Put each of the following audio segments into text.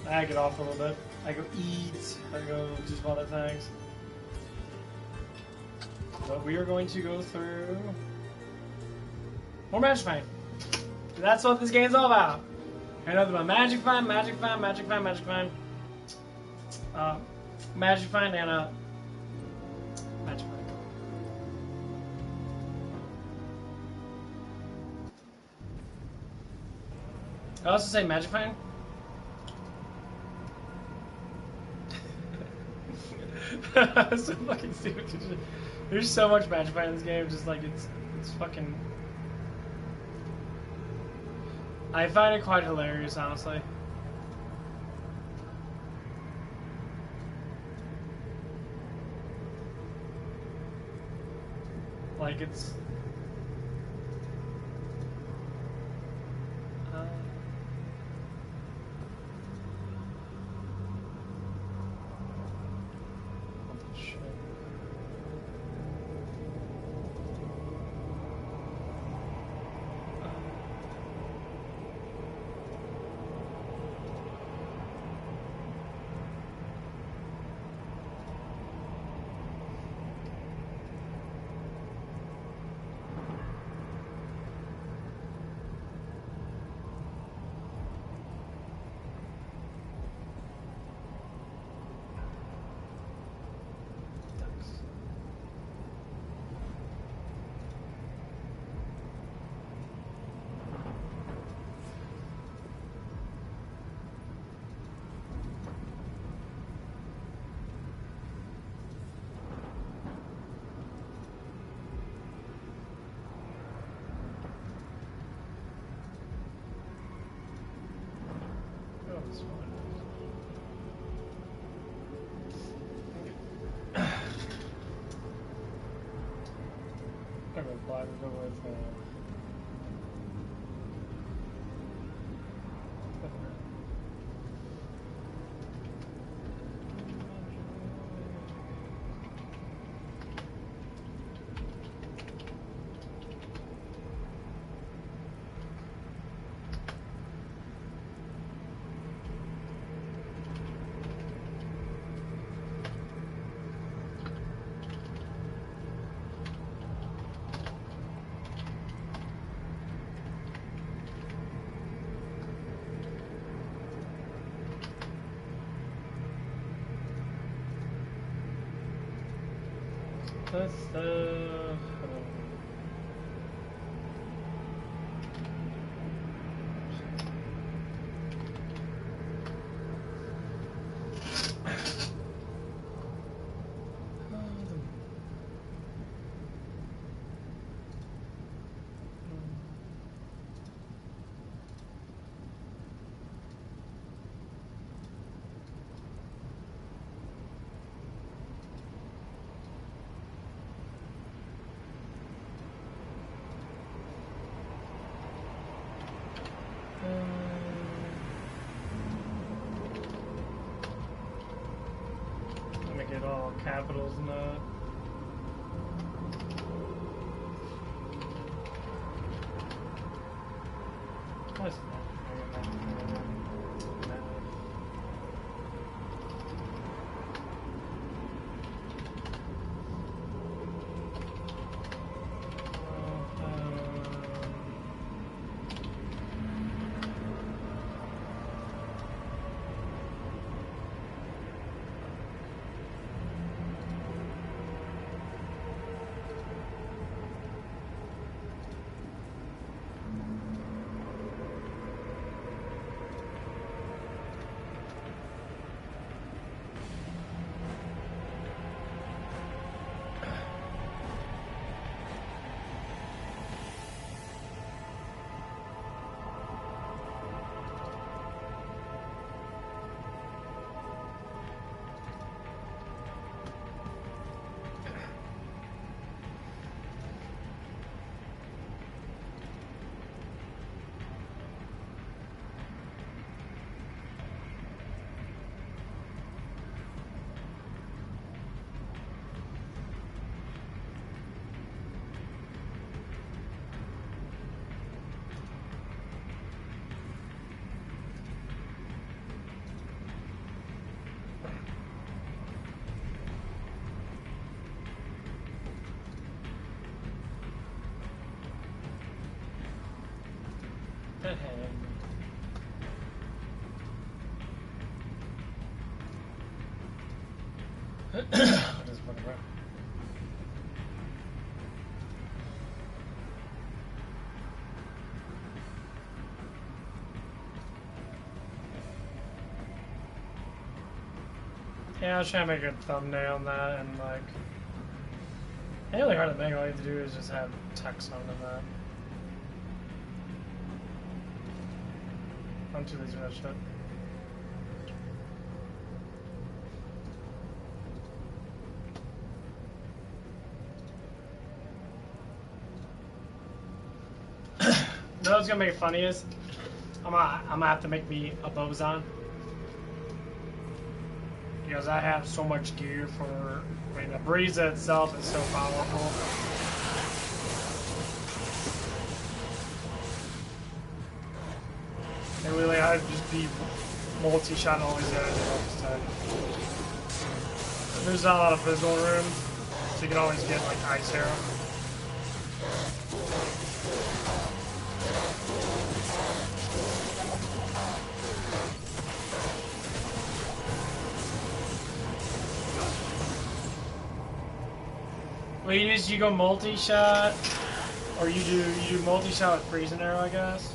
I get off a little bit. I go eat. I go do some other things. But we are going to go through more Magic Find. That's what this game's all about. I know about Magic Find, Magic Find, Magic Find, Magic Find. Magic Find and Magic Find. I also say Magic Find. So fucking stupid. There's so much Magic Find in this game, just like it's fucking. I find it quite hilarious, honestly. Like it's. Let me get all capitals in that. What's that? Just whatever. Yeah, I was trying to make a thumbnail on that, and like, it's really hard to make. All you have to do is just have text on that. I'm too lazy for that shit. You know what's gonna make it funny is I'm gonna have to make me a Bozon. Because I have so much gear for, I mean, the Breeza itself is so powerful. And really, I'd just be multi-shot all these guys all this time. There's not a lot of physical room, so you can always get, like, Ice Arrow. Well, you go multi-shot, or you do multi-shot with freezing arrow, I guess.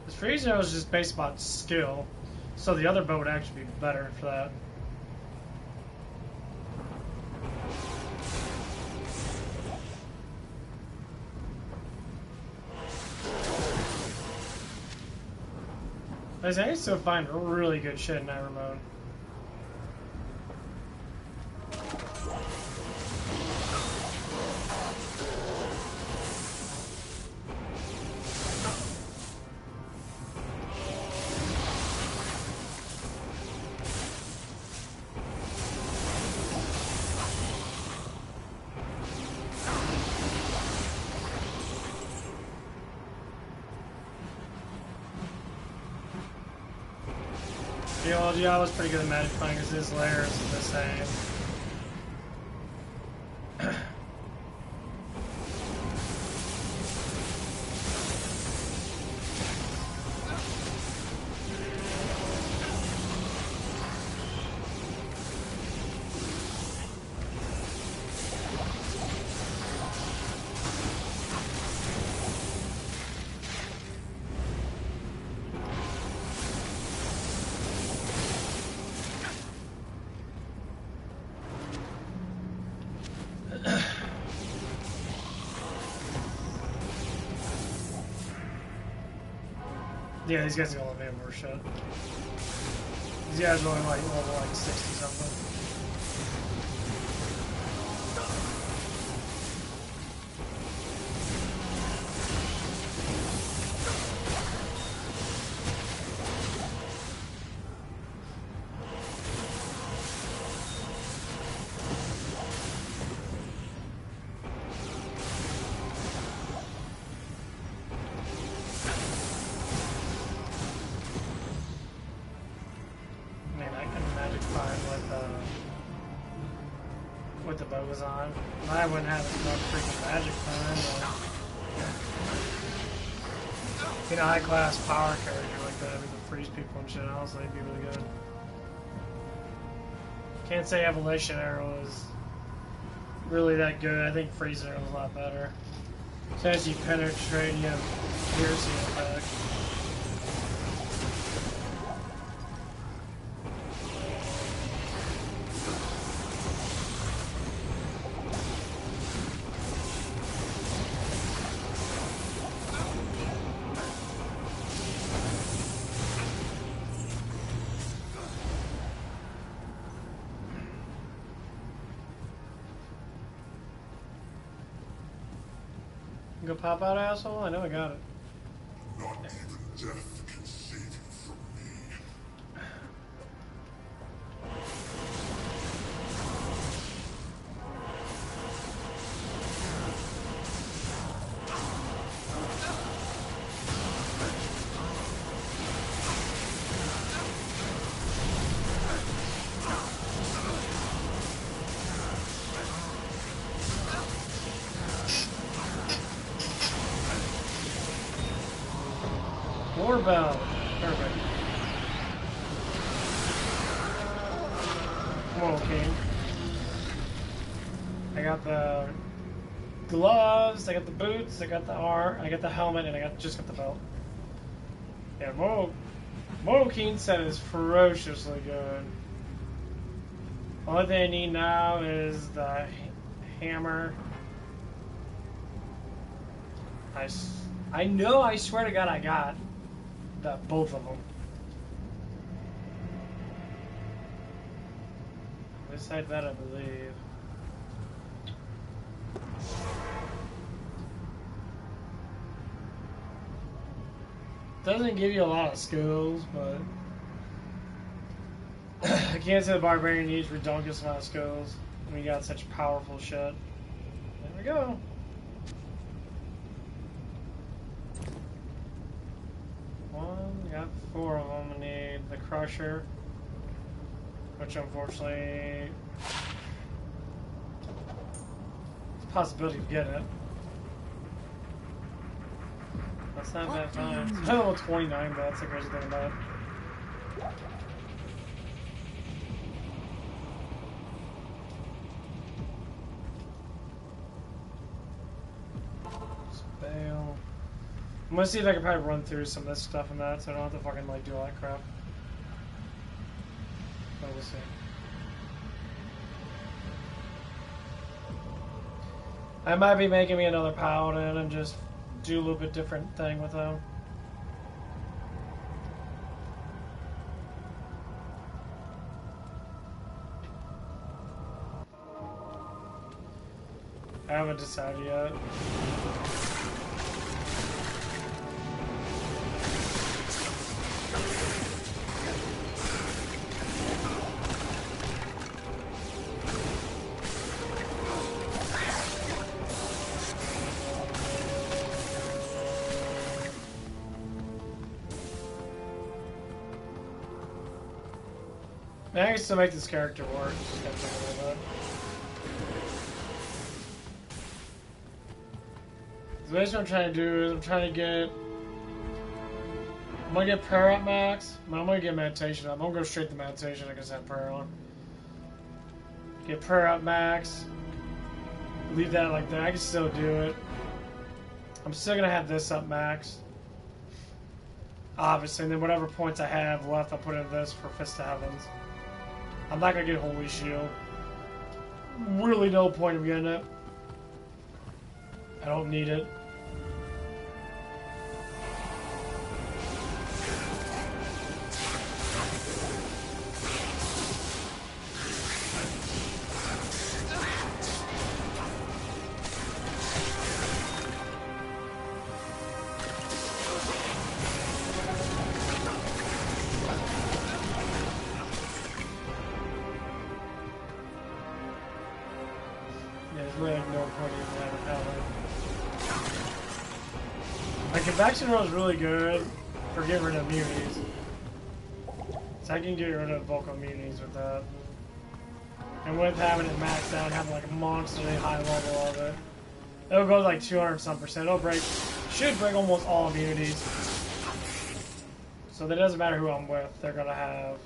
This freezing arrow is just based upon skill, so the other bow would actually be better for that. I can still find really good shit in that mode. Diablo's pretty good at magic finding because his layer is the same. Yeah, these guys are gonna have more shit. These guys are only like level like 60 something. With the bows on. I wouldn't have as much freaking magic time. Get a high class power character like that who can freeze people and shit. Honestly, it'd be really good. Can't say Evolution Arrow is really that good. I think Freezing Arrow is a lot better. So as you penetrate, you have piercing effect. Go pop out, asshole? I know I got it. Not even death can save you from me. War bell. Perfect. Come on, King. I got the gloves, I got the boots, I got the arm, I got the helmet, and I just got the belt. Yeah, Mortal Keen set is ferociously good. Only thing I need now is the hammer. I know, I swear to God, I got both of them. Besides that, I believe. Doesn't give you a lot of skills, but I can't say the barbarian needs redonkulous amount of skills. We got such powerful shit. There we go. We got 4 of them. We need the crusher, which unfortunately, it's a possibility of getting it. That's not bad time. It's level 29, but that's the crazy thing about it. Bail. I'm gonna see if I can probably run through some of this stuff and that, so I don't have to fucking like do all that crap. But we'll see. I might be making me another paladin and just do a little bit different thing with them. I haven't decided yet. I guess to make this character work, just gotta take a little bit. So basically what I'm trying to do is I'm gonna get prayer up max, but I'm gonna get meditation up. I'm gonna go straight to meditation, I guess I have prayer on. Get prayer up max. Leave that like that. I can still do it. I'm still gonna have this up max. Obviously, and then whatever points I have left, I'll put in this for Fist of Heavens. I'm not gonna get Holy Shield. Really no point of getting it. I don't need it. Convection roll is really good for getting rid of immunities. So I can get rid of bulk immunities with that. And with having it maxed out, having like a monsterly high level of it, it'll go to like 200 some percent. It'll should break almost all immunities. So that doesn't matter who I'm with, they're gonna have.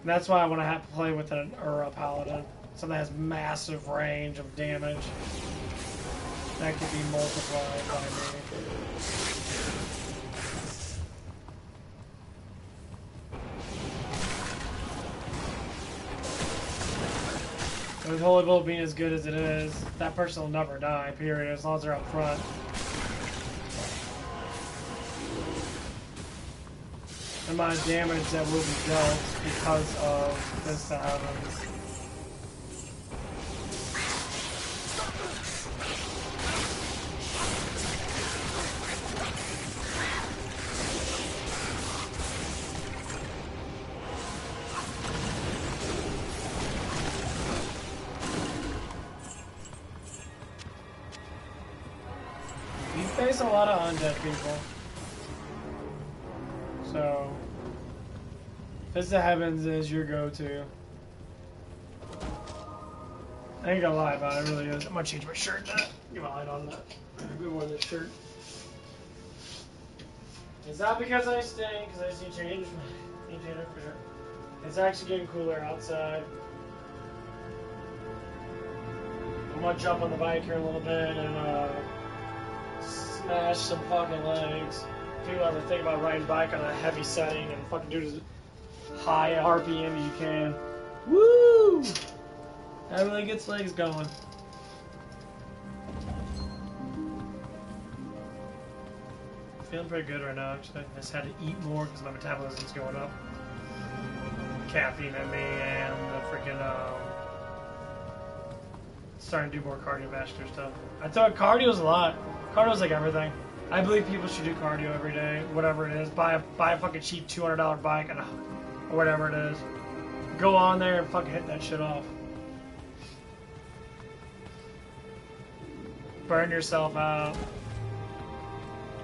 And that's why I want to have to play with an Ura Paladin. Something that has massive range of damage. That could be multiplied by me. With Holy Bolt being as good as it is, that person will never die, period, as long as they're up front. The amount of damage that will be dealt because of this happens. Face a lot of undead people. So, Fist of Heavens is your go-to. I ain't gonna lie about it, it really is. I'm gonna change my shirt now. Get my light on that. I'm gonna wear this shirt. It's not because I stink, because I just need change. It's actually getting cooler outside. I'm gonna jump on the bike here a little bit and smash some fucking legs. If you ever think about riding bike on a heavy setting and fucking do as high RPM as you can. Woo! That really gets legs going. Feeling pretty good right now, actually. I just had to eat more because my metabolism's going up. Caffeine in me and the freaking, starting to do more cardiovascular stuff. I thought cardio's a lot. Cardio's like everything. I believe people should do cardio every day, whatever it is. Buy a fucking cheap $200 bike or whatever it is. Go on there and fucking hit that shit off. Burn yourself out.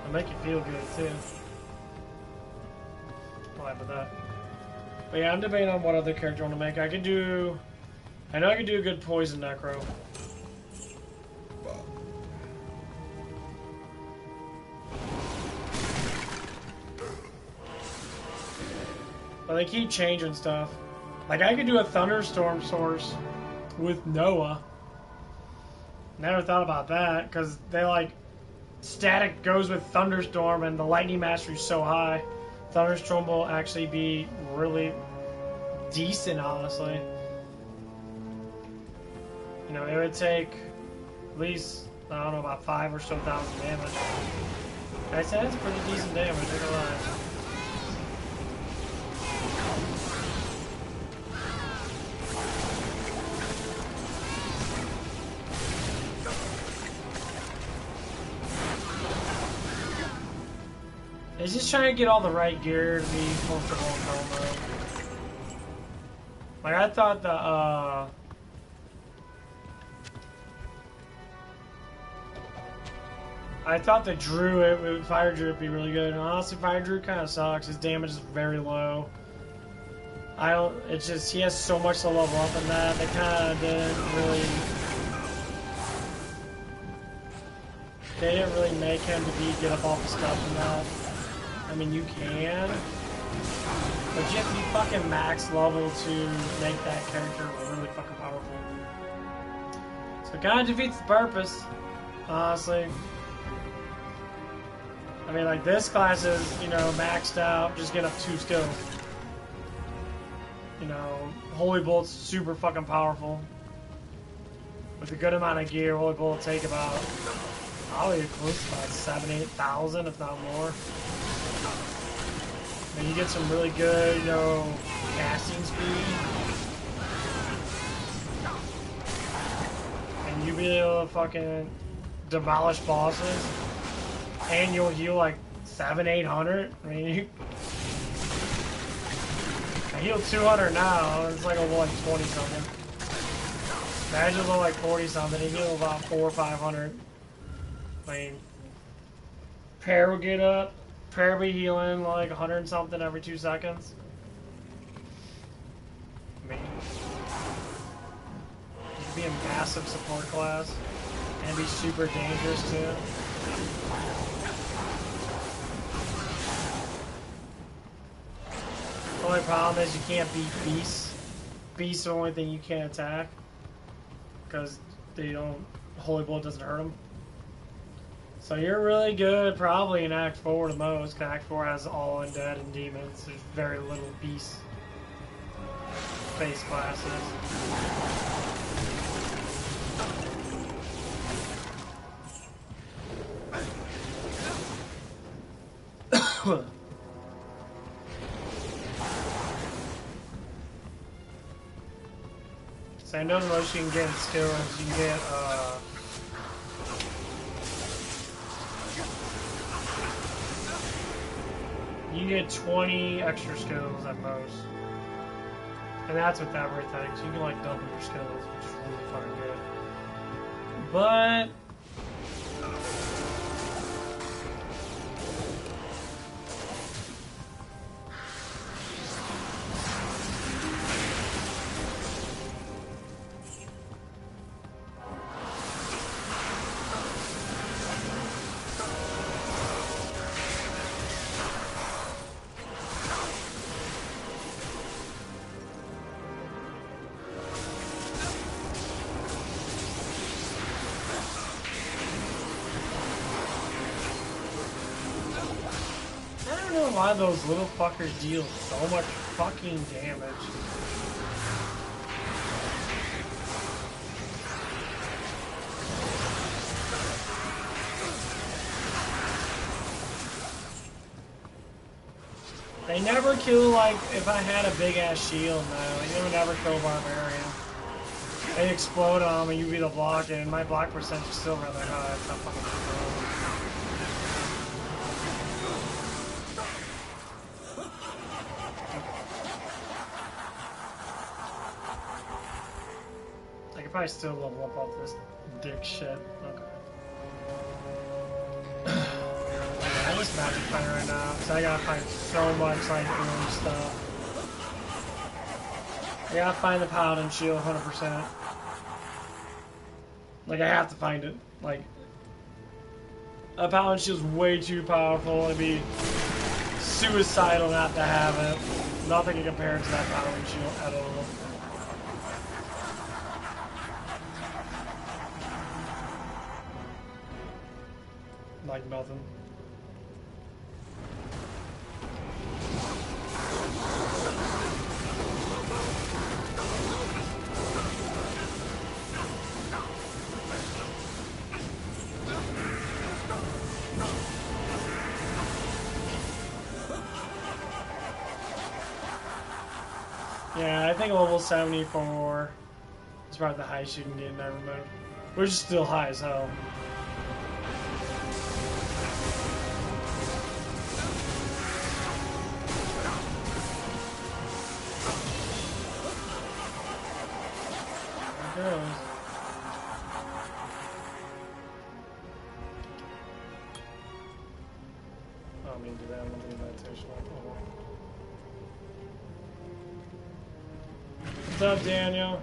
It'll make you feel good too. I'll have with that. But yeah, I'm debating on what other character I want to make. I know I could do a good poison necro. But they keep changing stuff. Like I could do a thunderstorm source with Noah. Never thought about that because they like static goes with thunderstorm and the lightning mastery is so high. Thunderstorm will actually be really decent, honestly. You know, it would take at least, I don't know, about 5,000 or so damage. I said it's pretty decent damage, I'm not gonna lie. It's just trying to get all the right gear to be comfortable in home mode. Like I thought the Druid, Fire Druid would be really good. And honestly, Fire Druid kind of sucks. His damage is very low. It's just, he has so much to level up in that. They kind of they didn't really make him to get up off the stuff in that. I mean, you can, but you have to be fucking max level to make that character really fucking powerful. So it kind of defeats the purpose, honestly. I mean, like, this class is, you know, maxed out, just get up 2 skills. You know, Holy Bolt's super fucking powerful. With a good amount of gear, Holy Bolt will take about, probably close to about 7,000 to 8,000, if not more. And you get some really good, you know, casting speed. And you'll be able to fucking demolish bosses. And you'll heal like 700-800. I mean, I heal 200 now. It's like a like 20 something. Imagine a like 40 something. You heal about 400 or 500. I mean, Pair will get up. Pair will be healing like 100 and something every 2 seconds. I mean, you could be a massive support class and be super dangerous too. The only problem is you can't beat beasts. Beasts are the only thing you can't attack because they don't. Holy Bolt doesn't hurt them. So you're really good probably in Act 4 the most, because Act 4 has all undead and demons. There's very little beast base classes. So I know the most you can get in skills, you can get you get 20 extra skills at most. And that's with everything, so you can like double your skills, which is really fucking good. But never know why those little fuckers deal so much fucking damage. They never kill, like, if I had a big-ass shield, no. They would never kill Barbarian. They explode on them and you beat a block, and my block percentage is still rather high. It's not fucking I could probably still level up off this dick shit. Okay. I just magic fighter right now, so I gotta find so much like room stuff. I gotta find the Paladin shield 100%. Like I have to find it. Like a Paladin shield's way too powerful. It'd be suicidal not to have it. Nothing can compare to that Paladin shield at all. Like nothing. Yeah, I think level 74 is probably the highest you can get in that mode, which is still high as hell. There it goes. Oh, I mean, do that. I'm gonna do meditation. Oh. What's up, Daniel?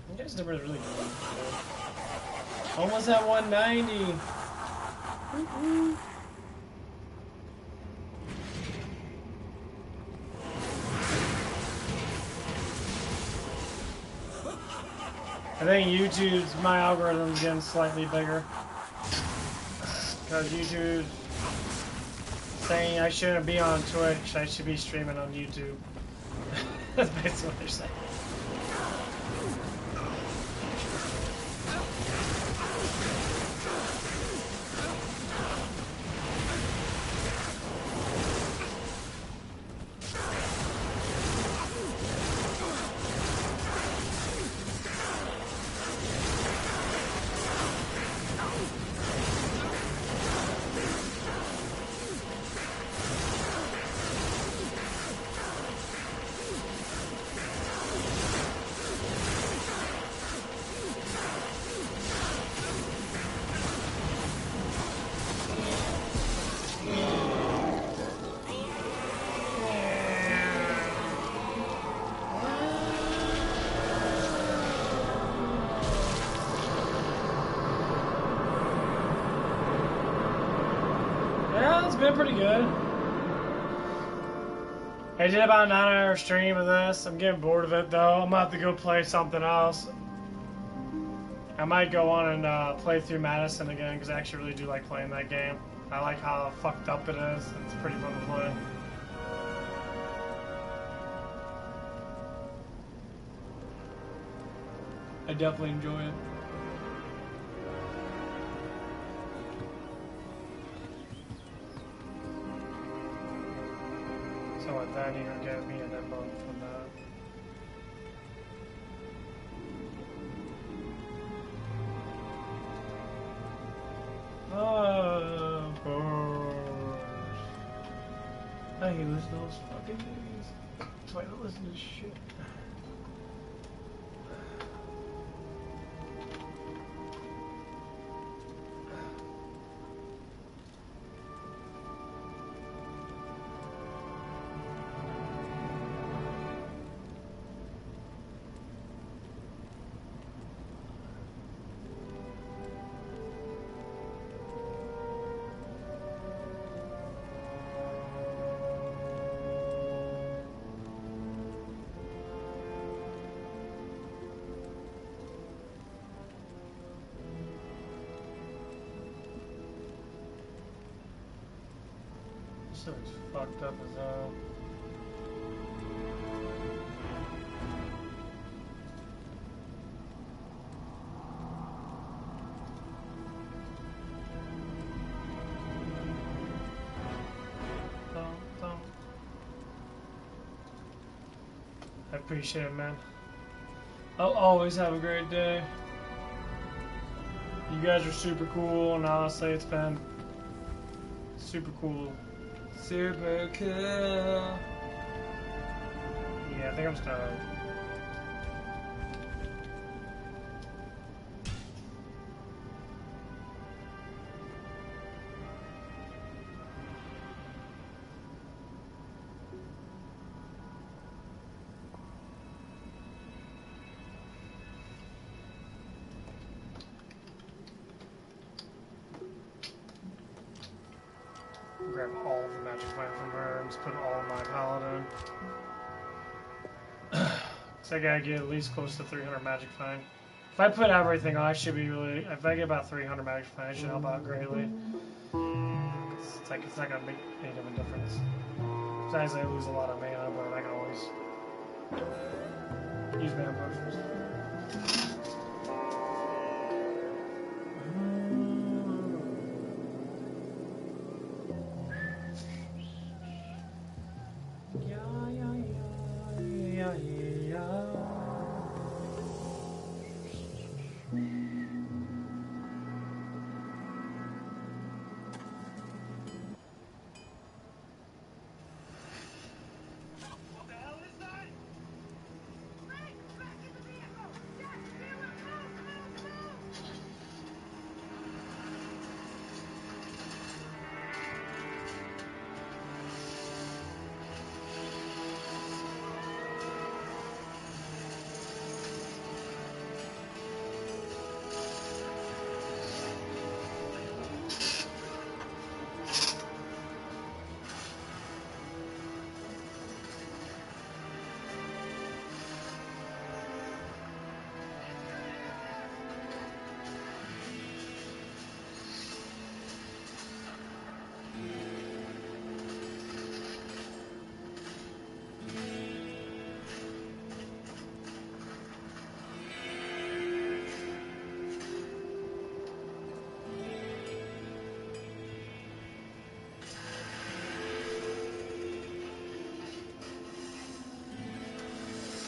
You guys never really good. Almost at 190. Woo-hoo. I think YouTube's, my algorithm's getting slightly bigger. Because YouTube's saying I shouldn't be on Twitch, I should be streaming on YouTube. That's basically what they're saying. Been pretty good. I did about a 9-hour stream of this. I'm getting bored of it though. I'm gonna have to go play something else. I might go on and play through Madison again because I actually really do like playing that game. I like how fucked up it is. It's pretty fun to play. I definitely enjoy it. So what, then you're gonna get me an emote from that. Oh, of course. I hate listening to those fucking things. That's why I don't listen to shit. looks fucked up as hell. I appreciate it, man. I'll always have a great day. You guys are super cool, and honestly, it's been super cool. Super cool. Yeah, I think I'm just gonna. Grab all of the magic flame from her and just put all of my paladin. So I gotta get at least close to 300 magic flame. If I put everything on, I should be really. If I get about 300 magic flame, it should help out greatly. It's like it's not gonna make any of a difference. Besides, I lose a lot of mana, but I can always use mana potions.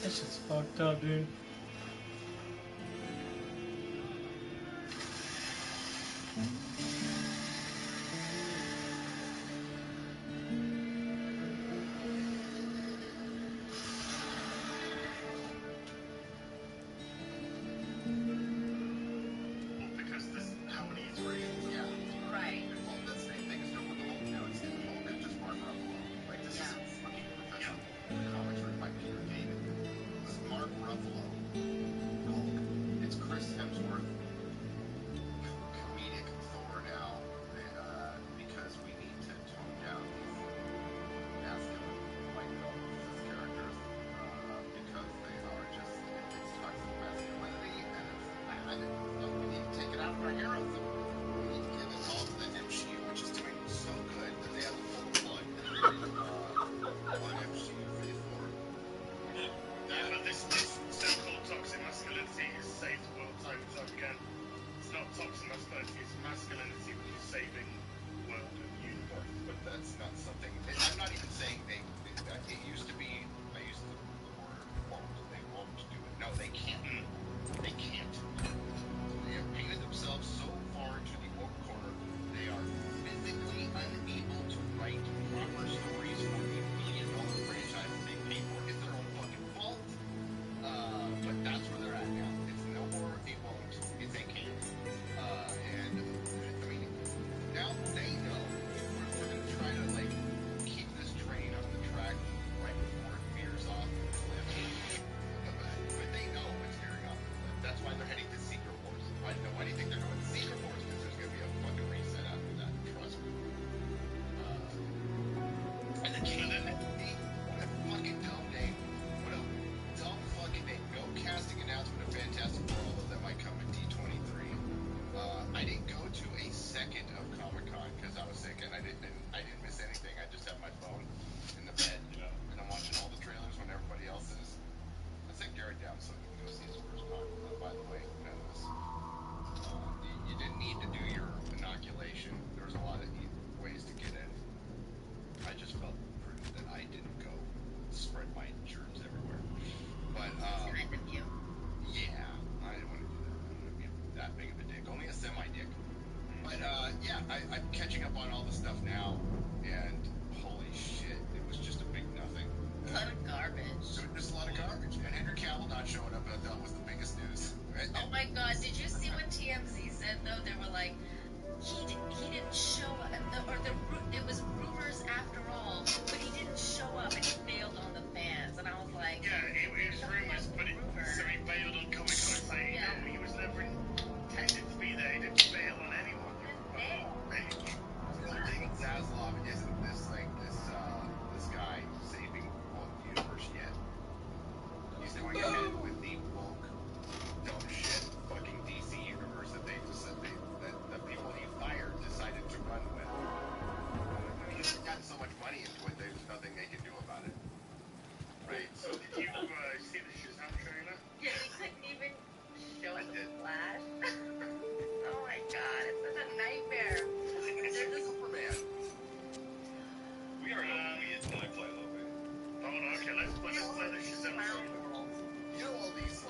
This shit's fucked up, dude. I didn't miss anything. I just have yeah, I'm catching up on all the stuff now, and holy shit, it was just a big nothing. A lot of garbage. Just a lot of garbage. And Henry Cavill not showing up, I thought was the biggest news. Oh my god, did you see what TMZ said though? They were like, he didn't show up, or it was rumors after all, but he didn't show up and he bailed on the fans. And I was like, yeah, it was rumors, but so he bailed on Comic Con saying, yeah. no, he was never intended to be there. He didn't bail on anyone. Zaslav isn't this guy saving the universe yet. He's going ahead with the woke, dumb shit, fucking DC universe that the people he fired decided to run with. He's gotten so much money into it, there's nothing they can do about it. Right? So did you see the Shazam trailer? Yeah, he couldn't even show the Flash. Oh my god, it's such a nightmare. It's Superman. We are it's gonna play a little bit. Oh no, okay, let's play the Shazam trailer. You know all these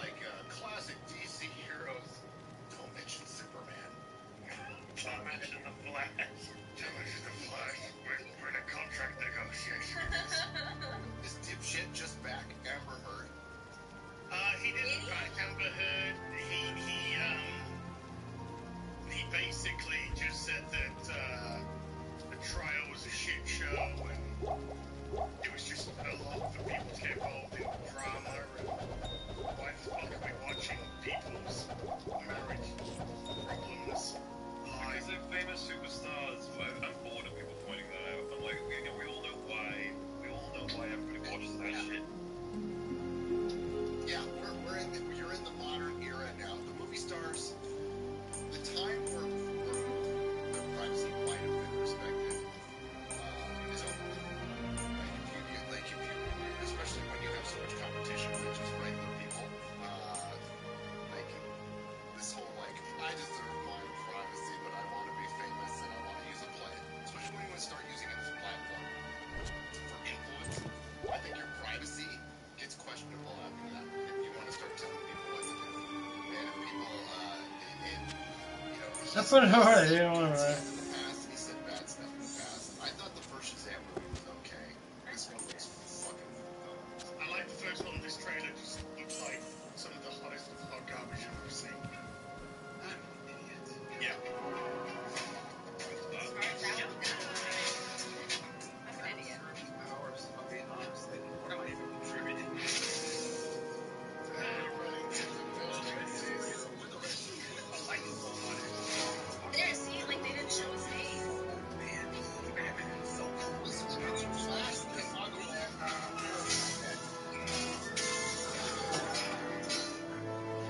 classic DC heroes. Don't mention Superman. Don't mention the Flash. Don't mention the Flash. We're in a contract negotiation. This dipshit just back Amber Heard. He didn't back Amber Heard. He basically just said that the trial was a shit show and it was just a lot for people to get involved in drama and why the fuck are we watching people's marriage problems live? Because they're famous superstars. I'm bored of people pointing that out. I'm like, we all know why. We all know why everybody watches that shit. Yeah, you're in the modern era now. The movie stars, the time where their privacy might have been respected is over. Especially when you have so much competition with just regular people, this whole I deserve my privacy, but I want to be famous and I want to use a plan. Especially when you want to start using it as a platform for influence. I think your privacy gets questionable after that. If you want to start telling people what to do, and if people, that's what hard. You know, in the past, he said bad stuff in the past. I thought the first Shazam movie was okay. This one looks fucking. I like the first one. This trailer just looks like some of the hottest hot garbage I've ever seen. I'm an idiot. Yeah. Powers, I'll be honest, what am I even contributing? There, see, like they didn't show his face. Man, Batman is so cool. This is Flash.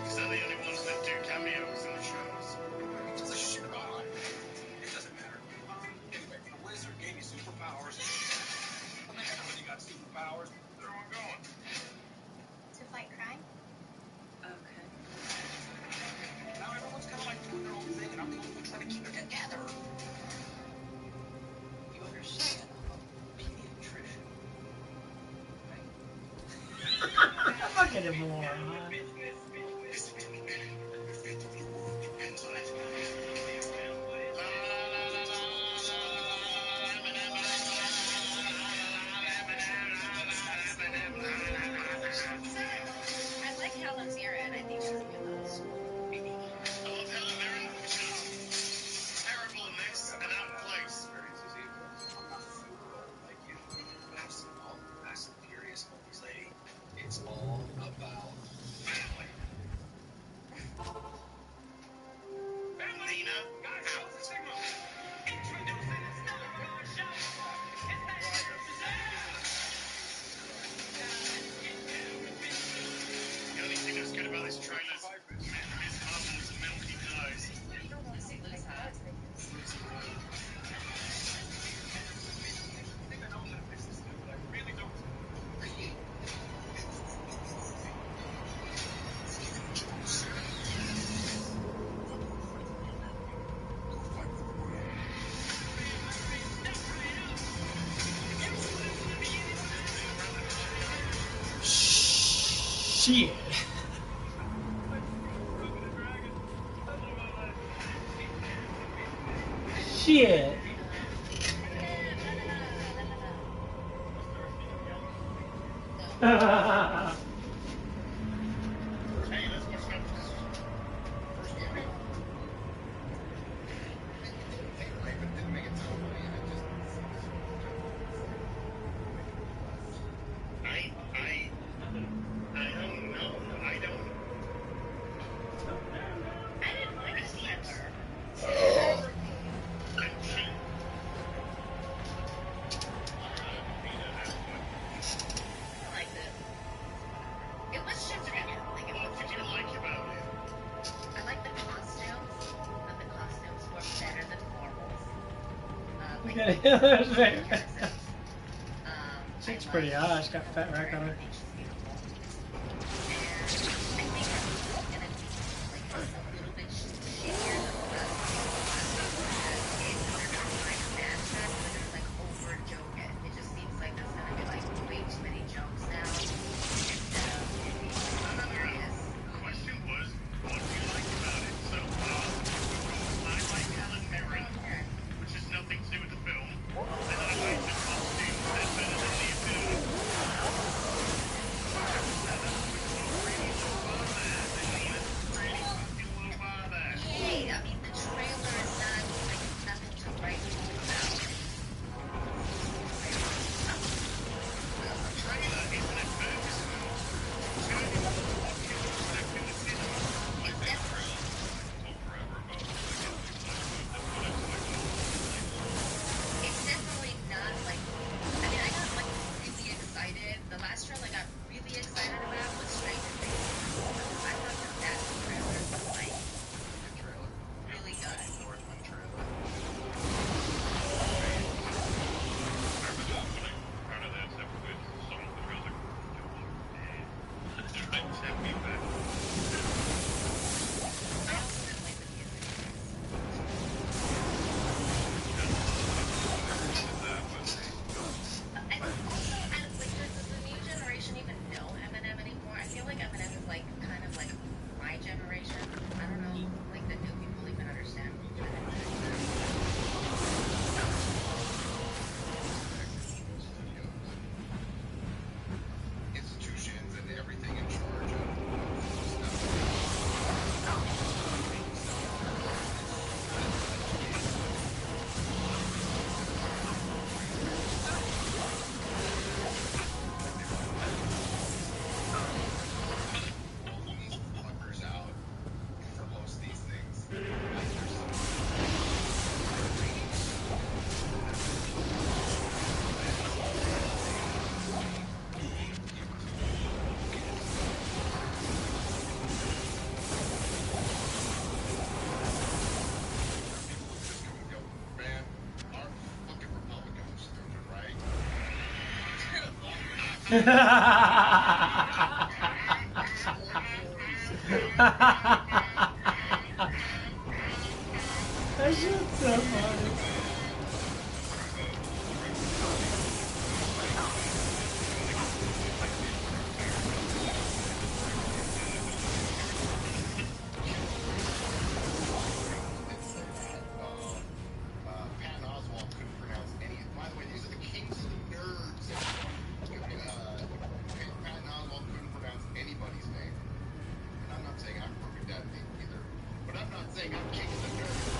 Because they're the only ones that do cameos in the shows. It's a shit on. It doesn't matter. Anyway, the wizard gave you superpowers. Well, man, when you got superpowers, where's everyone going? To fight crime? Okay. Now everyone's kind of doing their own thing, and I'm the only one trying to keep it together. You understand? I'm a pediatrician. Right? Fuck it anymore, huh? I like Helen Mirren. I think she's good. I love Helen Mirren. She's terrible in this and out of place. I'm not a fool like you. I'm small, fast and furious, movies lady. It's all about family. Nina, guys, show the signal. Introducing the star of our show. It's Master The only thing that's good about this trailer is Ms. Marvel's milky nose. You don't want to see Liz hot. I think I know how to fix this thing, but I really don't. Shit. Shit. Hey, let's watch that first movie. It didn't take away, but it didn't make it sound funny. I don't know. I don't. I didn't like His lips. September. And cheap. I liked it. It was different. Like it What was did you different. like about it? I like the costumes, but the costumes were better than normals. Like Okay. comparison. She's I pretty like hot. She's got fat rack on her. I think she's beautiful. And I think her gonna be like a little bit shittier than the last they're not trying to match that, but they're like over joke it. It just seems like there's gonna be like way too many jokes now instead of it being like serious. The question was, what do you like about it? So, I like Helen Mirren, which has nothing to do with the film. And I like the costumes. They're better than the film. Hey, I mean the trailer is not like nothing to write home about. The trailer is an advertisement. Turning to what you expect in the cinema. It's definitely It's definitely not like. I mean, I got like really excited. The last trailer I got really excited about was Stranger Things. I thought that trailer was like Good trailer. really good. Northman trailer. I also didn't like the music. And also, does the new generation even know Eminem anymore? I feel like Eminem is like kind of like my generation. I don't know, like the new people even understand Institutions and everything in charge of these fuckers out for most of these things. Like, there's just come and go, man, our fucking Republicans are stupid, right? That shit's so funny. Patton Oswalt couldn't pronounce any. By the way, these are the kings of the nerds. Patton Oswalt couldn't pronounce anybody's name. And I'm not saying I'm perfect at it either. But I'm not saying I'm king of the nerds.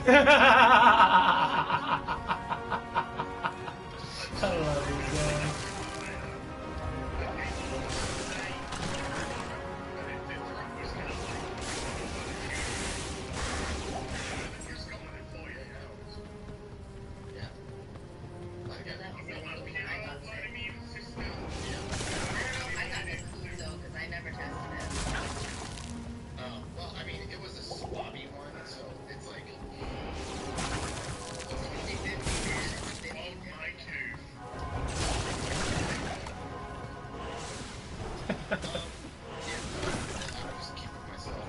I love these guys. Yeah. Like, Yeah, that was You the want only to one I got sick. immune system? I got the flu though, because I never tested it. well, I mean, it was a swabby one, so it's like, 50-50, man. It's been Oh eating. my coof. I just keep it myself.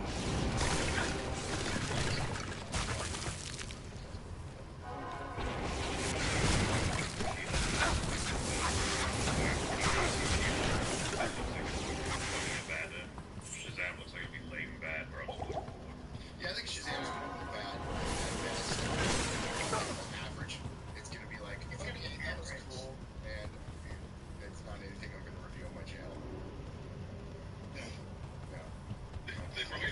Shazam looks like it'd be lame bad, bro. Yeah, I think Shazam's gonna be bad at best. Average. It's gonna be like, it's gonna be that was cool, and it's not anything I'm gonna review on my channel. No. They probably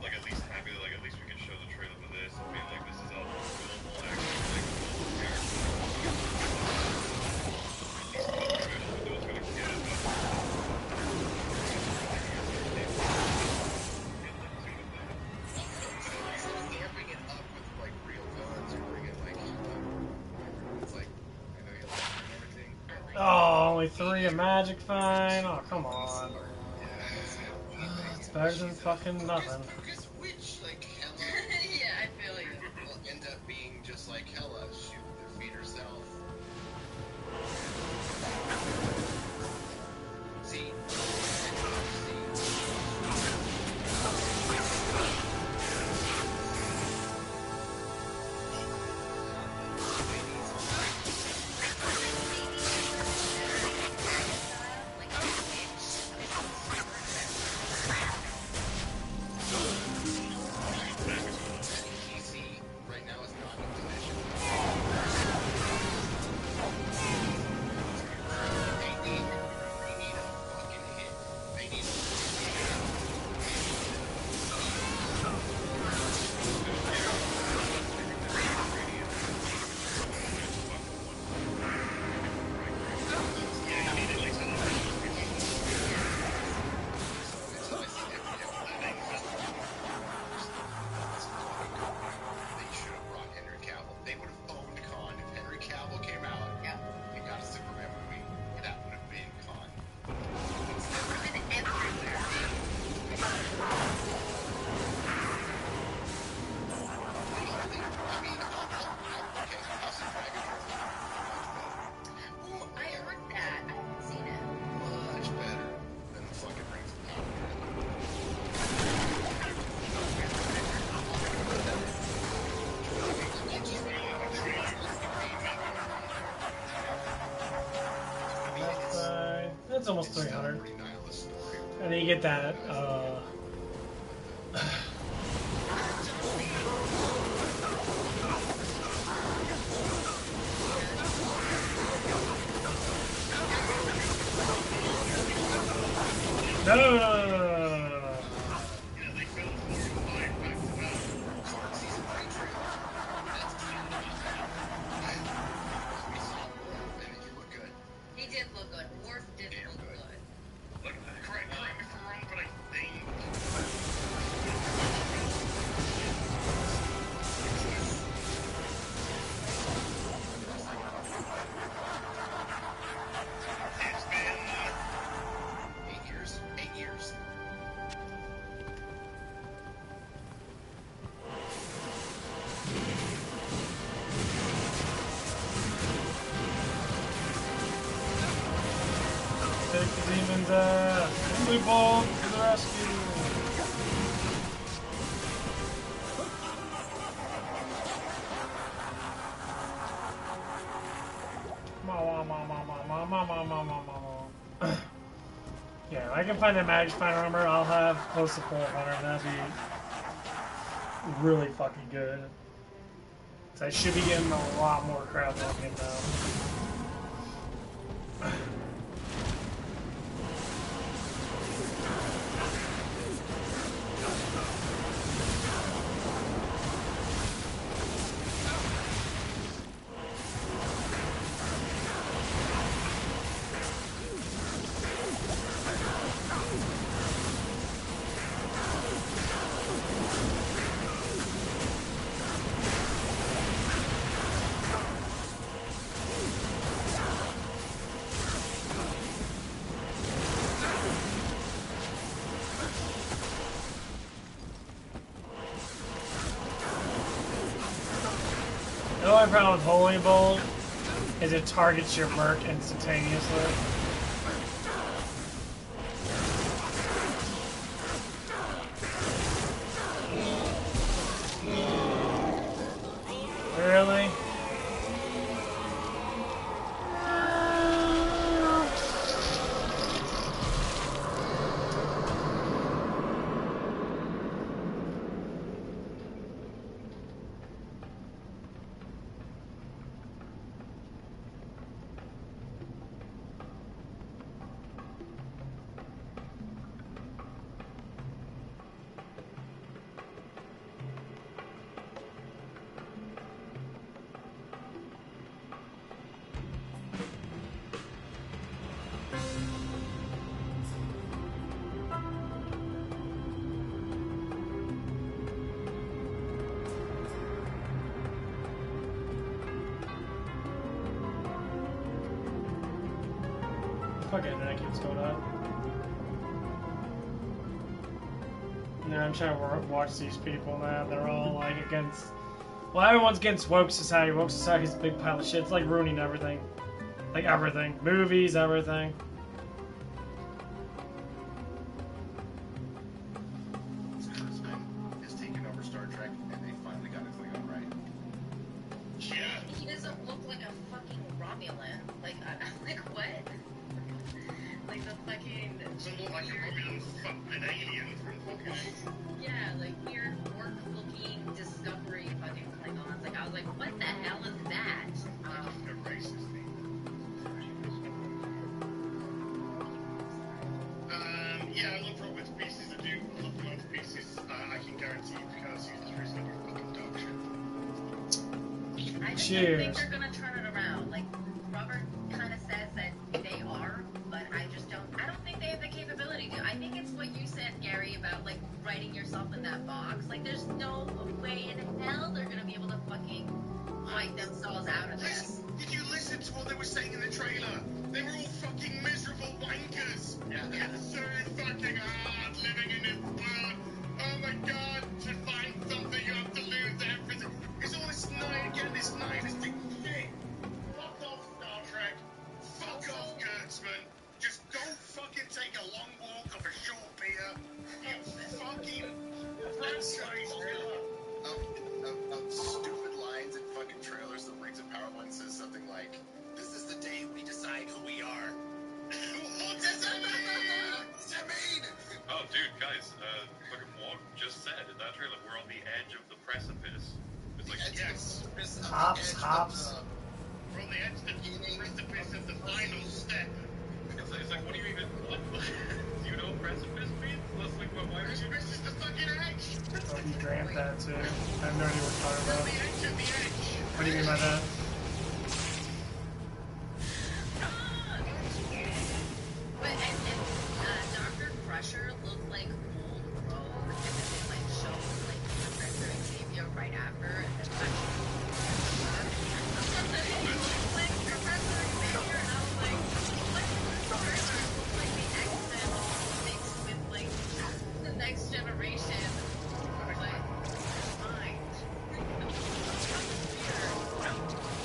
like at least happy that like at least we can show the trailer for this and be like this is all filmable action like Amping it up with like real villains or bringing like it's like I know you like and everything. Oh, only 3 a magic fine. Oh, come on. It's better than fucking nothing. Focus which like Hella Yeah, I feel you. will end up being just like Hella, she will defeat herself. See? DC right now is not in a position. They need a fucking hit. They need They should have brought Henry Cavill. They would have owned Khan. If Henry Cavill came out Yeah. and got a Superman movie, that would have been Khan. Been everywhere. Ooh, I heard that. I haven't seen it. Much better than the fucking Rings of Power. That's almost 300. Pretty nihilist story. And then you get that, no. they filmed 4 and 5 back to back. Season 3 trailer. That's we saw Wolf and he looked good. He did look good. Worf did look good. Like, correct me if I'm wrong, but I think it's been 8 years. 8 years. Take the demon's ass. Blue ball to the rescue. Yeah, if I can find that magic find number, I'll have close to 400. That'd be really fucking good. So I should be getting a lot more crap on him now. only problem with Holy Bolt is it targets your Merc instantaneously. Really? Fuck it, internet keeps going up. No, I'm trying to watch these people, man. They're all like against. Well, everyone's against woke society. Woke society's a big pile of shit. It's like ruining everything. Like everything. Movies, everything. Has taken over Star Trek, and they finally got it clean up right. Yeah. He doesn't look like a fucking Romulan. Like, I'm like, what? Like the fucking. Doesn't look like a Romulan fucking alien from fucking. Yeah, like weird orc-looking Discovery fucking Klingons. Like, I was like, what the hell is that? A racist thing. Yeah, I love Robert's pieces. I do. I love Robert's pieces. I can guarantee you because he's just gonna be fucking dog shit. I just don't think they're gonna turn it around. Like, Robert kind of says that they are, but I don't think they have the capability to. I think it's what you said, Gary, about like writing yourself in that box. Like, there's no way in hell they're gonna be able to fucking fight themselves out of this. Did you listen to what they were saying in the trailer? They were all fucking miserable wankers. Yeah. It's so fucking hard living in this world. Oh my god, to find something you have to lose everything. It's all this nihilistic shit. Fuck off, Star Trek. Fuck off, Kurtzman. Just go fucking take a long walk off a short pier. You fucking franchise killer. Stupid lines in fucking trailers. The Rings of Power one says something like, "This is the day we decide who we are." What does that mean? What does that mean? Oh, dude, guys, fucking Walt just said in that trailer, we're on the edge of the precipice. It's like, Yes. Hops. We're on the edge of the precipice of the final step. it's like, what do you even, what, do you know what precipice means? Let's think about why would you Precipice is the fucking edge. Oh, he dreamt that too. I have no idea what you're talking We're on about. the edge of the edge. What do you mean by that? But Dr. Crusher looked like old Rogue, and then they like showed like Professor Xavier right after, and then like like Professor Xavier, and I was like, what is this trailer? It looks like the X-Men mixed with like the next generation. Like, fine. Weird.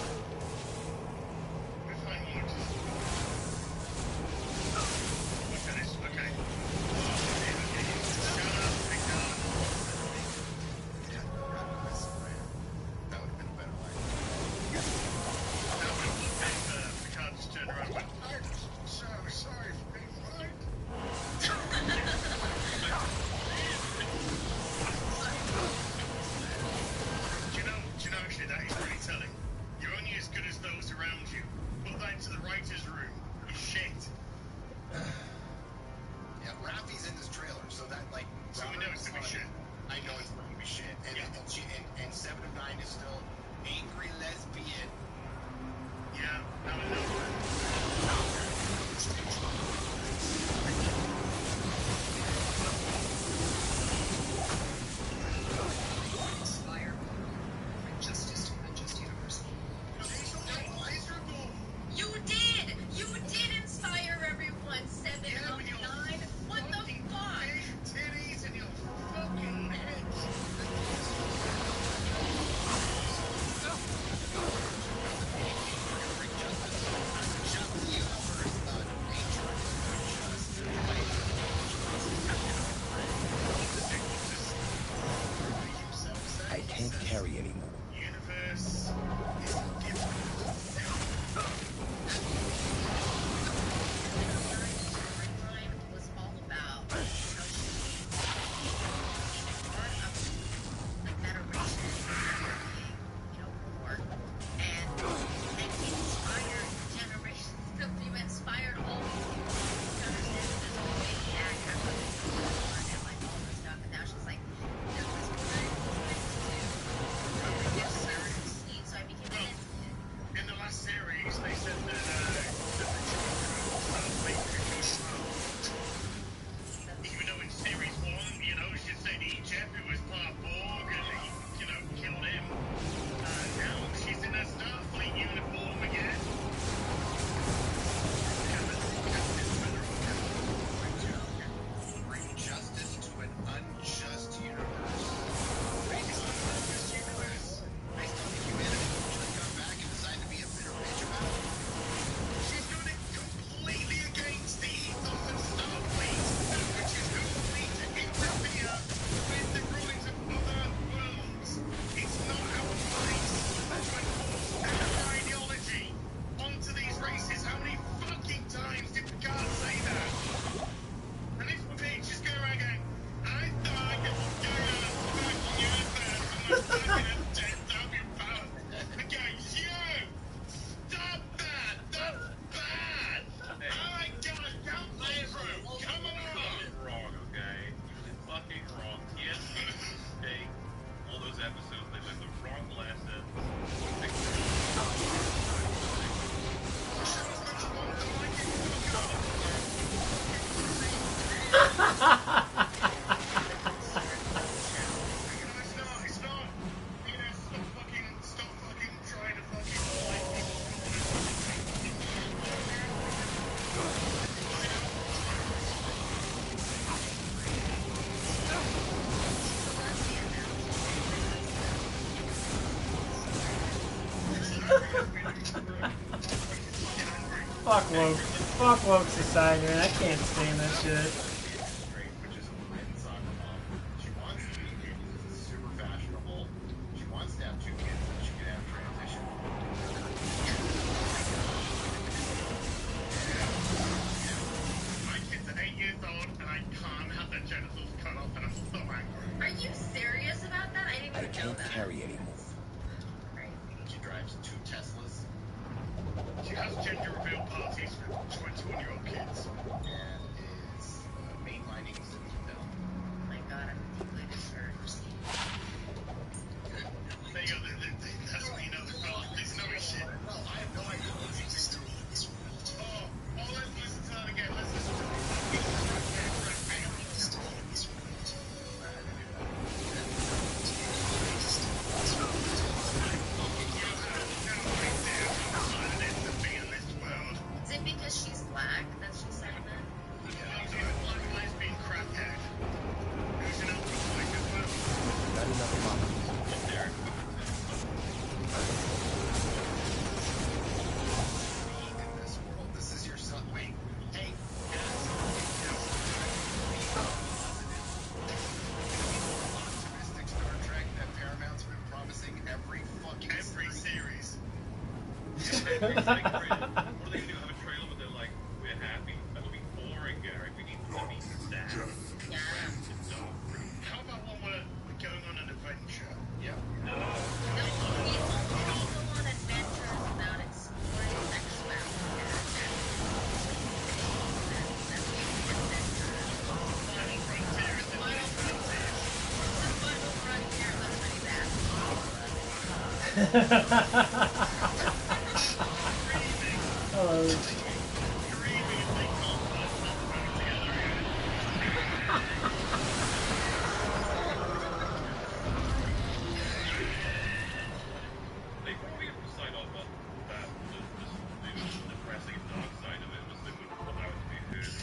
It's not. You know, stop fucking trying to fucking like Fuck woke. Fuck woke society, man. I can't stand that shit. Which is a soccer mom. She wants to be super fashionable. She wants to have 2 kids so she can have transition. my kids are 8 years old and I can't have their genitals cut off and I'm so angry. Are you serious about that? I didn't even know that. Carry anymore. She drives 2 Teslas She has gender reveal parties for 21-year-old kids. and is mainlining Sims film. Oh my god, I'm completely discouraged. There you go, that's what you know there's no shit. No, I have no idea what exists in this world. Oh, let's listen to that again. Let's listen to it. Is it because she's black that she said that? Black lesbian crackhead. Who's an alcoholic as well. Not enough mama. In this world, this is your son. Wait, hey, optimistic Star Trek that Paramount's been promising every series. What are they gonna do? Have a trailer where they're like, we're happy. That'll be boring, Gary. We need to be sad. Yeah. How about one where we're going on an adventure? Yeah. No, we only go on adventures without exploring sexuality. Final Frontier is the Final Frontier. The Final Frontier is a pretty bad Hello. Dreaming if they can't put us back together again. They probably have to sign off on that. The depressing dark side of it was they wouldn't allow it to be heard.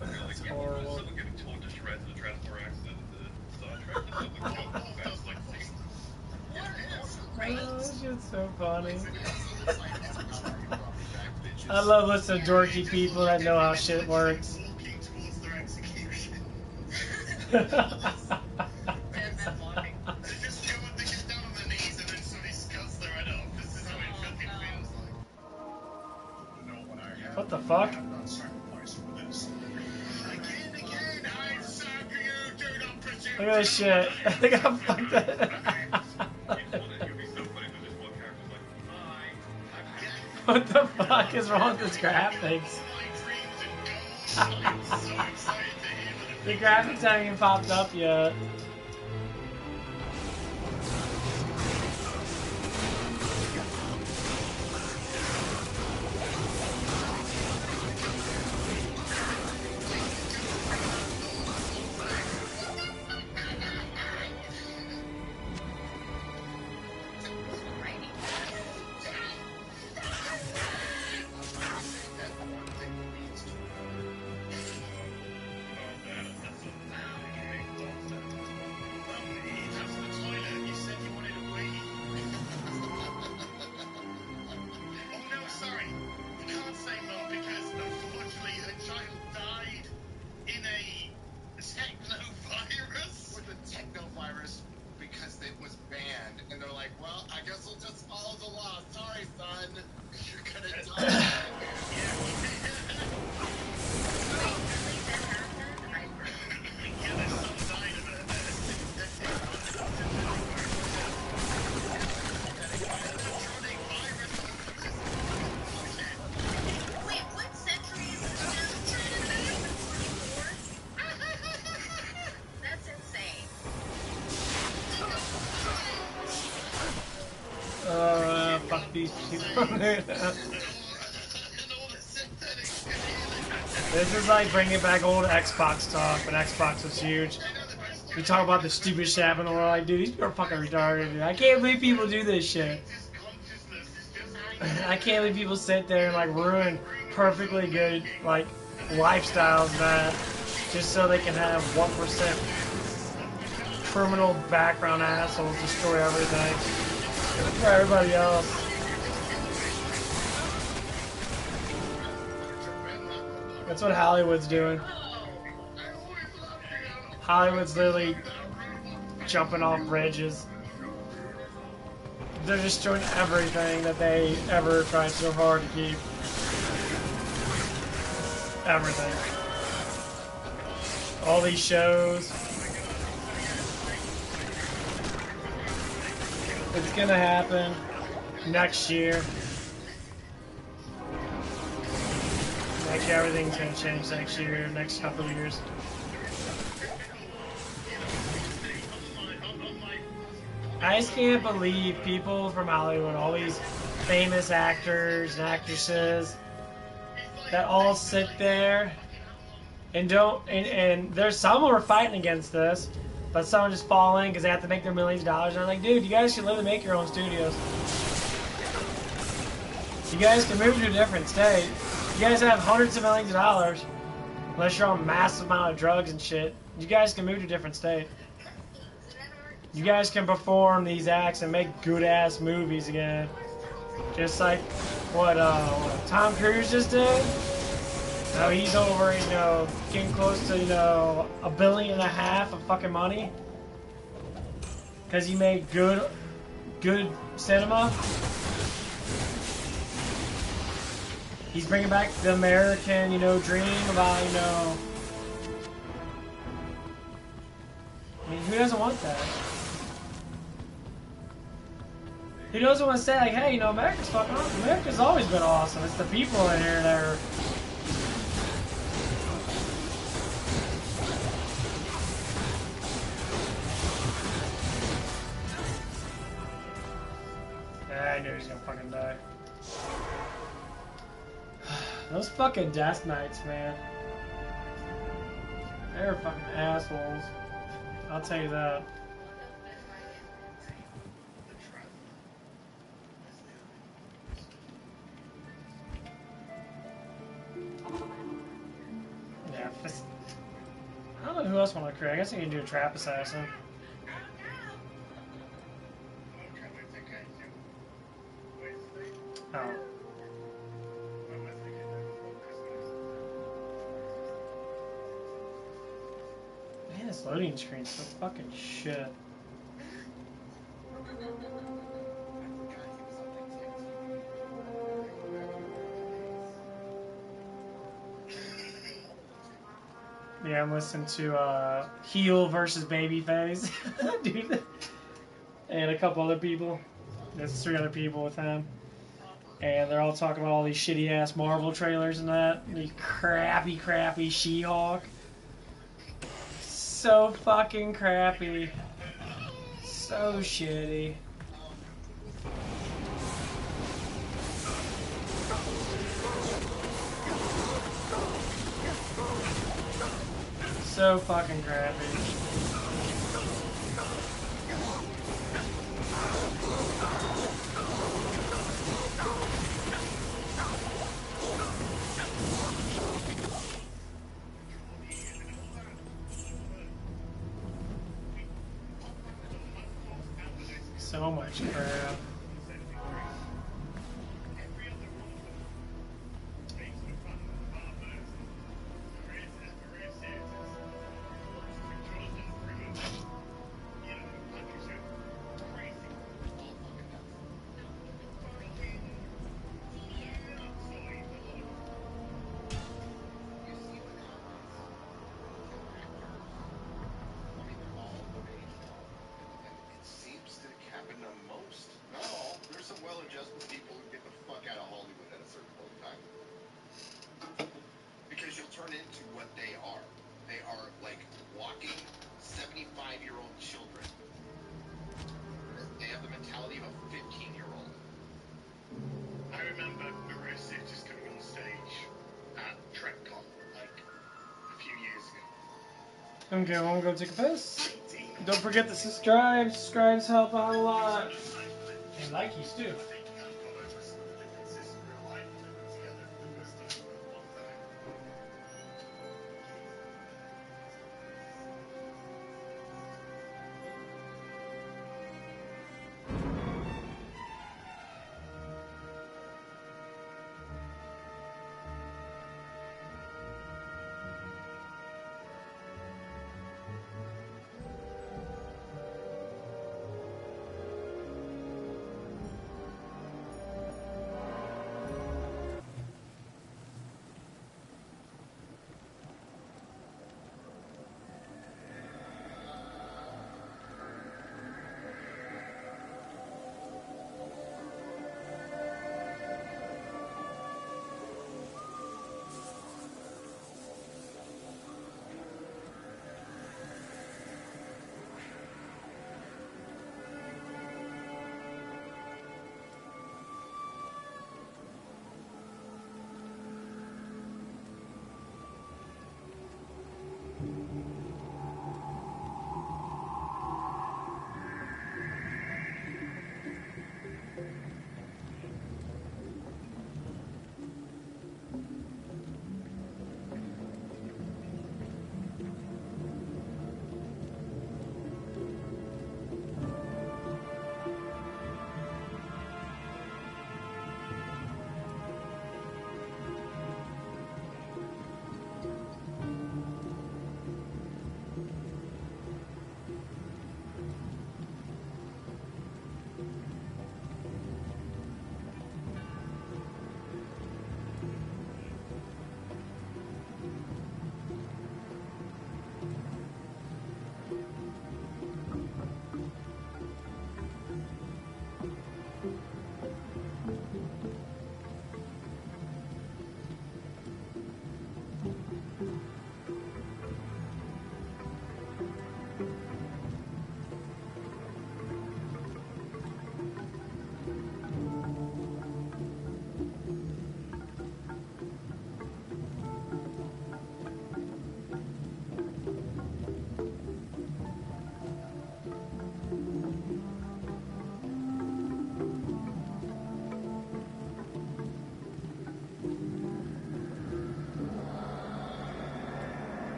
I feel like horrible. someone getting torn to shreds in a transport accident in Star Trek. That's not the joke. That's like Oh, this shit's so funny. It's like, I love listening to dorky people that know how shit works. Walking towards their execution. Dead men walking. They just go and they get down on their knees and then somebody scuds their head off. This is how it fucking feels like. no one I have. What the fuck? I'm not sacrificed for this. Again, I suck you, do not presume. Look at this shit. I think I'm fucked up. it would be so funny that this one character's like, hi, I'm happy. What the fuck is wrong with this graphics? I'm so excited to hear The graphics haven't even popped up yet. Writing. Technovirus because it was banned, and they're like, well, I guess we'll just follow the law. Sorry, son. You're gonna die. Wait, what century is this now? 24? That's insane. Fuck these people. This is like bringing back old Xbox talk, when Xbox was huge. We talk about the stupid shit happening in the world. Like, dude, these people are fucking retarded, dude. I can't believe people do this shit. I can't believe people sit there and like ruin perfectly good like lifestyles that just so they can have 1% criminal background assholes destroy everything for everybody else. That's what Hollywood's doing. Hollywood's literally jumping off bridges. They're destroying everything that they ever tried so hard to keep. Everything. All these shows. It's gonna happen next year. Next year, everything's gonna change next year, next couple of years. I just can't believe people from Hollywood, all these famous actors and actresses, that all sit there and don't, and there's some who are fighting against this, but some just fall in because they have to make their millions of dollars. And I'm like, dude, you guys should literally make your own studios. You guys can move to a different state. You guys have hundreds of millions of dollars, unless you're on a massive amount of drugs and shit. You guys can move to a different state. You guys can perform these acts and make good-ass movies again. Just like what Tom Cruise just did. Now he's over, getting close to, $1.5 billion of fucking money. Because he made good cinema. He's bringing back the American, dream about, I mean, who doesn't want that? Who doesn't want to say, like, hey, America's fucking awesome. America's always been awesome. It's the people in here that are... Yeah, I knew he was gonna fucking die. Those fucking death knights, man. They're fucking assholes. I'll tell you that. Yeah, I don't know who else want to create. I guess I can do a trap assassin. Oh. Man, this loading screen's so fucking shit. Yeah, I'm listening to Heel versus Babyface, dude, and a couple other people. There's 3 other people with him, and they're all talking about all these shitty ass Marvel trailers and that. And the crappy She-Hulk. So fucking crappy. So shitty. So fucking crappy. So much crap. Okay, well, I'm gonna go take a piss. Don't forget to subscribe. Subscribes help out a lot. And likes too.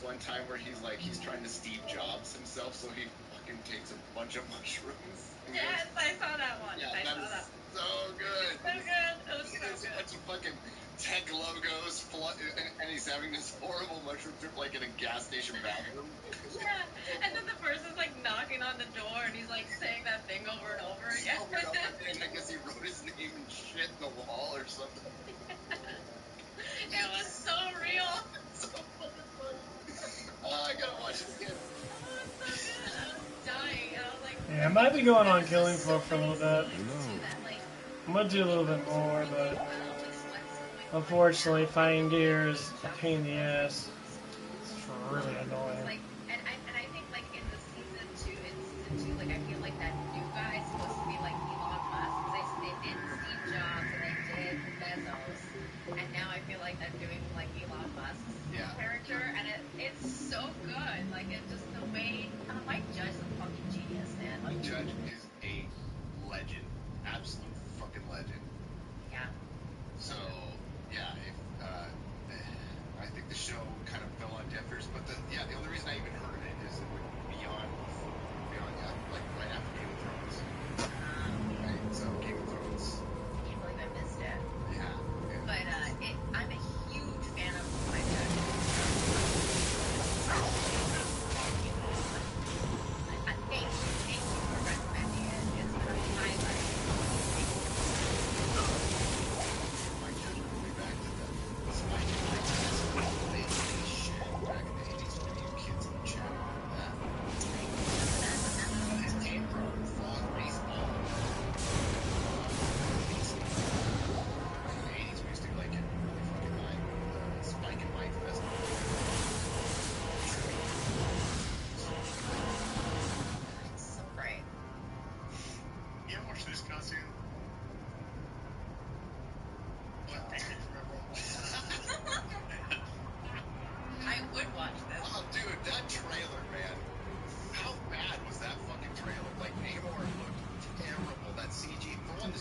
One time where he's trying to Steve Jobs himself, so he fucking takes a bunch of mushrooms. Yes, I saw that one. Yeah, I that saw is that. so good. So good. It was so There's a good. bunch of fucking tech logos, and he's having this horrible mushroom trip like in a gas station bathroom. Yeah, and then the person's like knocking on the door, and he's like saying that thing over and over again. Over and over again. I guess he wrote his name and shit in the wall or something. It was so real. So fucking funny. Oh, I gotta watch it again. Oh, it's so good. I was dying, and I was like, Yeah, I might be going on Killing Floor so for a little many bit. scenes too that, like, I'm gonna do a little bit more, but well with what's going on unfortunately, now. fighting gear is a pain in the ass. It's really annoying. Like, and I think like in the season 2, like I feel like that new guy is supposed to be like Elon Musk. They did Steve Jobs and they did Bezos, and now I feel like they're doing like Elon Musk's character, and it's so good. Like it's just the way Mike Judge is a fucking genius, man. Mike Judge is a legend, absolute fucking legend. Yeah. So yeah, I think the show kind of fell on deaf ears, but the only reason I even heard of it is it went beyond like right after Game of Thrones. Right, so Game of Thrones. I can't believe I missed it. Yeah. But I'm a huge fan of Mike Judge. Thank you for recommending it. It's highlight.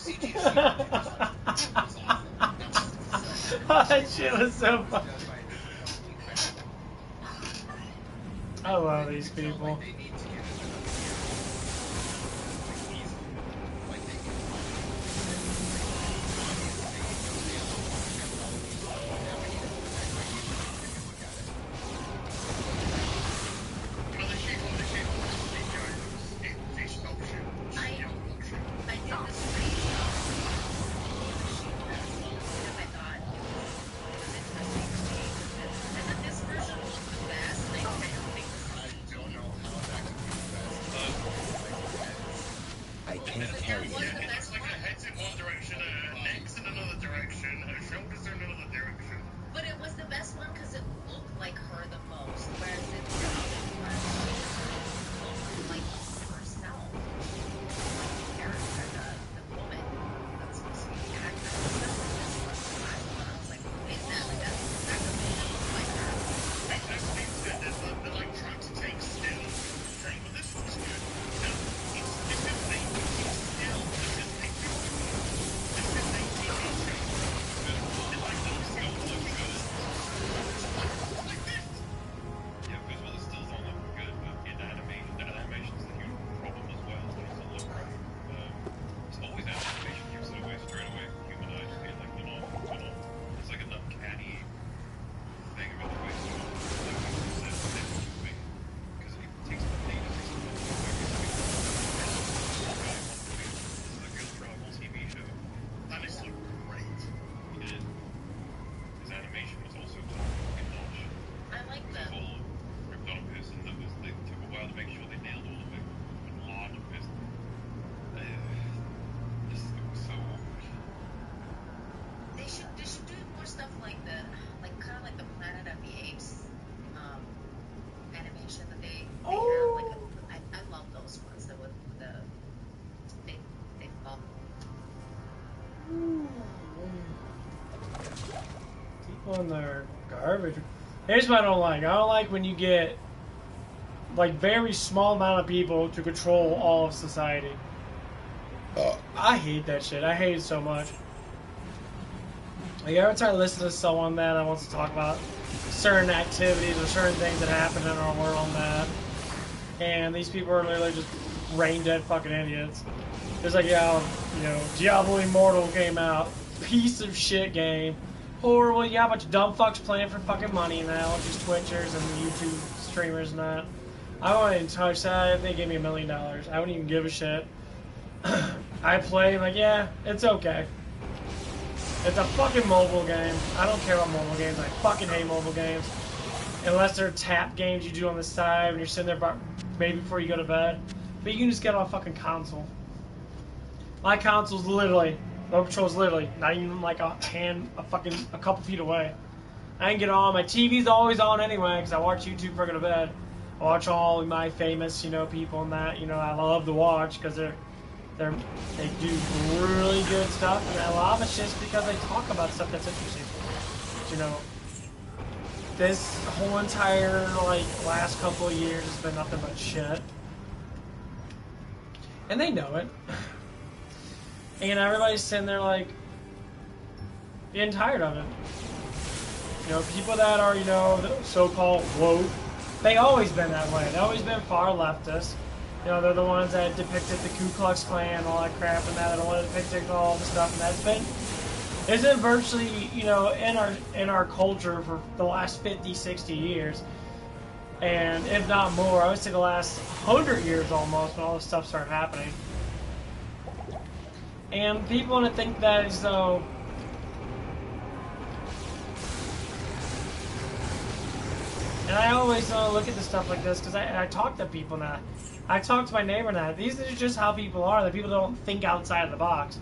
CG shit was awful. Oh, that shit was so funny. I love these people. Like, they need to get it another year. Like, easily. Like, they can I did the screenshot because I thought it was interesting to me. And then this version looked the best. I don't think I don't know how that could be the best. I can't tell you. was the It looks best like one. her head's in one direction, her neck's in another direction, her shoulders are in another direction. But it was the best one because it looked like her the most, whereas in the other one, she looked like herself, like the character, the woman that's supposed to be the actor. Except for this one, I was like, who is that? Like, that's exactly what she looks like her. I've seen said that they're like trying to take still, saying, well, this looks good. No, this is a still. This is a TV show. It's like those still looking good. Like this. Yeah, because well, the stills don't look good, but in animation, the animation's a huge problem as well. It doesn't look right. It's always animation gives it away straight away. Human eyes feel like they're not. It's like an uncanny thing about the way it's done. Like you said, they're moving because it takes the data, takes the movie This is a good travel TV show. And this looked great. He did. His animation was also fucking notch. I like It was them. all ripped on a person that was, they took a while to make sure they nailed all of it. But large person. This was so awkward. They should do more stuff like the, like kind of like the Planet of the Apes animation that they have. Like I love those ones that with the they bump. People in their garbage. Here's what I don't like. I don't like when you get like very small amount of people to control all of society. I hate that shit. I hate it so much. Like every time I listen to someone that wants to talk about certain activities or certain things that happen in our world, that, and these people are literally just brain dead fucking idiots. It's like, yeah, you know, Diablo Immortal came out, piece of shit game, horrible. You got a bunch of dumb fucks playing for fucking money now, just Twitchers and YouTube streamers and that. I wouldn't even touch that if they gave me $1 million. I wouldn't even give a shit. I play, like, yeah, it's okay. It's a fucking mobile game. I don't care about mobile games. I fucking hate mobile games. Unless they're tap games you do on the side when you're sitting there maybe before you go to bed. But you can just get on a fucking console. My console's literally, Remote Control's literally not even like a couple feet away. I can get on. My TV's always on anyway because I watch YouTube before I go to bed. I watch all my famous, people and that, I love to watch because they do really good stuff, and a lot of it's just because they talk about stuff that's interesting. This whole entire last couple of years has been nothing but shit, and they know it. And everybody's sitting there getting tired of it. People that are the so-called woke, they always been that way. They always been far leftist. They're the ones that depicted the Ku Klux Klan and all that crap, and that are the ones that depicted all the stuff, and that's been virtually, in our culture for the last 50, 60 years, and if not more, I would say the last 100 years almost, when all this stuff started happening. And people want to think that as though and I always look at the stuff like this because I talk to people now. I talk to my neighbor now. These are just how people are. That people don't think outside of the box.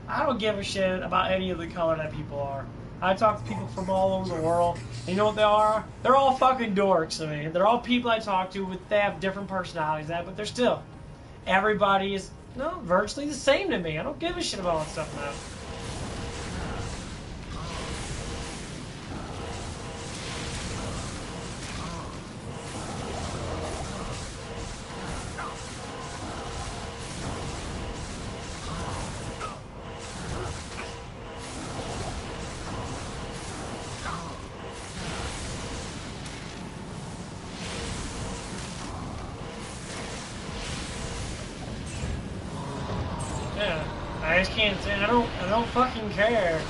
I don't give a shit about any of the color that people are. I talk to people from all over the world. And you know what they are? They're all fucking dorks to me. They're all people I talk to. They have different personalities, but they're still. Everybody is virtually the same to me. I don't give a shit about all that stuff now. Yeah. I just can't say, I don't fucking care.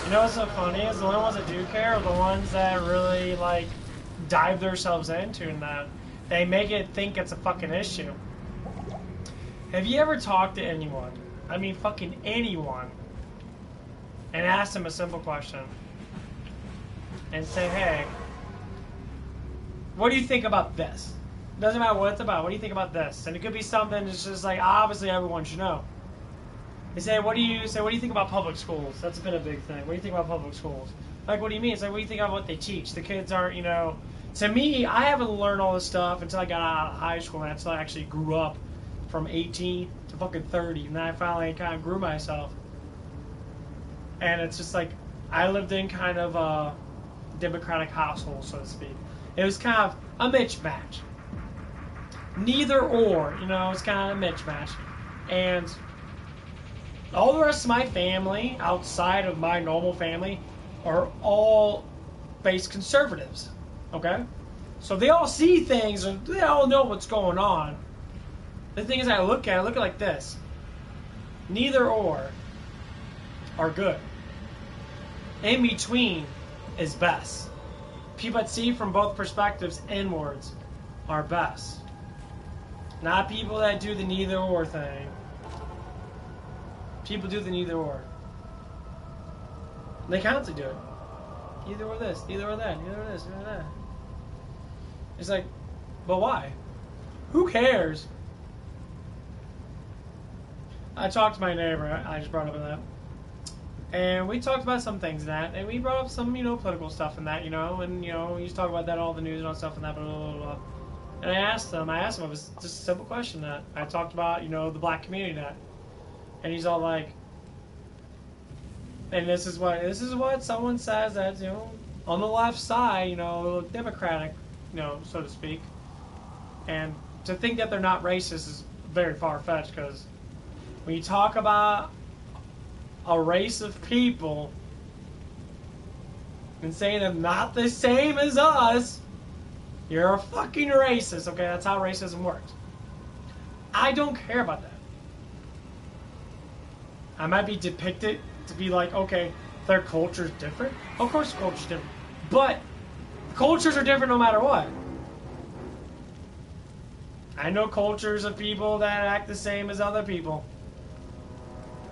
You know what's so funny is the only ones that do care are the ones that really, like, dive themselves into and that. They make it think it's a fucking issue. Have you ever talked to anyone, I mean fucking anyone, and asked them a simple question? And say, hey, what do you think about this? Doesn't matter what it's about, what do you think about this? And it could be something that's just like, obviously everyone should know. They say, what do you think about public schools? That's been a big thing. What do you think about public schools? Like, what do you mean? It's like, what do you think about what they teach? The kids aren't, you know... To me, I haven't learned all this stuff until I got out of high school, and until I actually grew up from 18 to fucking 30, and then I finally kind of grew myself. And it's just like, I lived in kind of a democratic household, so to speak. It was kind of a mismatch. Neither or, you know, it's kind of a mismatch. And all the rest of my family, outside of my normal family, are all based conservatives. Okay? So they all see things and they all know what's going on. The thing is, I look at it like this. Neither or are good. In between is best. People that see from both perspectives inwards are best. Not people that do the neither or thing. People do the neither or. They constantly do it. Either or this, either or that, either or this, either or that. It's like, but why? Who cares? I talked to my neighbor, I just brought up that. And we talked about some things in that, and we brought up some, you know, political stuff in that, you know, and, you know, we used to talk about that, all the news and all stuff and that, blah, blah, blah, blah. And I asked him, it was just a simple question that I talked about, you know, the black community that. And he's all like, and this is what someone says that, you know, on the left side, you know, democratic, you know, so to speak. And to think that they're not racist is very far-fetched, because when you talk about a race of people and saying they're not the same as us, you're a fucking racist, okay? That's how racism works. I don't care about that. I might be depicted to be like, okay, their culture's different. Of course culture's different. But cultures are different no matter what. I know cultures of people that act the same as other people.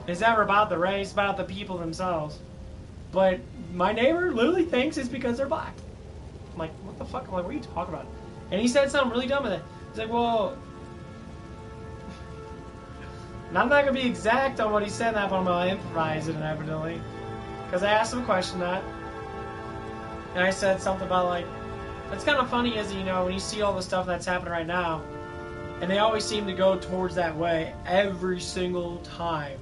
It's never about the race, about the people themselves. But my neighbor literally thinks it's because they're black. I'm like, what the fuck? I'm like, what are you talking about? And he said something really dumb with it. He's like, well... And I'm not going to be exact on what he said, but I'm going to improvise it evidently. Because I asked him a question that. And I said something about, like, it's kind of funny is, you know, when you see all the stuff that's happening right now, and they always seem to go towards that way every single time.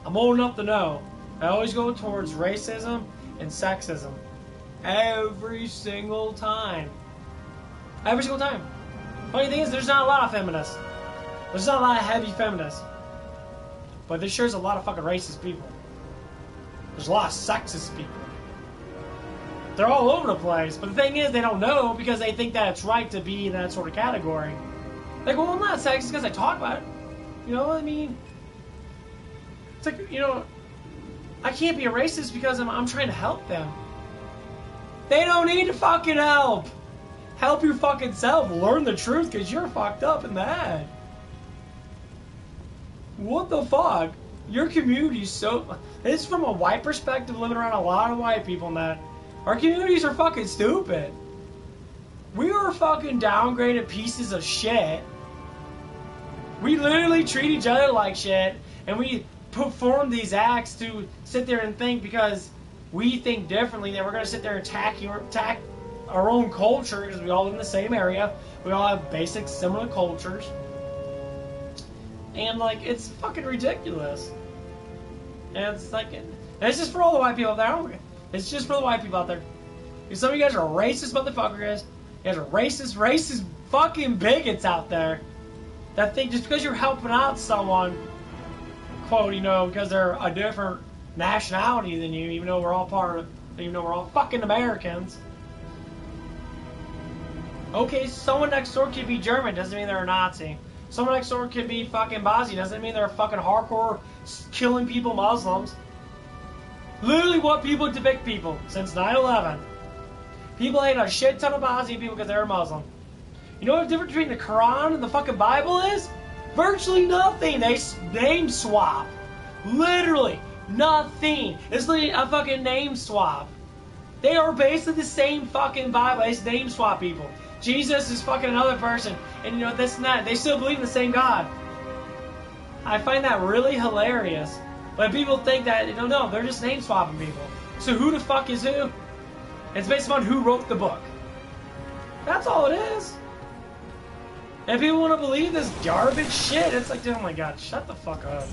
I'm old enough to know. I always go towards racism and sexism. Every single time. Every single time. Funny thing is, there's not a lot of feminists. There's not a lot of heavy feminists. But there sure is a lot of fucking racist people. There's a lot of sexist people. They're all over the place. But the thing is, they don't know because they think that it's right to be in that sort of category. Like, well, I'm not sexist because I talk about it. You know what I mean? It's like, you know, I can't be a racist because I'm trying to help them. They don't need to fucking help. Help your fucking self. Learn the truth because you're fucked up in the head. What the fuck? Your community's so... This is from a white perspective, living around a lot of white people, and that. Our communities are fucking stupid. We are fucking downgraded pieces of shit. We literally treat each other like shit, and we perform these acts to sit there and think because we think differently that we're going to sit there and attack our own culture because we all live in the same area. We all have basic similar cultures. And, like, it's fucking ridiculous. And it's like, it's just for all the white people out there. It's just for the white people out there. Because some of you guys are racist motherfuckers. You guys are racist fucking bigots out there. That think just because you're helping out someone, quote, you know, because they're a different nationality than you, even though we're all fucking Americans. Okay, someone next door could be German, doesn't mean they're a Nazi. Someone next door could be fucking Bosnia. Doesn't mean they're fucking hardcore killing people Muslims. Literally what people depict people since 9/11. People hate a shit ton of Bosnian people because they're Muslim. You know what the difference between the Quran and the fucking Bible is? Virtually nothing. They name swap. Literally nothing. It's literally a fucking name swap. They are basically the same fucking Bible. They just name swap people. Jesus is fucking another person. And you know, this and that. They still believe in the same God. I find that really hilarious. But people think that, no, they're just name swapping people. So who the fuck is who? It's based on who wrote the book. That's all it is. And people want to believe this garbage shit. It's like, oh my god, shut the fuck up.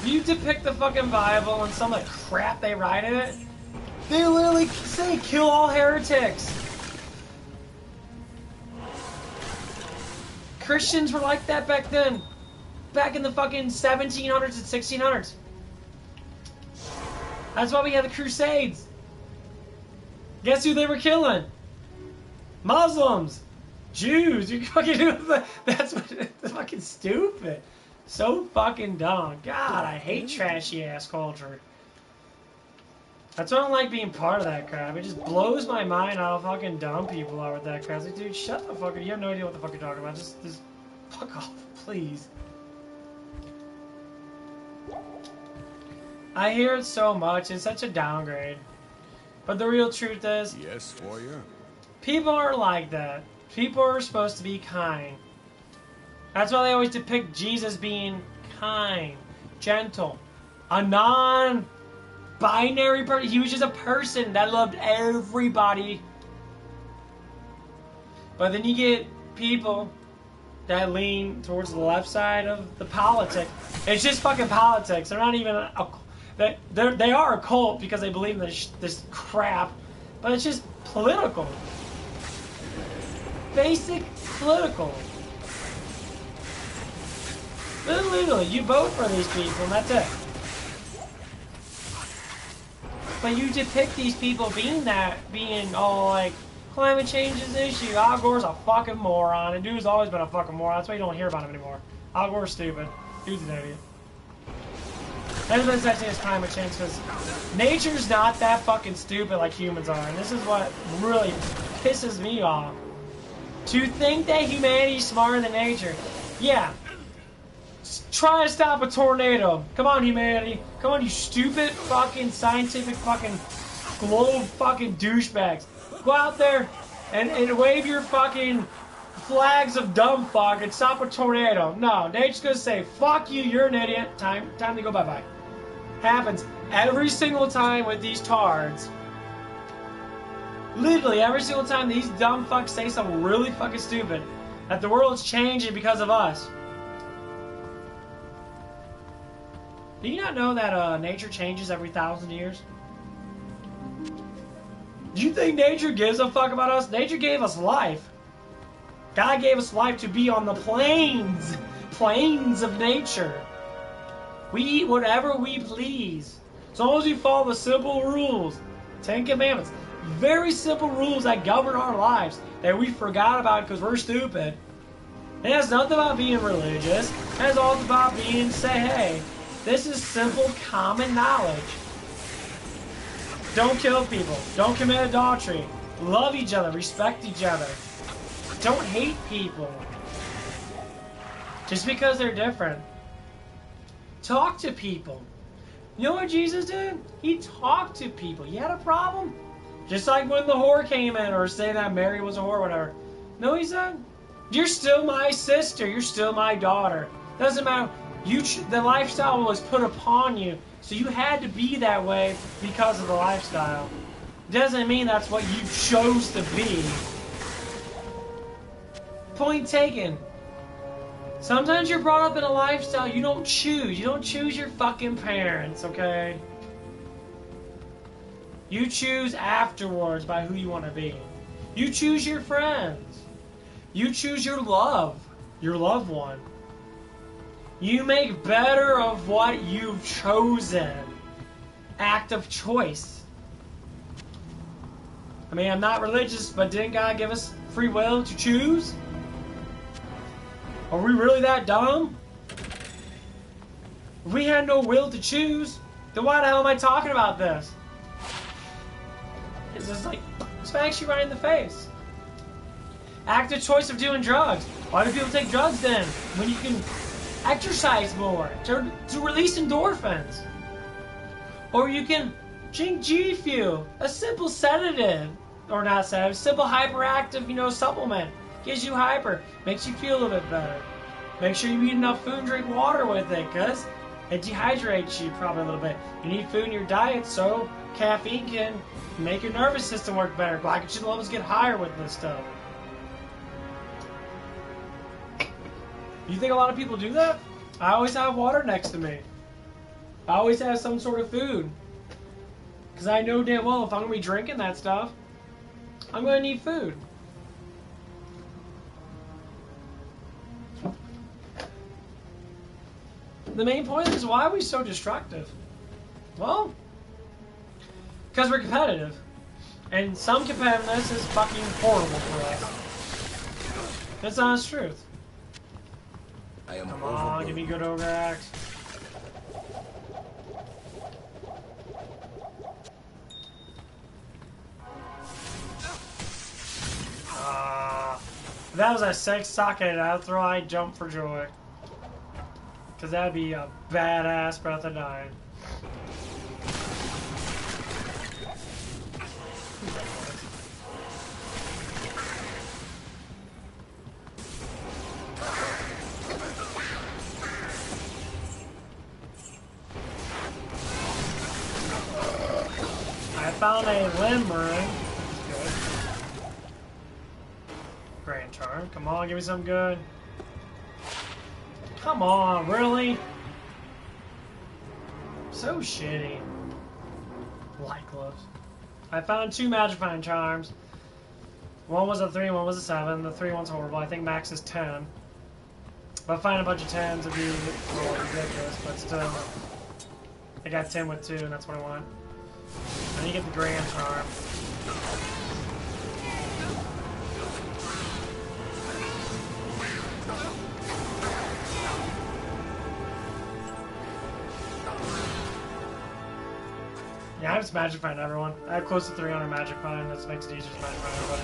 You depict the fucking Bible and some like crap they write in it. They literally say kill all heretics. Christians were like that back then. Back in the fucking 1700s and 1600s. That's why we had the Crusades. Guess who they were killing? Muslims. Jews. You fucking that's fucking stupid. So fucking dumb. God, I hate trashy ass culture. That's why I don't like being part of that crap. It just blows my mind how fucking dumb people are with that crap. It's like, dude, shut the fuck up. You have no idea what the fuck you're talking about. Just fuck off, please. I hear it so much. It's such a downgrade. But the real truth is, Yes, warrior. people aren't like that. People are supposed to be kind. That's why they always depict Jesus being kind, gentle, a non-binary person. He was just a person that loved everybody. But then you get people that lean towards the left side of the politics. It's just fucking politics. They're not even they are a cult because they believe in this crap, but it's just political. Basic political. Literally, you vote for these people and that's it. But you depict these people being all like, climate change is an issue. Al Gore's a fucking moron, and dude's always been a fucking moron. That's why you don't hear about him anymore. Al Gore's stupid. Dude's an idiot. There's been such thing as climate change because nature's not that fucking stupid like humans are, and this is what really pisses me off. To think that humanity's smarter than nature. Yeah. Try to stop a tornado. Come on, humanity. Come on, you stupid fucking scientific fucking globe fucking douchebags. Go out there and wave your fucking flags of dumb fuck and stop a tornado. No, nature's gonna say, fuck you, you're an idiot. Time to go bye-bye. Happens every single time with these tards. Literally every single time these dumb fucks say something really fucking stupid, that the world's changing because of us. Do you not know that nature changes every 1,000 years? Do you think nature gives a fuck about us? Nature gave us life. God gave us life to be on the plains of nature. We eat whatever we please. As long as we follow the simple rules. 10 Commandments. Very simple rules that govern our lives that we forgot about because we're stupid. It has nothing about being religious. It has all about being, say, hey, this is simple common knowledge. Don't kill people. Don't commit adultery. Love each other. Respect each other. Don't hate people. Just because they're different. Talk to people. You know what Jesus did? He talked to people. You had a problem? Just like when the whore came in, or say that Mary was a whore or whatever. No, he said, you're still my sister. You're still my daughter. Doesn't matter. The lifestyle was put upon you, so you had to be that way because of the lifestyle. Doesn't mean that's what you chose to be. Point taken. Sometimes you're brought up in a lifestyle you don't choose. You don't choose your fucking parents, okay? You choose afterwards by who you want to be. You choose your friends. You choose your loved one. You make better of what you've chosen. Act of choice. I mean, I'm not religious, but didn't God give us free will to choose? Are we really that dumb? If we had no will to choose, then why the hell am I talking about this? It's just like, smacks you right in the face. Active choice of doing drugs. Why do people take drugs then? When you can exercise more to release endorphins. Or you can drink G Fuel, a simple sedative. Or not sedative, simple hyperactive, supplement. Gives you hyper, makes you feel a little bit better. Make sure you eat enough food and drink water with it, because it dehydrates you probably a little bit. You need food in your diet so caffeine can make your nervous system work better. Glycogen levels get higher with this stuff. You think a lot of people do that? I always have water next to me. I always have some sort of food. Because I know damn well if I'm going to be drinking that stuff, I'm going to need food. The main point is, why are we so destructive? Well, because we're competitive. And some competitiveness is fucking horrible for us. That's the honest truth. Come on, give me good ogre axe. If that was a sex socket I'd throw, I'd jump for joy. Because that'd be a badass Breath of Dying. I found a limber. Grand Charm. Come on, give me something good. Come on, really? So shitty. Light gloves. I found 2 Magifying Charms. One was a 3, one was a 7. The 3 one's horrible. I think max is 10. But find a bunch of 10s would be ridiculous. But still, I got 10 with 2, and that's what I want. I need to get the Grand Charm. Yeah, I'm just Magifying everyone. I have close to 300 Magifying. That makes it easier to Magify everybody.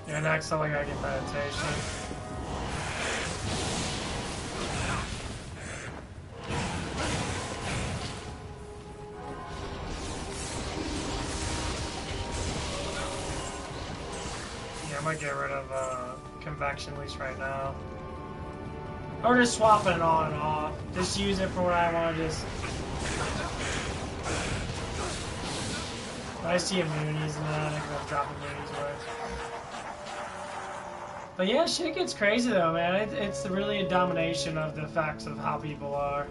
Yeah, next up I gotta get meditation. Yeah, I might get rid of convection at least right now. Or just swapping it on and off. Just use it for what I want to just... I see immunities and that, I can drop immunities away. But yeah, shit gets crazy though, man. It's really a domination of the effects of how people are.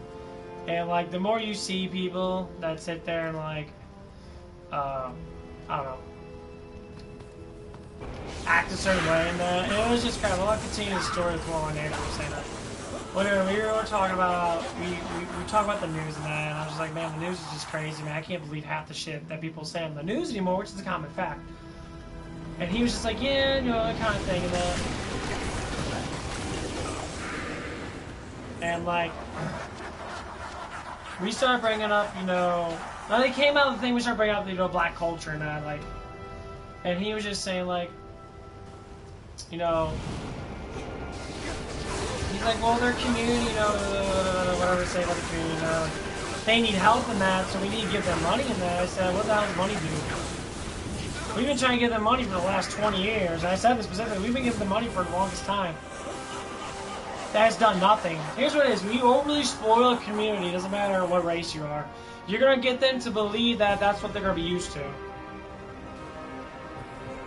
And like, the more you see people that sit there and like, I don't know, act a certain way, and it was just kind of, well, I'll continue the story with what my neighbor was saying. Whenever we were talking about, we talk about the news and that, and I was just like, man, the news is just crazy, man. I can't believe half the shit that people say on the news anymore, which is a common fact. And he was just like, yeah, you know, that kind of thing, and that. And like, we started bringing up, you know, now they came out of the thing, we started bringing up, you know, black culture and that, like, and he was just saying, like, you know, he's like, well, their community, you know, whatever they say about the community, you know, they need help in that, so we need to give them money in that. I said, what the hell does money do? We've been trying to give them money for the last 20 years, and I said this specifically, we've been giving them money for the longest time. That has done nothing. Here's what it is, we overly spoil a community, it doesn't matter what race you are. You're gonna get them to believe that that's what they're gonna be used to.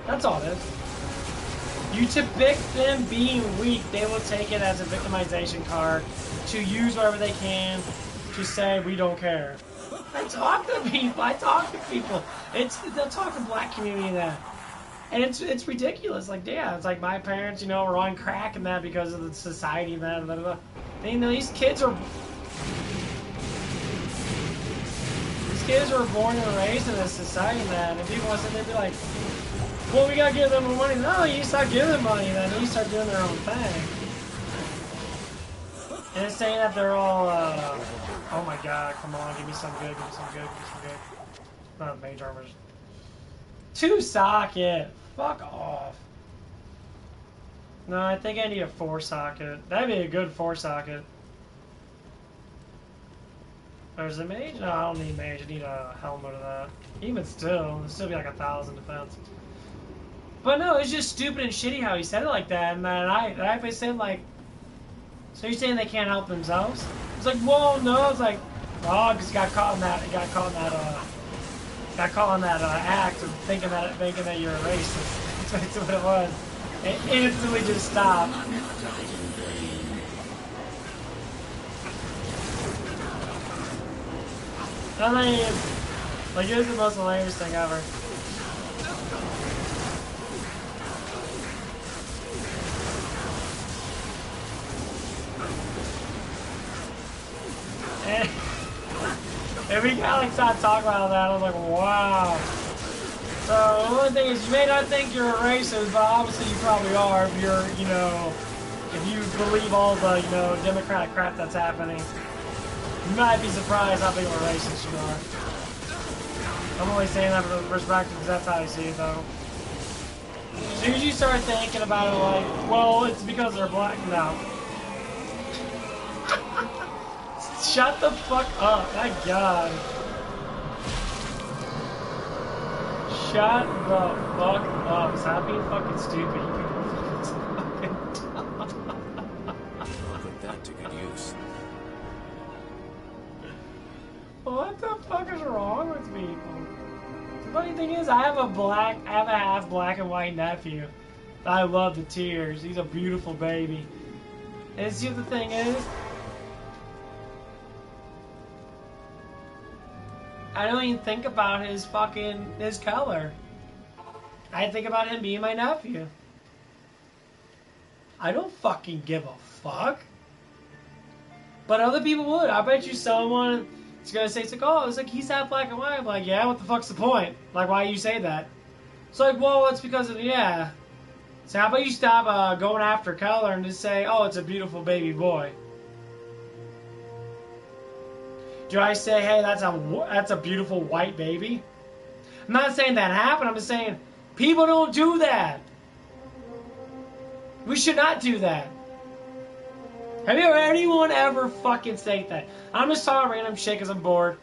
That's all it is. You depict them being weak, they will take it as a victimization card to use whatever they can to say we don't care. I talk to people. They'll talk to black community and that, and it's ridiculous. Like, yeah, it's like my parents, were on crack and that because of the society and that. Blah, blah, blah. These kids are born and raised in this society and that, and people want to sit there and be like, well, we gotta give them more money. No, you start giving them money, then you start doing their own thing. And it's saying that they're all, oh my god, come on, give me some good, give me some good, give me some good. Not mage armors. 2-socket. Fuck off. No, I think I need a 4-socket. That'd be a good 4-socket. There's a mage? No, I don't need mage. I need a helmet of that. Even still, it'll still be like 1,000 defense. But no, it's just stupid and shitty how he said it like that. And then I said, like, so you're saying they can't help themselves? It's like, whoa, no. It's like, oh, because he got caught in that. He got caught in that act of thinking that you're a racist. That's what it was. It instantly just stopped. I mean, like, it was the most hilarious thing ever. And we kind of like started talking about that. I was like, wow. So the only thing is, you may not think you're a racist, but obviously you probably are if you're, if you believe all the, Democratic crap that's happening. You might be surprised how big of a racist you are. I'm only saying that from the perspective because that's how I see it, though. As soon as you start thinking about it, like, well, it's because they're black. No. Shut the fuck up. My God. Shut the fuck up. Stop being fucking stupid. You people are fucking dumb. I'll put that to good use. What the fuck is wrong with people? The funny thing is, I have a half black and white nephew. I love the tears. He's a beautiful baby. And see what the thing is? I don't even think about his color. I think about him being my nephew. I don't fucking give a fuck. But other people would. I bet you someone is gonna say, it's like he's half black and white. I'm like, yeah, what the fuck's the point? Like, why you say that? It's like, well, it's because of, yeah. So how about you stop going after color and just say, oh, it's a beautiful baby boy. Do I say, hey, that's a beautiful white baby? I'm not saying that happened. I'm just saying people don't do that. We should not do that. Have you heard anyone ever fucking say that? I'm just talking random shit because I'm bored.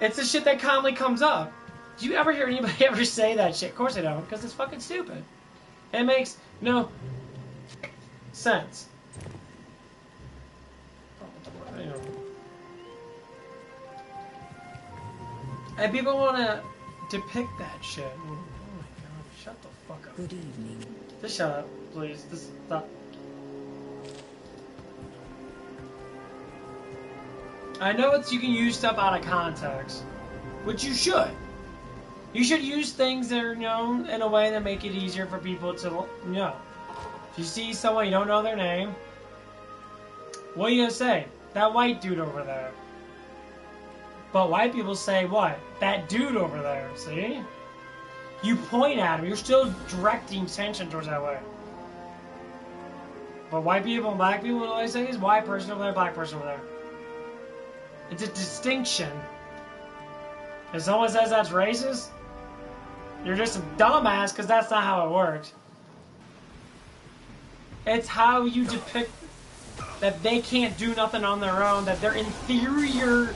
It's the shit that commonly comes up. Do you ever hear anybody ever say that shit? Of course I don't, because it's fucking stupid. It makes no sense. And people want to depict that shit. Oh my god, shut the fuck up. Good evening. Just shut up, please. Just stop. I know you can use stuff out of context, which you should. You should use things that are known in a way that make it easier for people to know. If you see someone you don't know their name, what are you gonna say? That white dude over there. But white people say what? That dude over there, see? You point at him, you're still directing attention towards that way. But white people and black people, what I say is white person over there, black person over there. It's a distinction. If someone says that's racist, you're just a dumbass because that's not how it works. It's how you depict that they can't do nothing on their own, that they're inferior.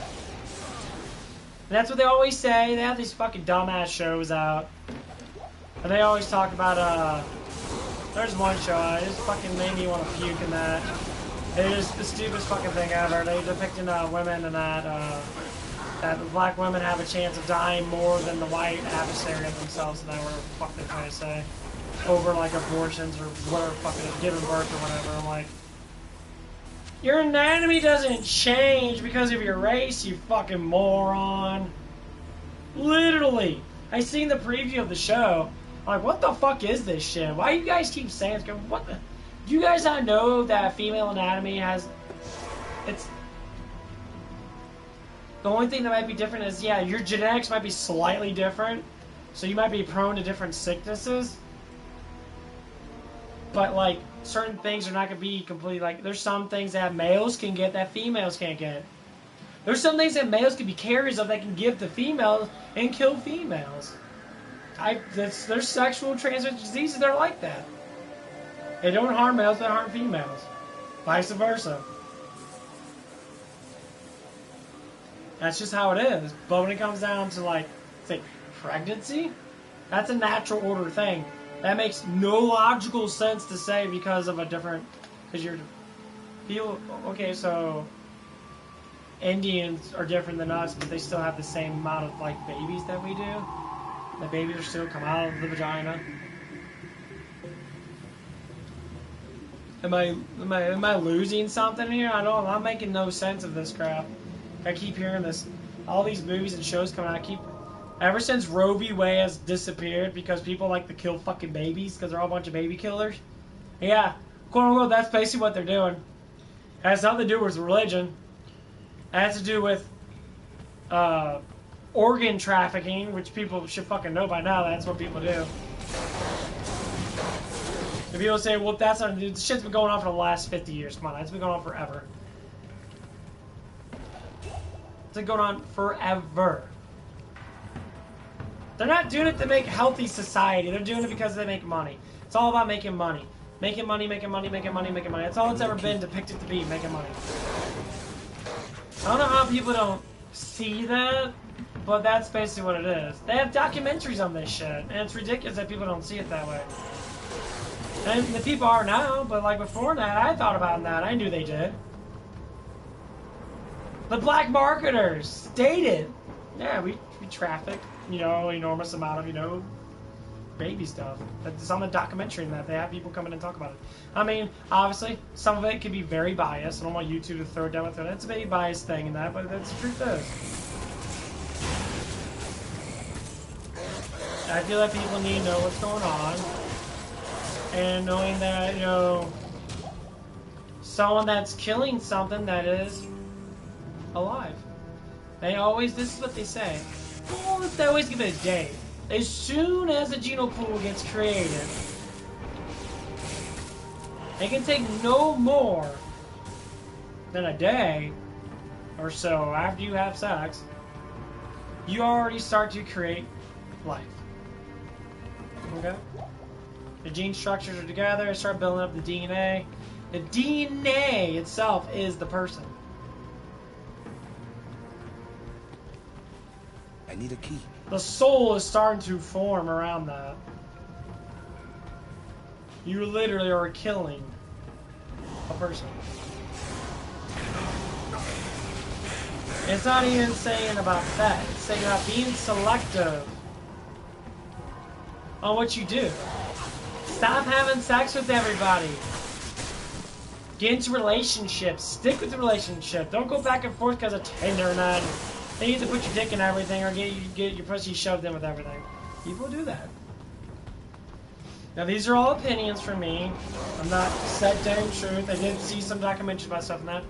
And that's what they always say. They have these fucking dumbass shows out. And they always talk about, there's one show, it just fucking made me want to puke in that. It is the stupidest fucking thing ever. They depicting women in that, that the black women have a chance of dying more than the white adversary of themselves, and whatever the fuck they're trying to say, over like abortions or whatever fucking giving birth or whatever. I'm like, your anatomy doesn't change because of your race, you fucking moron. Literally, I seen the preview of the show. I'm like, what the fuck is this shit? Why you guys keep saying it's going? What the? Do you guys not know that female anatomy has? It's the only thing that might be different is, yeah, your genetics might be slightly different, so you might be prone to different sicknesses. But like certain things are not gonna be completely like. There's some things that males can get that females can't get. There's some things that males can be carriers of that can give to females and kill females. There's sexual transmitted diseases that are like that. They don't harm males, they harm females. Vice versa. That's just how it is. But when it comes down to like, say, pregnancy, that's a natural order thing. That makes no logical sense to say because of a different, because you're, people, okay, so Indians are different than us, but they still have the same amount of like babies that we do. The babies are still come out of the vagina. Am I losing something here? I don't. I'm making no sense of this crap. I keep hearing this. All these movies and shows coming out. Ever since Roe v. Wade has disappeared because people like to kill fucking babies because they're all a bunch of baby killers. Yeah, quote unquote. That's basically what they're doing. It has nothing to do with religion. It has to do with organ trafficking, which people should fucking know by now. That's what people do. If people say, well, that's not, this shit's been going on for the last 50 years. Come on, it's been going on forever. It's been going on forever. They're not doing it to make a healthy society. They're doing it because they make money. It's all about making money. Making money, making money, making money, making money. That's all it's ever been depicted to be, making money. I don't know how people don't see that, but that's basically what it is. They have documentaries on this shit, and it's ridiculous that people don't see it that way. And the people are now, but like before that, I thought about that. I knew they did. The black marketers stated, yeah, we traffic, enormous amount of, baby stuff. It's on the documentary and that they have people come in and talk about it. I mean, obviously, some of it could be very biased. I don't want YouTube to throw it down with it. It's a very biased thing and that, but that's the truth is. I feel like people need to know what's going on. And knowing that, someone that's killing something that is alive. This is what they say. Well, they always give it a date. As soon as a gene pool gets created, it can take no more than a day or so after you have sex, you already start to create life. Okay? The gene structures are together, start building up the DNA. The DNA itself is the person. I need a key. The soul is starting to form around that. You literally are killing a person. It's not even saying about that. It's saying about being selective on what you do. Stop having sex with everybody. Get into relationships. Stick with the relationship. Don't go back and forth because of Tinder and that. They need to put your dick in everything or get your pussy shoved in with everything. People do that. Now these are all opinions from me. I'm not set down truth. I did see some documentaries about stuff and that.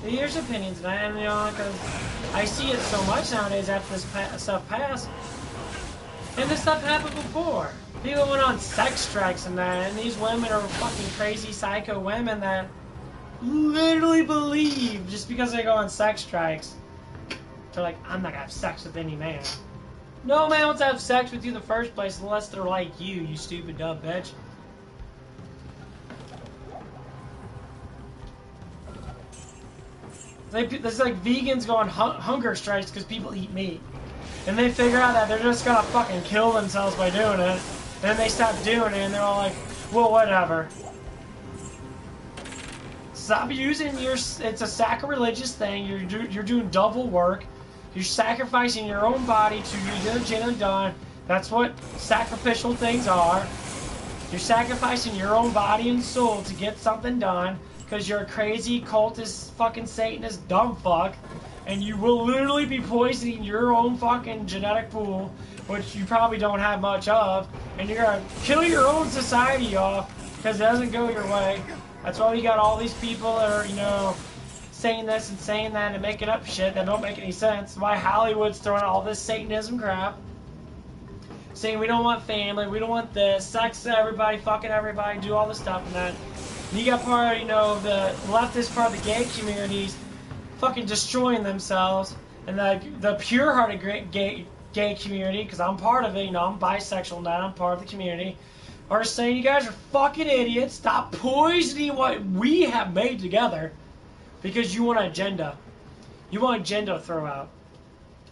Here's opinions, and because I see it so much nowadays after this stuff passed. And this stuff happened before. People went on sex strikes and that, and these women are fucking crazy psycho women that literally believe just because they go on sex strikes, they're like, I'm not gonna have sex with any man. No man wants to have sex with you in the first place unless they're like you stupid dumb bitch. It's like vegans go on hunger strikes because people eat meat. And they figure out that they're just gonna fucking kill themselves by doing it. And then they stop doing it and they're all like, well, whatever. Stop using it's a sacrilegious thing. You're doing double work. You're sacrificing your own body to your agenda done. That's what sacrificial things are. You're sacrificing your own body and soul to get something done because you're a crazy cultist fucking Satanist dumb fuck, and you will literally be poisoning your own fucking genetic pool, which you probably don't have much of, and you're gonna kill your own society off because it doesn't go your way. That's why we got all these people that are, you know, saying this and saying that and making up shit that don't make any sense. Why Hollywood's throwing all this Satanism crap, saying we don't want family, we don't want this, sex to everybody, fucking everybody, do all this stuff and that. And you got part of, you know, the leftist part of the gay communities fucking destroying themselves, and the pure-hearted gay community, because I'm part of it, you know, I'm bisexual now, I'm part of the community, are saying you guys are fucking idiots, stop poisoning what we have made together, because you want an agenda. You want an agenda to throw out.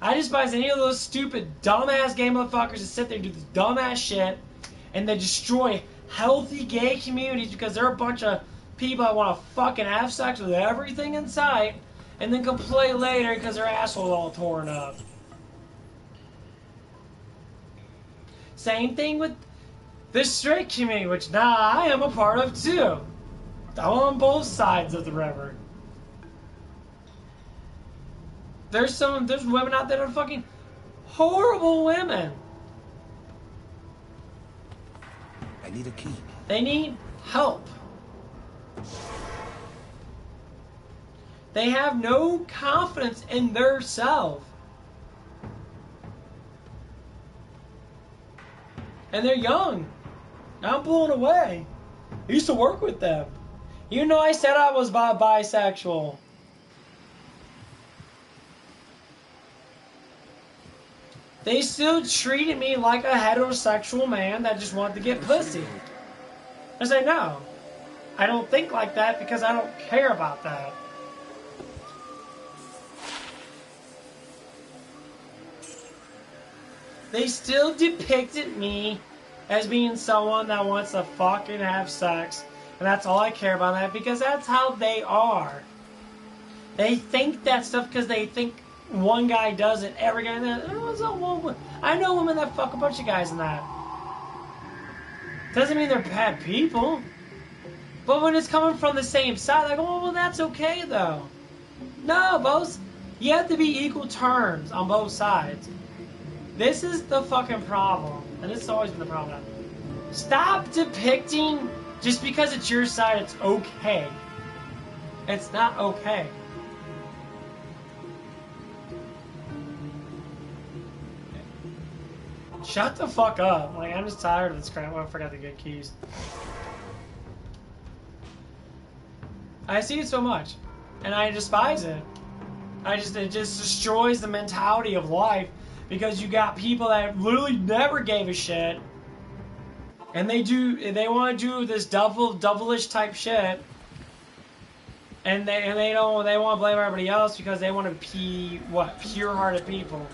I despise any of those stupid, dumbass gay motherfuckers that sit there and do this dumbass shit, and they destroy healthy gay communities because they're a bunch of people that want to fucking have sex with everything in sight, and then complain later because their asshole's all torn up. Same thing with the straight community, which now I am a part of too. I'm on both sides of the river. There's women out there that are fucking horrible women. I need a key. They need help. They have no confidence in their self. And they're young. I'm blown away. I used to work with them. You know I said I was bisexual. They still treated me like a heterosexual man that just wanted to get pussy. I say no. I don't think like that because I don't care about that. They still depicted me as being someone that wants to fucking have sex. And that's all I care about that because that's how they are. They think that stuff because they think one guy does it, every guy does it. Oh, it's a woman. I know women that fuck a bunch of guys in that. Doesn't mean they're bad people. But when it's coming from the same side, like, oh, well, that's okay, though. No, both. You have to be equal terms on both sides. This is the fucking problem. And this has always been the problem. Stop depicting just because it's your side, it's okay. It's not okay. Shut the fuck up. Like, I'm just tired of this crap. Oh, I forgot to get keys. I see it so much. And I despise it. It just destroys the mentality of life. Because you got people that literally never gave a shit. And they want to do this devilish type shit. And they want to blame everybody else because they want to be, what, pure-hearted people.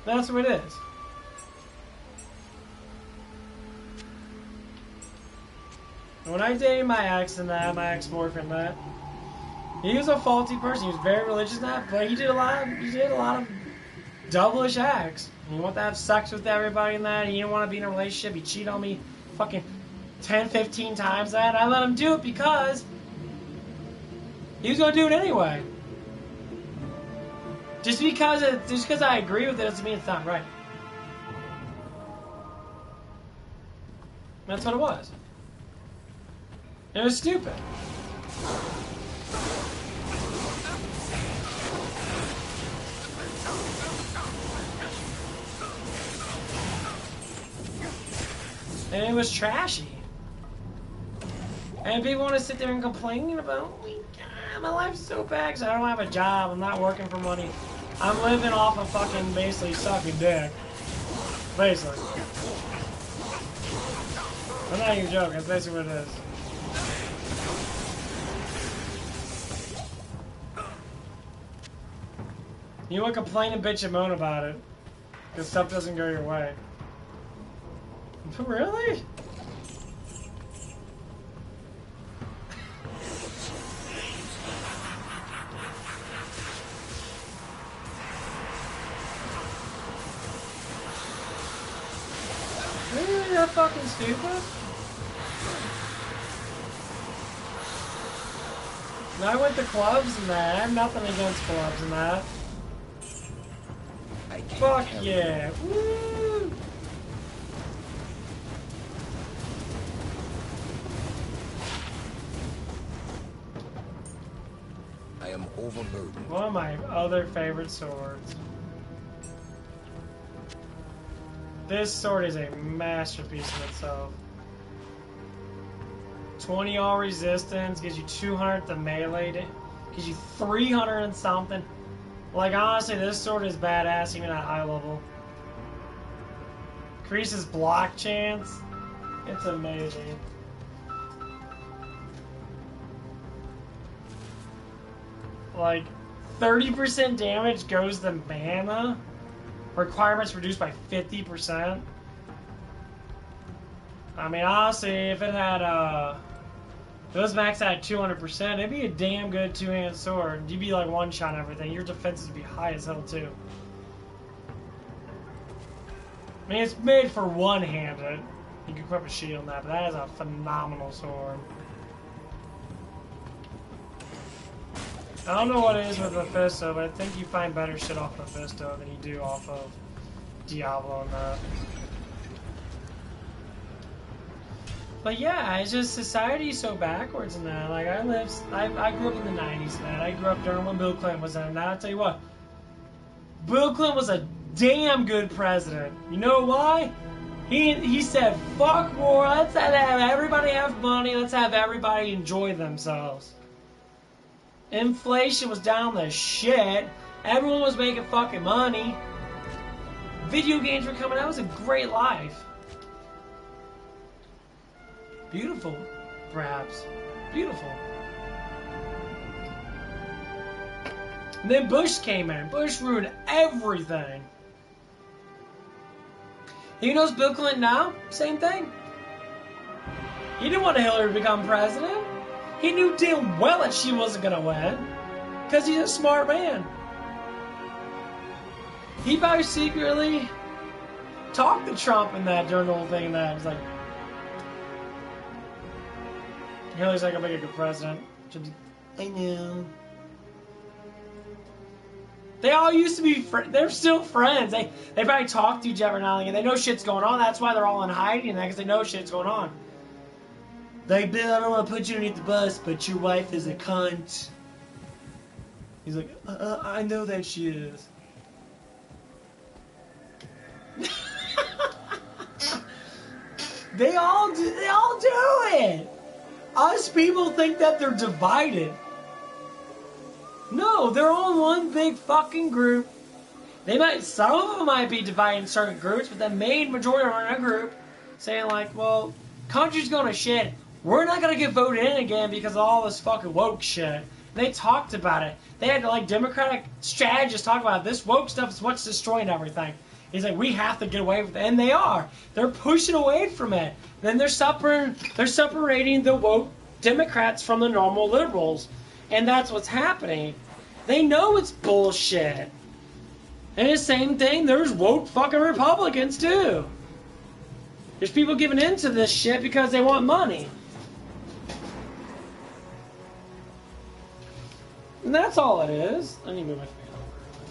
That's what it is. When I dated my ex and that, my ex-boyfriend, that he was a faulty person. He was very religious and that, but he did a lot of devilish acts. He wanted to have sex with everybody and that. He didn't want to be in a relationship. He cheated on me fucking 10, 15 times that. I let him do it because he was going to do it anyway. Just because I agree with it doesn't mean it's not right. That's what it was. It was stupid. And it was trashy. And people want to sit there and complain about, oh my God, my life's so bad because I don't have a job. I'm not working for money. I'm living off of fucking basically sucking dick. Basically. I'm not even joking. That's basically what it is. You want to complain and bitch and moan about it. Because stuff doesn't go your way. Really? Really? That fucking stupid? And I went to clubs and that. I have nothing against clubs and that. I can't Fuck carry yeah. Woo! I am overburdened. One of my other favorite swords. This sword is a masterpiece in itself. 20 all resistance, gives you 200 to melee, gives you 300 and something. Like, honestly, this sword is badass even at high level. Increases block chance. It's amazing. Like, 30% damage goes to mana. Requirements reduced by 50%. I mean, honestly, if it had, if it was maxed out at 200%, it'd be a damn good two-hand sword. You'd be like one-shot everything. Your defenses would be high as hell, too. I mean, it's made for one-handed. You can equip a shield on that, but that is a phenomenal sword. I don't know what it is with Mephisto, but I think you find better shit off Mephisto than you do off of Diablo and that. But yeah, it's just society's so backwards in that. Like, I grew up in the 90s, man. I grew up during when Bill Clinton was in, and I'll tell you what, Bill Clinton was a damn good president. You know why? He said, fuck war, let's have everybody have money, let's have everybody enjoy themselves. Inflation was down the shit. Everyone was making fucking money. Video games were coming out. It was a great life. Beautiful, perhaps. Beautiful. And then Bush came in. Bush ruined everything. He knows Bill Clinton now? Same thing. He didn't want Hillary to become president. He knew damn well that she wasn't going to win. Because he's a smart man. He probably secretly talked to Trump and that during the whole thing and that. It's like, Hillary's not going to make a good president. I know. They all used to be they're still friends. They probably talk to each other now and again. They know shit's going on. That's why they're all in hiding, because they know shit's going on. Like, Bill, I don't want to put you underneath the bus, but your wife is a cunt. He's like, I know that she is. They all do it. Us people think that they're divided. No, they're all in one big fucking group. Some of them might be divided in certain groups, but the main majority are in a group saying like, well, country's going to shit. We're not going to get voted in again because of all this fucking woke shit. And they talked about it. They had like Democratic strategists talk about it. This woke stuff is what's destroying everything. He's like, we have to get away from it. And they are. They're pushing away from it. Then they're separating the woke Democrats from the normal liberals. And that's what's happening. They know it's bullshit. And the same thing, there's woke fucking Republicans too. There's people giving into this shit because they want money. And that's all it is. I need to move my fan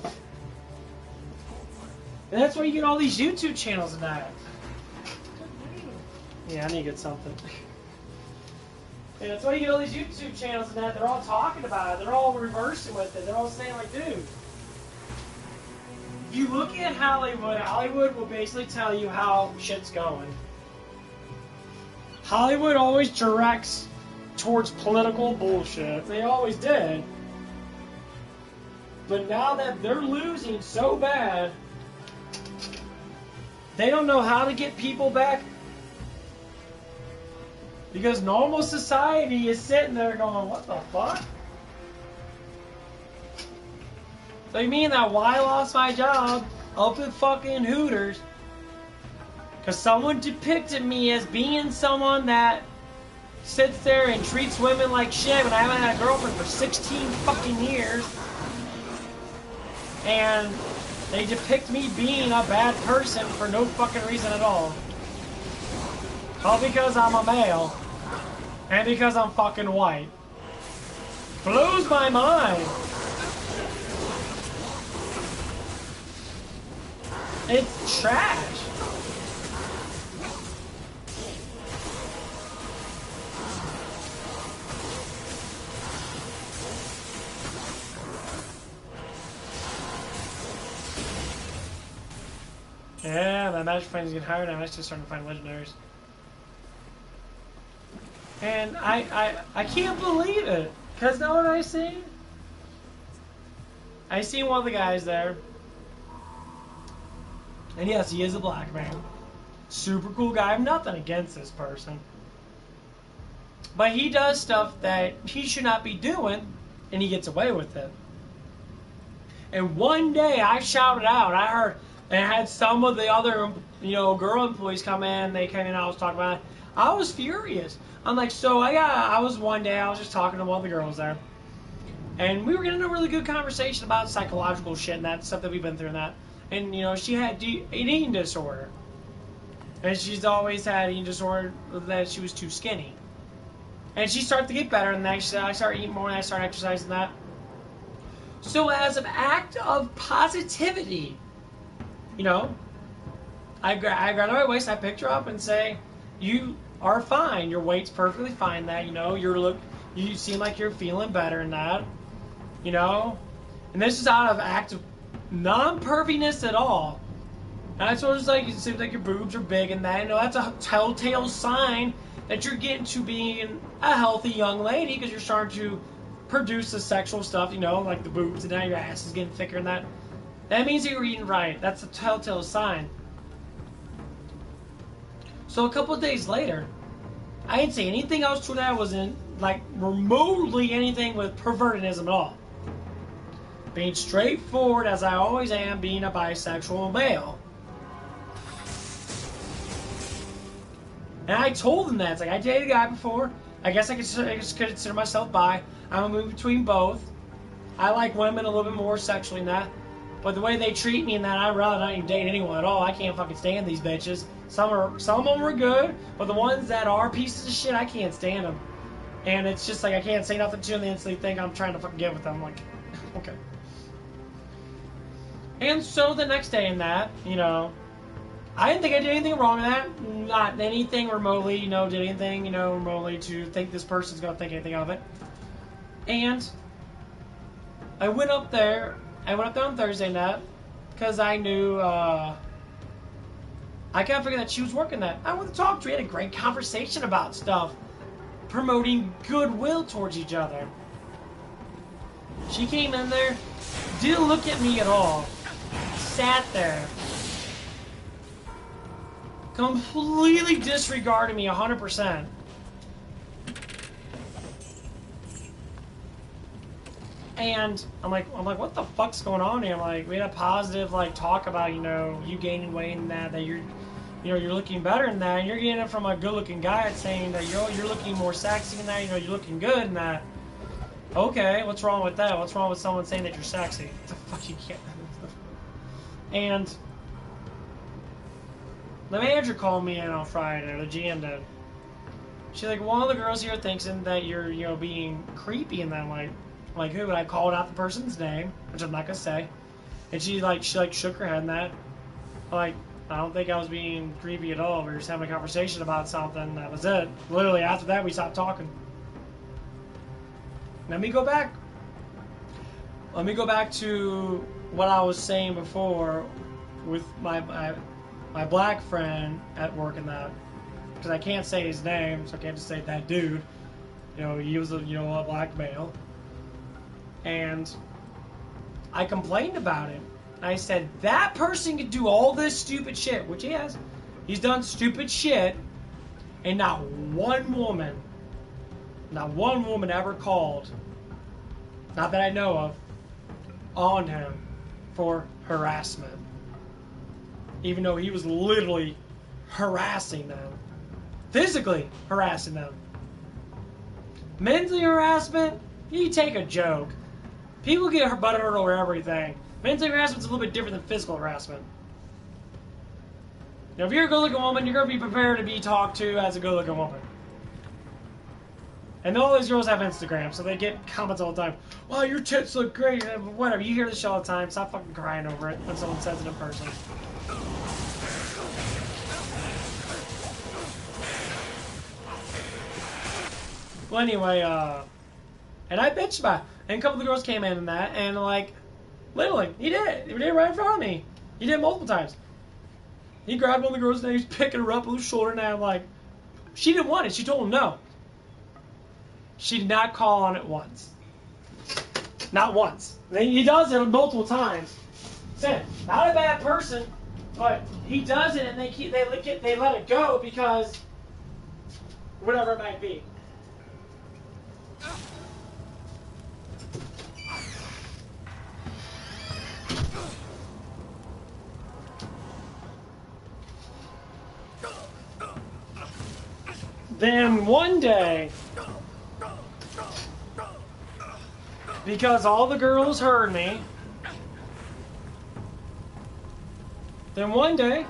over. And that's why you get all these YouTube channels and that. Yeah, I need to get something. Yeah, that's why you get all these YouTube channels and that. They're all talking about it. They're all reversing with it. They're all saying like, dude, if you look at Hollywood, Hollywood will basically tell you how shit's going. Hollywood always directs towards political bullshit. They always did. But now that they're losing so bad, they don't know how to get people back. Because normal society is sitting there going, what the fuck? So you mean that why I lost my job up at fucking Hooters? Because someone depicted me as being someone that sits there and treats women like shit when I haven't had a girlfriend for 16 fucking years. And they depict me being a bad person for no fucking reason at all. All because I'm a male. And because I'm fucking white. Blows my mind. It's trash. Yeah, my magic finds get higher now. I'm just starting to find legendaries. And I can't believe it. Because know what I see? I see one of the guys there. And yes, he is a black man. Super cool guy. I have nothing against this person. But he does stuff that he should not be doing, and he gets away with it. And one day I shouted out, I heard, and I had some of the other, girl employees come in, they came in, I was talking about it. I was furious. I'm like, I was just talking to one of the girls there. And we were getting a really good conversation about psychological shit and that stuff that we've been through and that. And, she had an eating disorder. And she's always had an eating disorder that she was too skinny. And she started to get better, and then I started eating more, and I started exercising that. So as an act of positivity, I grabbed her by my waist, I picked her up and say, you are fine. Your weight's perfectly fine. That, you seem like you're feeling better in that, And this is out of act of non-perviness at all. And I told her, it seems like your boobs are big and that. That's a telltale sign that you're getting to being a healthy young lady because you're starting to produce the sexual stuff, like the boobs, and now your ass is getting thicker and that. That means that you're eating right. That's a telltale sign. So a couple of days later, I didn't say anything else to that wasn't remotely anything with pervertedism at all. Being straightforward as I always am, being a bisexual male. And I told them that. It's I dated a guy before. I guess I consider myself bi. I'm a move between both. I like women a little bit more sexually than that. But the way they treat me and that, I'd rather not even date anyone at all. I can't fucking stand these bitches. Some of them are good, but the ones that are pieces of shit, I can't stand them. And it's just I can't say nothing to them. They instantly think I'm trying to fucking get with them. I'm like, okay. And so the next day in that, I didn't think I did anything wrong in that. Not anything remotely, did anything, remotely to think this person's going to think anything of it. And I went up there on Thursday night because I knew, I kind of figured that she was working that. I went to talk to her. We had a great conversation about stuff, promoting goodwill towards each other. She came in there, didn't look at me at all, sat there, completely disregarded me 100%. And I'm like, what the fuck's going on here? We had a positive talk about you gaining weight and that you're you're looking better than that. And you're getting it from a good-looking guy saying that you're looking more sexy than that. You're looking good and that. Okay, what's wrong with that? What's wrong with someone saying that you're sexy? What the fuck you can't. And the manager called me in on Friday, or the GM did. She's like, one of the girls here thinks that you're being creepy, and then like who? And I called out the person's name, which I'm not gonna say. And she shook her head and that. I don't think I was being creepy at all. We were just having a conversation about something. That was it. Literally after that, we stopped talking. Let me go back to what I was saying before with my black friend at work and that, because I can't say his name, so I can't just say that dude. He was a black male, and I complained about him. I said that person could do all this stupid shit, which he has. He's done stupid shit, and not one woman ever called, not that I know of, on him for harassment. Even though he was literally harassing them. Physically harassing them. Mentally harassment, you take a joke. People get butthurt over everything. Mentally harassment's a little bit different than physical harassment. Now, if you're a good-looking woman, you're going to be prepared to be talked to as a good-looking woman. And all these girls have Instagram, so they get comments all the time. Wow, your tits look great. Whatever, you hear this shit all the time. Stop fucking crying over it when someone says it in person. Well, anyway, and I bitched about it. And a couple of the girls came in and that, and like, literally, he did it. He did it right in front of me. He did it multiple times. He grabbed one of the girls and he was picking her up on his shoulder, and I'm like, she didn't want it. She told him no. She did not call on it once. Not once. He does it multiple times. Said, not a bad person, but he does it and they let it go because whatever it might be. Then one day, because all the girls heard me, then one day,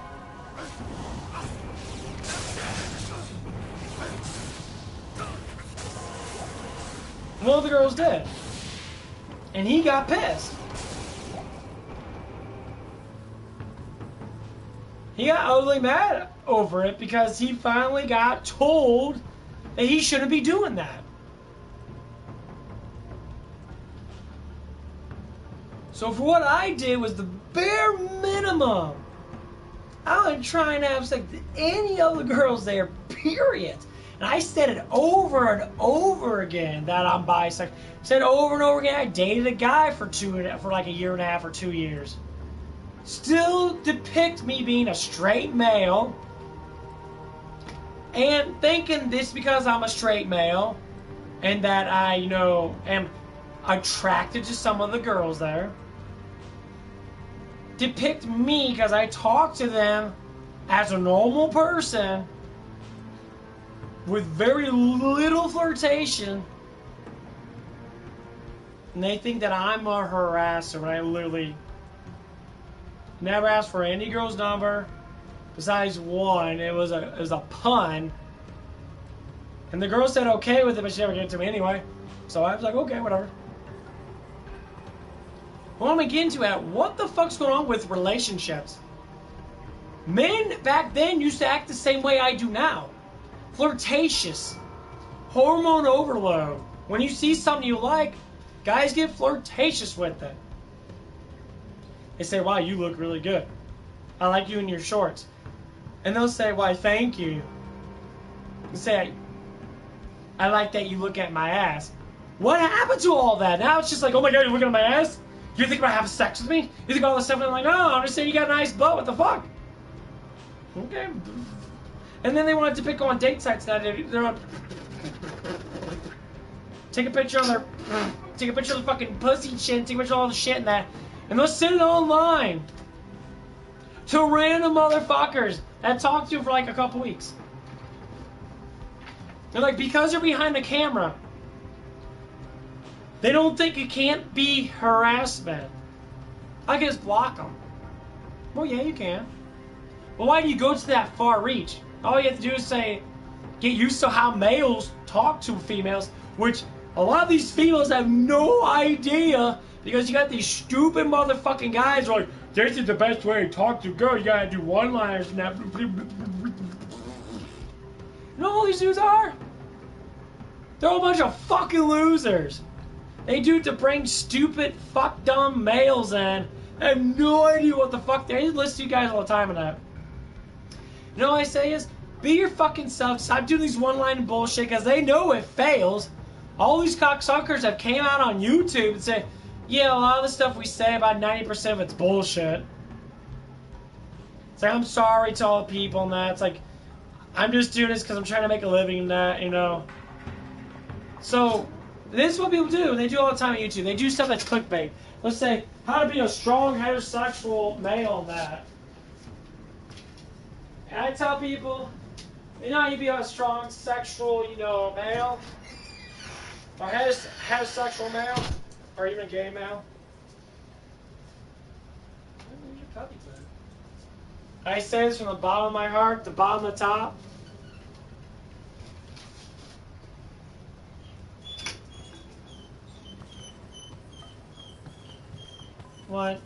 one of the girls did. And he got pissed. He got utterly mad over it because he finally got told that he shouldn't be doing that. So for what I did was the bare minimum. I wasn't trying to have sex with any other girls there, period. And I said it over and over again that I'm bisexual. Said over and over again I dated a guy for like a year and a half or 2 years. Still depict me being a straight male and thinking this because I'm a straight male and that I, am attracted to some of the girls there. Depict me because I talk to them as a normal person with very little flirtation, and they think that I'm a harasser when I literally never asked for any girl's number besides one. It was a pun, and the girl said okay with it, but she never gave it to me anyway. So I was like, okay, whatever. What I'm gonna get into what the fuck's going on with relationships? Men back then used to act the same way I do now. Flirtatious. Hormone overload. When you see something you like, guys get flirtatious with it. They say, wow, you look really good. I like you in your shorts. And they'll say, why, thank you. And say, I like that you look at my ass. What happened to all that? Now it's just like, oh my god, you're looking at my ass? You think about having sex with me? You think all this stuff? And I'm like, no, I'm just saying you got a nice butt. What the fuck? Okay. And then they wanted to pick on date sites now. They're on. Take a picture of the fucking pussy and shit. Take a picture of all the shit and that. And they'll send it online to random motherfuckers that talk to you for like a couple weeks. They're like, because you're behind the camera, they don't think it can't be harassment. I can just block them. Well, yeah, you can. Well, why do you go to that far reach? All you have to do is say, get used to how males talk to females, which a lot of these females have no idea because you got these stupid motherfucking guys who are like, this is the best way to talk to a girl. You gotta do one-liners and that. You know what all these dudes are? They're all a bunch of fucking losers. They do it to bring stupid, fuck dumb males in. I have no idea what the fuck they're. I listen to you guys all the time and that. You know what I say is, be your fucking self. Stop doing these one-line bullshit because they know it fails. All these cocksuckers have came out on YouTube and say, yeah, a lot of the stuff we say, about 90% of it's bullshit. It's like, I'm sorry to all people and that. It's like, I'm just doing this because I'm trying to make a living and that, So, this is what people do. They do all the time on YouTube. They do stuff that's clickbait. Let's say how to be a strong heterosexual male in that. And I tell people, you know how you be a strong sexual, male? Or heterosexual male? Or even a gay male? Where's your puppy been? I say this from the bottom of my heart, the bottom of the top. What?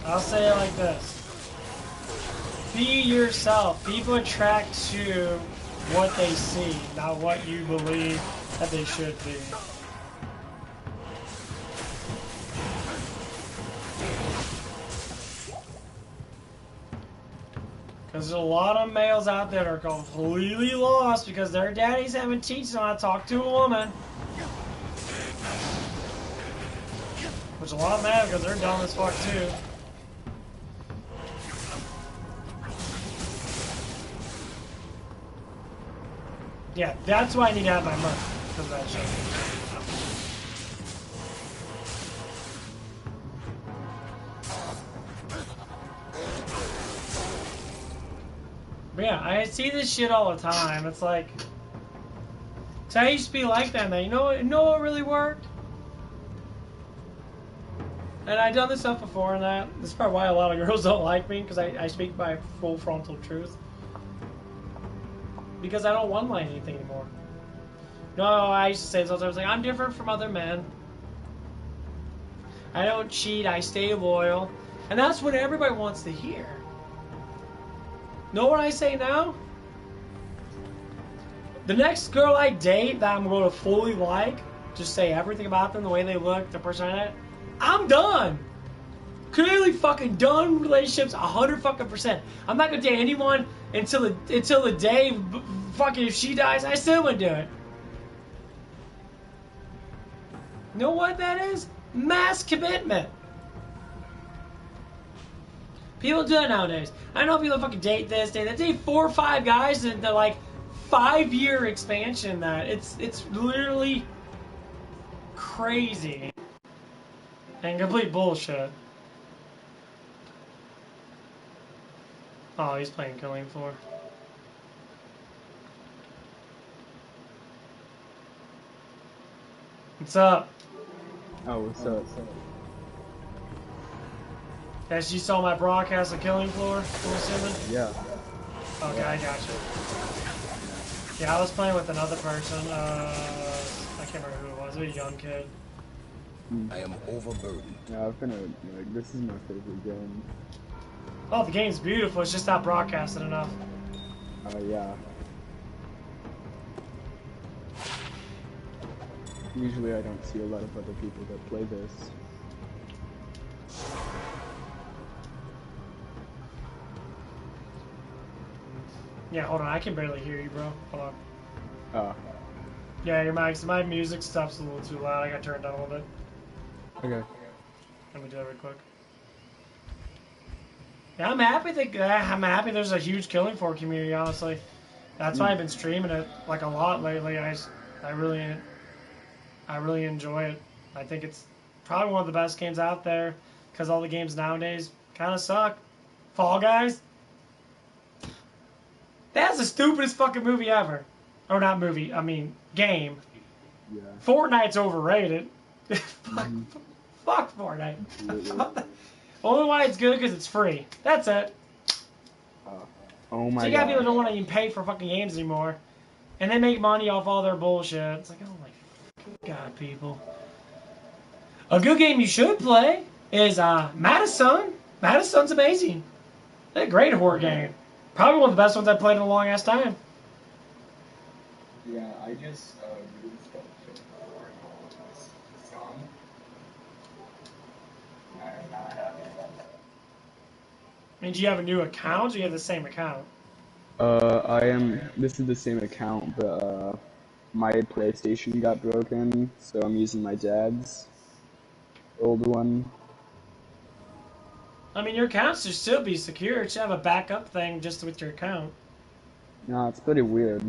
I'll say it like this. Be yourself. People attract to what they see, not what you believe that they should be. Because there's a lot of males out there that are completely lost because their daddies haven't teach them how to talk to a woman. Which a lot of men because they're dumb as fuck too. Yeah, that's why I need to have my money, because of that shit. But yeah, I see this shit all the time. It's like, so I used to be like that, man. You know what really worked? And I've done this stuff before, and this is probably why a lot of girls don't like me, because I speak by full frontal truth. Because I don't one-line anything anymore. No, I used to say this all the time. I was like, I'm different from other men. I don't cheat. I stay loyal. And that's what everybody wants to hear. Know what I say now? The next girl I date that I'm going to fully like, just say everything about them, the way they look, the personality, I'm done. Clearly fucking done. Relationships 100%. I'm not gonna date anyone until the day fucking if she dies, I still wouldn't do it. You know what that is? Mass commitment. People do that nowadays. I know people fucking date this, date that. Date 4 or 5 guys and they're like 5-year expansion. That it's literally crazy and complete bullshit. Oh, he's playing Killing Floor. What's up? Oh, what's up? Yes, you saw my broadcast of Killing Floor, I'm assuming? Yeah. Okay, Yeah. I got you. Yeah, I was playing with another person. I can't remember who it was. It was a young kid. I am overburdened. Yeah, I've been this is my favorite game. Oh, the game's beautiful. It's just not broadcasted enough. Yeah. Usually I don't see a lot of other people that play this. Yeah, hold on. I can barely hear you, bro. Hold on. Oh. Yeah, my music stuff's a little too loud. I got turned down a little bit. Okay. Let me do that real quick. Yeah, I'm happy there's a huge Killing Floor community, honestly. That's why I've been streaming it like a lot lately. I really enjoy it. I think it's probably one of the best games out there because all the games nowadays kind of suck. Fall Guys? That's the stupidest fucking movie ever. Or not movie, I mean game. Yeah. Fortnite's overrated. Mm-hmm. Fuck Fortnite. Only why it's good because it's free. That's it. Oh my So you got god. people who don't want to even pay for fucking games anymore. And they make money off all their bullshit. It's like, oh my god, people. A good game you should play is Madison. Madison's amazing. It's a great horror game. Probably one of the best ones I've played in a long ass time. Yeah, I just reinstalled Killing Floor and it's gone. I'm not happy about that. I mean, do you have a new account or do you have the same account? This is the same account, but my PlayStation got broken, so I'm using my dad's old one. I mean, your account should still be secure. It should have a backup thing just with your account. No, it's pretty weird.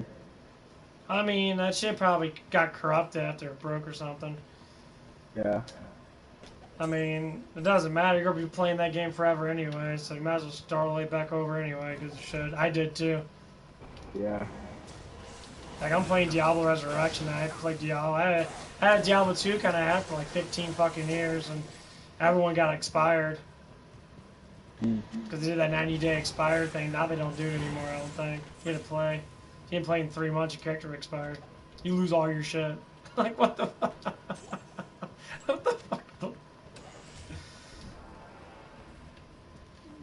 I mean, that shit probably got corrupted after it broke or something. Yeah. I mean, it doesn't matter. You're gonna be playing that game forever anyway, so you might as well start all the way back over anyway, because it should. I did too. Yeah. Like, I'm playing Diablo Resurrection, and I played Diablo. I had Diablo 2 kind of hack for like 15 fucking years, and everyone got expired. Because they did that 90-day expired thing. Now they don't do it anymore, I don't think. You had to play. If you didn't play in 3 months, your character expired. You lose all your shit. Like, what the fuck? What the fuck?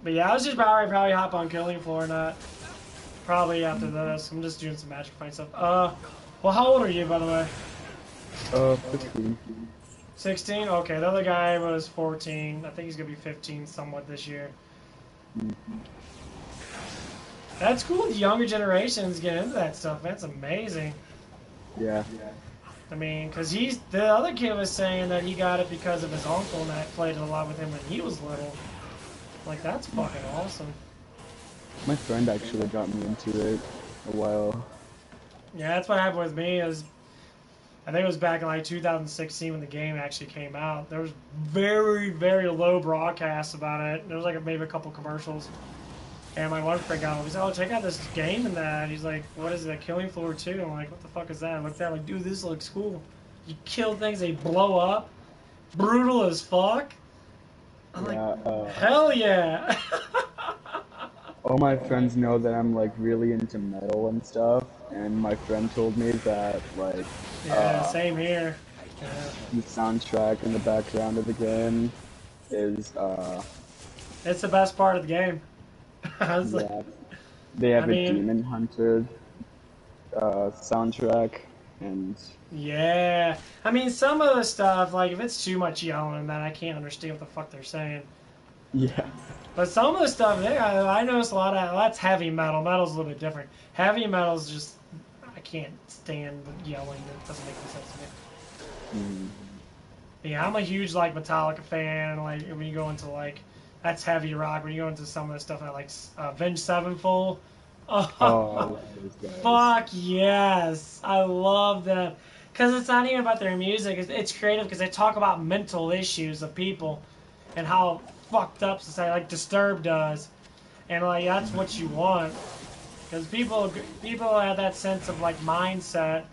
But yeah, I was just probably hop on Killing Floor, not probably after this. I'm just doing some magic fight stuff. Well, how old are you, by the way? 15. 16? Okay, the other guy was 14. I think he's gonna be 15 somewhat this year. That's cool. The younger generations get into that stuff. That's amazing. Yeah. I mean, because the other kid was saying that he got it because of his uncle and that played it a lot with him when he was little. Like, that's fucking awesome. My friend actually got me into it a while. Yeah, that's what happened with me. I think it was back in like 2016 when the game actually came out. There was very, very low broadcasts about it. There was like maybe a couple commercials. And my one friend got home. He said, "Oh, check out this game and that." He's like, "What is it? Killing Floor 2?" I'm like, "What the fuck is that?" I looked at it like, "Dude, this looks cool. You kill things, they blow up. Brutal as fuck." I'm like, hell yeah. All my friends know that I'm like really into metal and stuff, and my friend told me that like Yeah, same here. Yeah. the soundtrack in the background of the game is It's the best part of the game. I was like, yeah, they have I mean, a Demon Hunter soundtrack, and yeah. I mean, some of the stuff, like, if it's too much yelling, then I can't understand what the fuck they're saying. yeah, But some of the stuff, I noticed a lot of, that's heavy metal. Metal's a little bit different. Heavy metal's just, I can't stand the yelling. It doesn't make any sense to me. Yeah, I'm a huge, like, Metallica fan. Like, when you go into, like, that's heavy rock. When you go into some of the stuff, I like Avenged Sevenfold. Oh, fuck yes. I love them. Because it's not even about their music. It's creative because they talk about mental issues of people and how fucked up society, like Disturbed does. And, like, that's what you want. Because people have that sense of, like, mindset.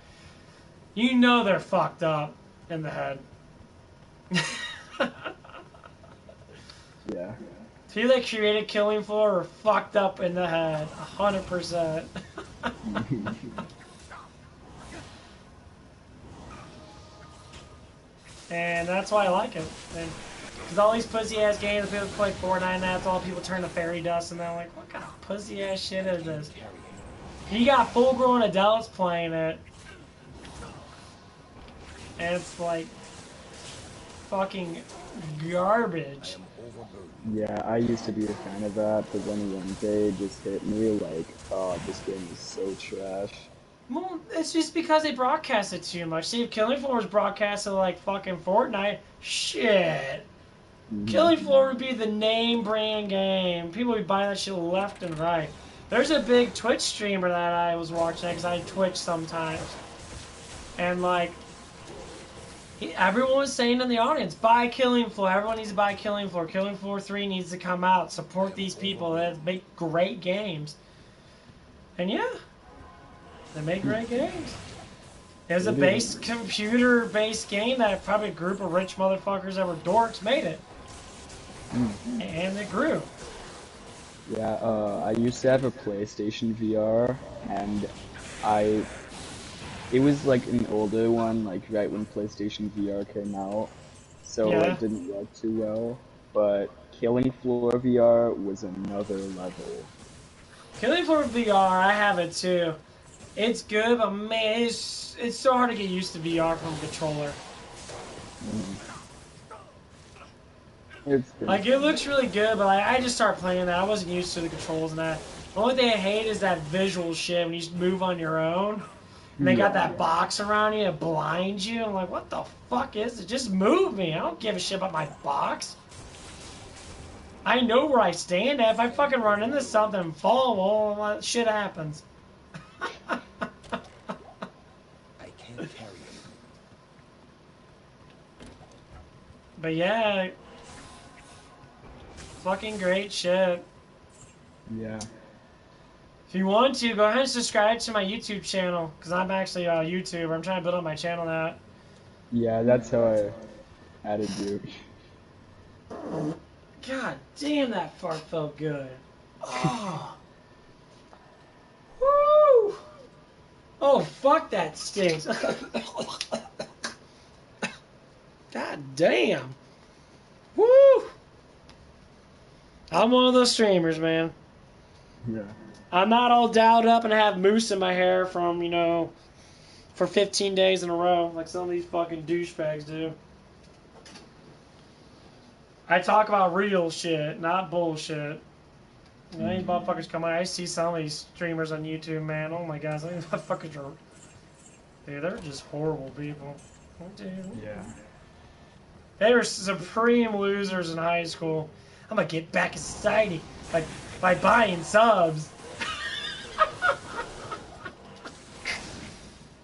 You know they're fucked up in the head. yeah. People that created Killing Floor are fucked up in the head, 100%. And that's why I like it. Because all these pussy ass games, people play Fortnite, and that's all people turn to fairy dust, and they're like, what kind of pussy ass shit is this? You got full grown adults playing it, and it's like fucking garbage. Yeah, I used to be a fan of that, but then one day it just hit me like, oh, this game is so trash. Well, it's just because they broadcast it too much. See, if Killing Floor was broadcasted like fucking Fortnite, shit. Killing Floor would be the name brand game. People would be buying that shit left and right. There's a big Twitch streamer that I was watching because I Twitch sometimes. And like, everyone was saying in the audience, buy Killing Floor. Everyone needs to buy Killing Floor. Killing Floor 3 needs to come out. Support these people that make great games. And yeah, they make great games. It was a computer-based game that probably a group of rich motherfuckers that were dorks made it. And it grew. Yeah, I used to have a PlayStation VR, and it was like an older one, like right when PlayStation VR came out, so it didn't work too well, but Killing Floor VR was another level. Killing Floor VR, I have it too. It's good, but man, it's so hard to get used to VR from a controller. Like, it looks really good, but like, I just started playing that. I wasn't used to the controls and that. The only thing I hate is that visual shit when you just move on your own. And they got that box around you that blinds you. I'm like, what the fuck is it? Just move me. I don't give a shit about my box. I know where I stand at. If I fucking run into something and fall, well, shit happens. But yeah, fucking great shit. Yeah. If you want to, go ahead and subscribe to my YouTube channel, because I'm actually a YouTuber. I'm trying to build up my channel now. Yeah, that's how I added you. God damn, that fart felt good. Oh. Woo! Oh, fuck, that stinks. God damn. Woo! I'm one of those streamers, man. Yeah. I'm not all dialed up and have mousse in my hair from, you know, for 15 days in a row, like some of these fucking douchebags do. I talk about real shit, not bullshit. You know, these motherfuckers come on. I see some of these streamers on YouTube, man. Oh my god, some of these motherfuckers are. Dude, they're just horrible people. Dude. Yeah. They were supreme losers in high school. I'm gonna get back in society by buying subs.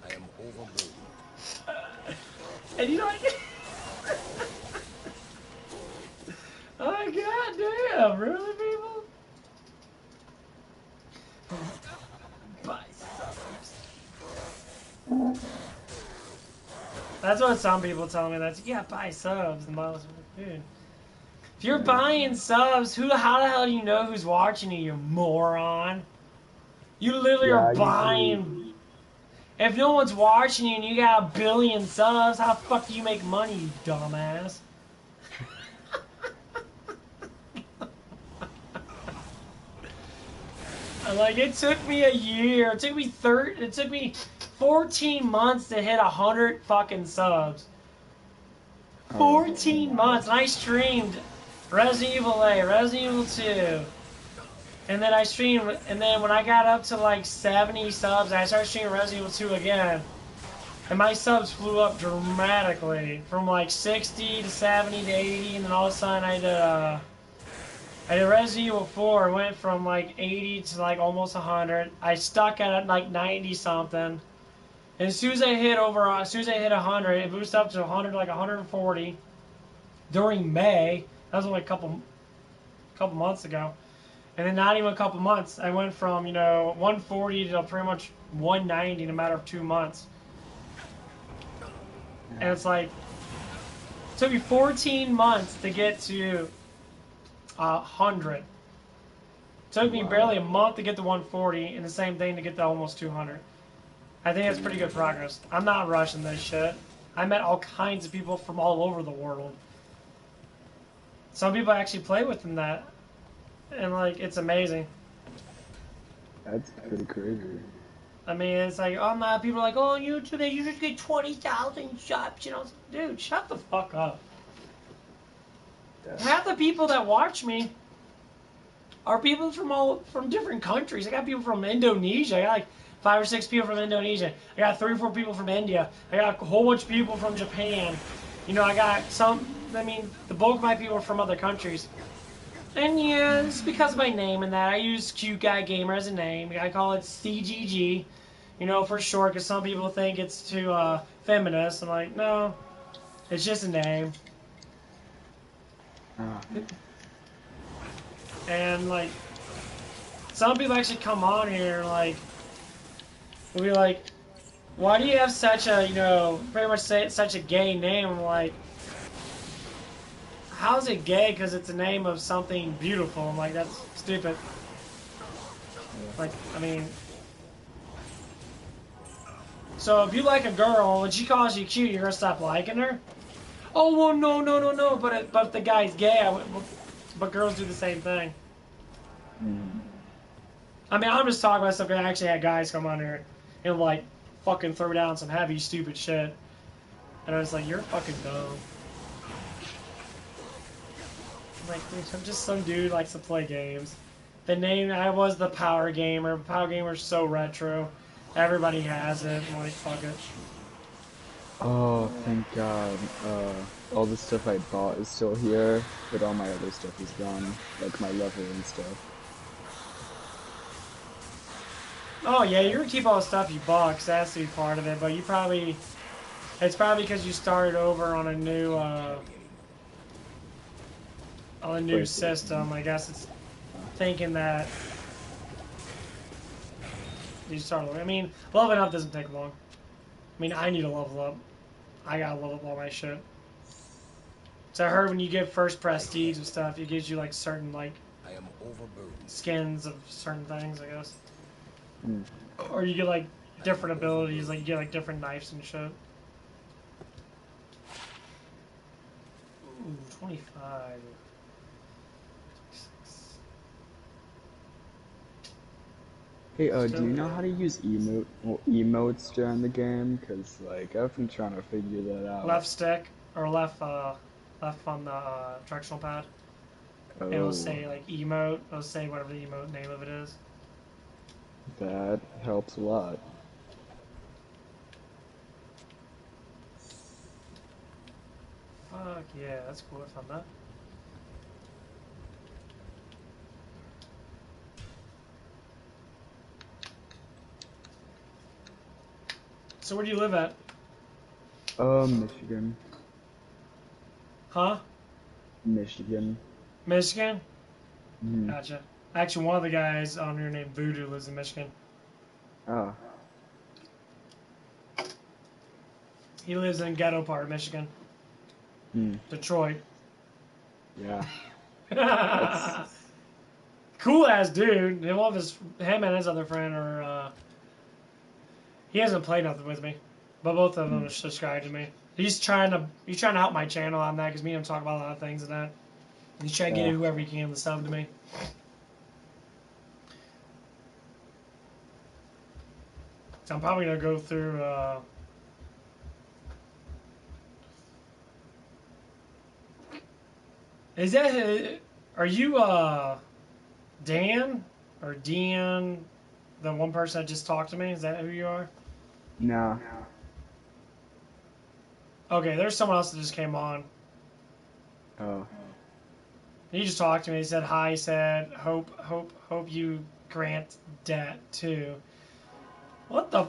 I am overburdened. And you know what? Oh my god, damn, really, people? Buy subs. That's what some people tell me. That's, yeah, buy subs. And I was like, dude, if you're buying subs, how the hell do you know who's watching you, you moron? You literally are buying. If no one's watching you and you got 1 billion subs, how the fuck do you make money, you dumbass? Like, it took me a year. It took me 14 months to hit 100 fucking subs. 14 months. And I streamed Resident Evil 8, Resident Evil 2. And then and then when I got up to like 70 subs, I started streaming Resident Evil 2 again. And my subs flew up dramatically. From like 60 to 70 to 80, and then all of a sudden I did Resident Evil 4, went from like 80 to like almost 100. I stuck at like 90 something. And as soon as I hit 100, it boosted up to 100, like 140 during May. That was only a couple months ago. And then not even a couple months, I went from, 140 to pretty much 190 in a matter of 2 months. And it's like, it took me 14 months to get to 100. It took me barely a month to get to 140, and the same thing to get to almost 200. I think that's pretty good progress. I'm not rushing this shit. I met all kinds of people from all over the world. Some people actually play within that, and like, it's amazing. That's pretty crazy. I mean, it's like, oh my, people are like, oh, YouTube, they usually get 20,000 subs, Dude, shut the fuck up. Yeah. Half the people that watch me are people from different countries. I got people from Indonesia. I got like 5 or 6 people from Indonesia. I got 3 or 4 people from India. I got a whole bunch of people from Japan. I got the bulk of my people are from other countries. And yeah, it's because of my name and that. I use Cute Guy Gamer as a name. I call it CGG, for short, because some people think it's too feminist. I'm like, no, it's just a name. And like, some people actually come on here and like, will be like, why do you have such a, pretty much say it's such a gay name? I'm like, how's it gay? Because it's a name of something beautiful. I'm like, that's stupid. Like, I mean, so if you like a girl, when she calls you cute, you're gonna stop liking her? Oh, well, no. But if the guy's gay, but girls do the same thing. I mean, I'm just talking about stuff. I actually had guys come on here and like fucking throw down some heavy, stupid shit, and I was like, you're fucking dumb. Like, dude, I'm just some dude who likes to play games. The name, I was the Power Gamer. Power Gamer's so retro. Everybody has it. I'm like, fuck it. Oh, thank God. All the stuff I bought is still here, but all my other stuff is gone. Like my level and stuff. Oh yeah, you're gonna keep all the stuff you bought, 'cause that has to be part of it. But you probably, it's probably because you started over on a new system. I guess it's thinking that you start over. I mean, leveling up doesn't take long. I mean, I need to level up. I gotta level up all my shit. So I heard when you get first prestige and stuff, it gives you like certain like I am overburdened. skins of certain things, I guess. Mm. Or you get like different abilities, like you get like different knives and shit. Ooh, 25. 26. Hey, do you know how to use emotes during the game? Cause like I've been trying to figure that out. Left stick or left on the directional pad. Oh, It'll say like emote. It'll say whatever the emote name of it is. that helps a lot. Fuck yeah, that's cool. I found that. So where do you live at? Michigan. Huh? Michigan. Michigan? Mm. Gotcha. Actually, one of the guys on here named Voodoo lives in Michigan. Oh. He lives in ghetto part of Michigan. Mm. Detroit. Yeah. Cool ass dude. Him and his other friend are. He hasn't played nothing with me, but both of them are subscribed to me. He's trying to help my channel on that because me and him talk about a lot of things and that. He's trying to get whoever he can to sub to me. So I'm probably gonna go through. Are you Dan or Dean, the one person that just talked to me? Is that who you are? No. Okay, there's someone else that just came on. Oh. He just talked to me. He said hi. He said hope you grant debt too. What the?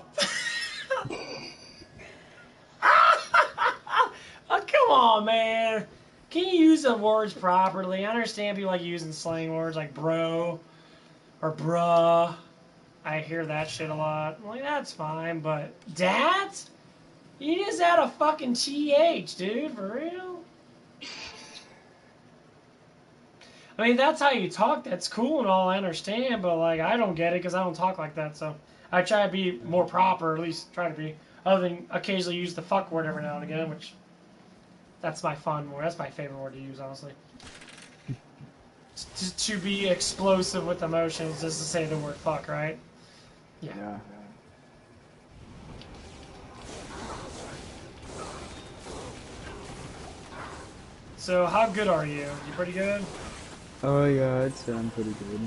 Oh, come on, man. Can you use the words properly? I understand people like using slang words like bro or bruh. I hear that shit a lot. I'm like, that's fine, but dat? You just add a fucking TH, dude, for real? I mean, that's how you talk. That's cool and all, I understand, but, like, I don't get it because I don't talk like that, so I try to be more proper, or at least try to be, other than occasionally use the fuck word every now and again, which, that's my fun word. That's my favorite word to use, honestly. To be explosive with emotions is to say the word fuck, right? Yeah. So, how good are you? You pretty good? Oh yeah, I'd say I'm pretty good.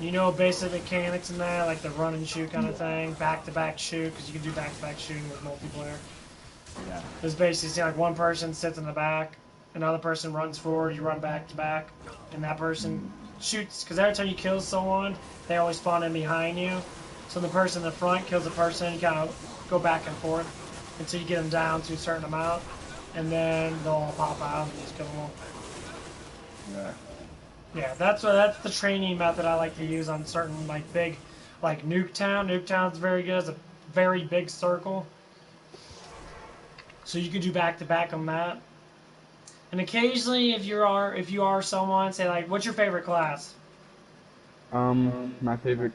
You know basic mechanics in that, like the run and shoot kind of thing, back-to-back shoot, because you can do back-to-back shooting with multiplayer. Yeah. It's basically like one person sits in the back, another person runs forward, you run back-to-back, and that person shoots, because every time you kill someone, they always spawn in behind you. So the person in the front kills the person, you kind of go back and forth until you get them down to a certain amount, and then they'll all pop out and you just kill them all. Yeah. Yeah, that's the training method I like to use on certain like big, like Nuketown. Nuketown's very good. It's a very big circle, so you could do back to back on that. And occasionally, if you are someone, say like, what's your favorite class? My favorite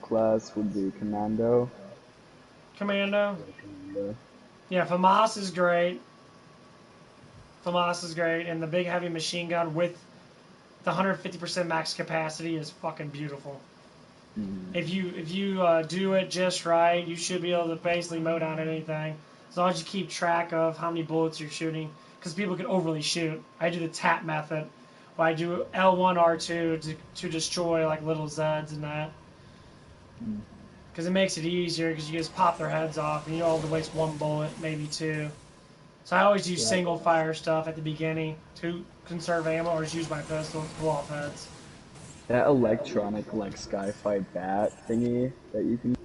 class would be Commando. Commando. Commando. Yeah, FAMAS is great. FAMAS is great, and the big heavy machine gun with the 150% max capacity is fucking beautiful. If you do it just right, you should be able to basically mow down anything as long as you keep track of how many bullets you're shooting. Because people can overly shoot. I do the tap method, where I do L1, R2 to destroy like little Zeds and that. Because it makes it easier because you just pop their heads off and you only waste one bullet, maybe two. So I always use single fire stuff at the beginning to conserve ammo, or just use my pistol to blow off heads. That electronic like Skyfight bat thingy that you can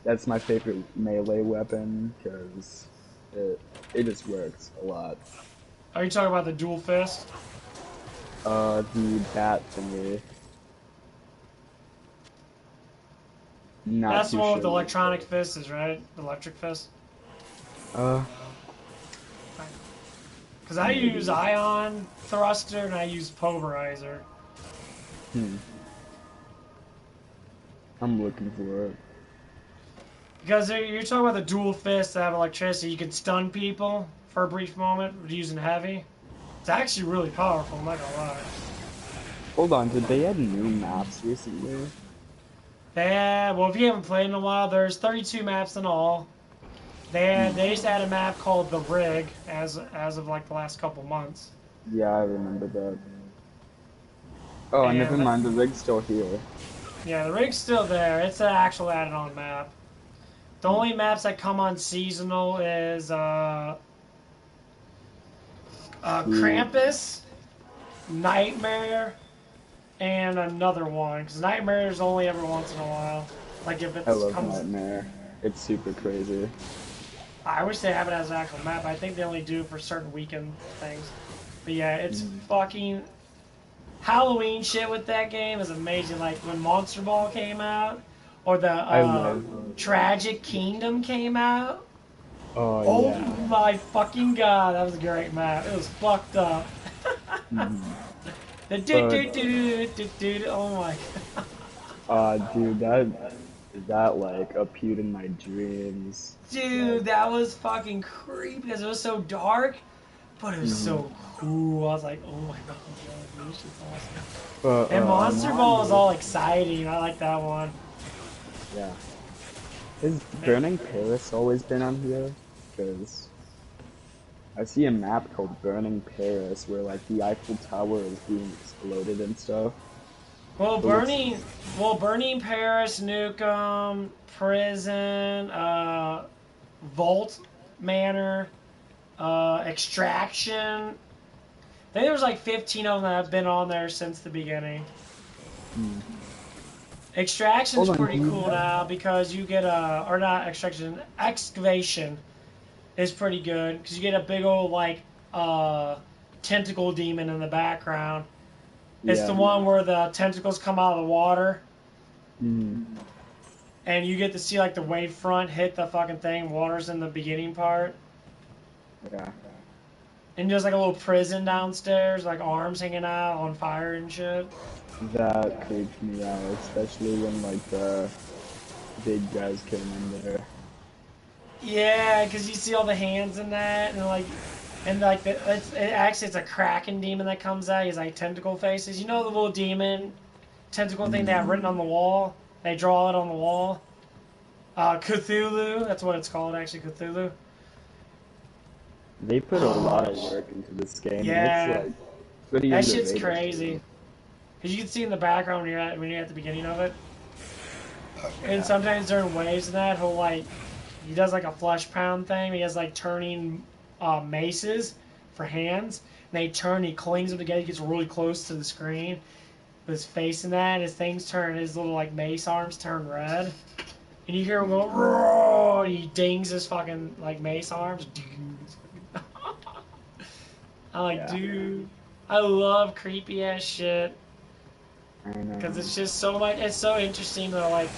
that's my favorite melee weapon because it just works a lot. Are you talking about the dual fist? The bat thingy. Not That's the too one sure. with the electronic fist, is right? The electric fist. Uh, Because I use ion thruster and I use pulverizer. I'm looking for it. Because you're talking about the dual fists that have electricity. You can stun people for a brief moment using heavy. It's actually really powerful, I'm not gonna lie. Hold on, did they add new maps recently? Yeah, well, if you haven't played in a while, there's 32 maps in all. They just had a map called the Rig as of like the last couple months. Yeah, I remember that. Oh, And never mind, the rig's still here. Yeah, the Rig's still there. It's an actual added-on map. The only maps that come on seasonal is Krampus, Nightmare, and another one. Because Nightmare is only every once in a while. Like if it I love comes. Nightmare. It's super crazy. I wish they have it as an actual map. I think they only do for certain weekend things. But yeah, it's fucking Halloween shit with that game is amazing. Like when Monster Ball came out, or the Tragic Kingdom came out. Oh yeah. My fucking god, that was a great map. It was fucked up. The do. Oh my god. Dude, that like appeared in my dreams. Dude, that was fucking creepy because it was so dark, but it was so cool. I was like, oh my god, this shit's awesome. And Monster Ball is all exciting. I like that one. Yeah. Has Burning Paris always been on here? Because I see a map called Burning Paris where like the Eiffel Tower is being exploded and stuff. Well, Burning Paris, Nukem, Prison, Vault Manor, Extraction. I think there was like 15 of them that have been on there since the beginning. Extraction's pretty cool now because you get or not Extraction, Excavation is pretty good because you get a big old like tentacle demon in the background. It's the one where the tentacles come out of the water. And you get to see like the wavefront hit the fucking thing. Water's in the beginning part. Yeah. And there's like a little prison downstairs, like arms hanging out on fire and shit. That creeps me out, especially when like the big guys came in there. Yeah, because you see all the hands in that, and it's a Kraken demon that comes out. He's like tentacle faces. You know the little demon tentacle thing they have written on the wall? They draw it on the wall. Cthulhu, that's what it's called actually, Cthulhu. They put a lot of work into this game. Yeah, it's like pretty that shit's underrated. crazy. Because you can see in the background when you're at the beginning of it. And sometimes during waves and that, he does like a flesh pound thing. He has like turning maces for hands. And they turn, he clings them together, he gets really close to the screen. With his face in that, his things turn, his little like mace arms turn red. And you hear him go, roar! He dings his fucking like mace arms. I'm like, dude, I love creepy ass shit. I know. Because it's just so much, it's so interesting to like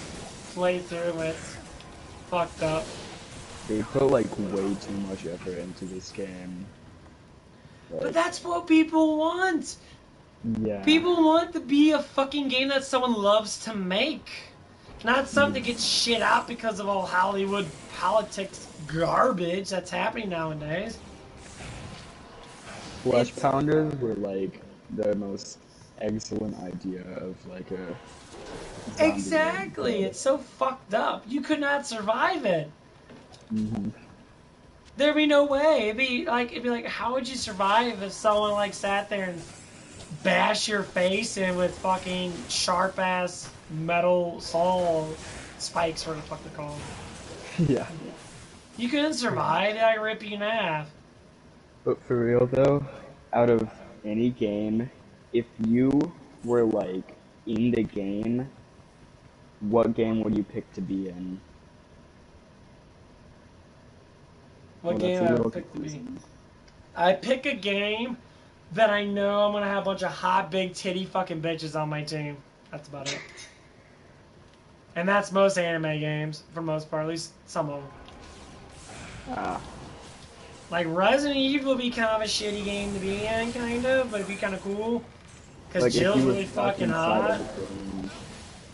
play through when it's fucked up. They put like way too much effort into this game. But that's what people want! Yeah. People want to be a fucking game that someone loves to make. Not something that gets shit out because of all Hollywood politics garbage that's happening nowadays. Flesh pounders were like the most excellent idea of like a zombie Exactly! game. It's so fucked up. You could not survive it. There'd be no way. It'd be like, how would you survive if someone like sat there and bash your face in with fucking sharp ass metal saw spikes, or the fuck they call them? Yeah. You couldn't survive. They'd like rip you in half. But for real though, out of any game, if you were like in the game what game would you pick to be in? What Well, game that's a I little would pick to be? confusing. I pick a game that I know I'm gonna have a bunch of hot, big titty fucking bitches on my team. That's about it. And that's most anime games, for the most part, at least some of them. Ah, Like, Resident Evil would be kind of a shitty game to be in, kind of, but it'd be kind of cool. Because like if Jill's you were really stuck fucking inside hot. of the game.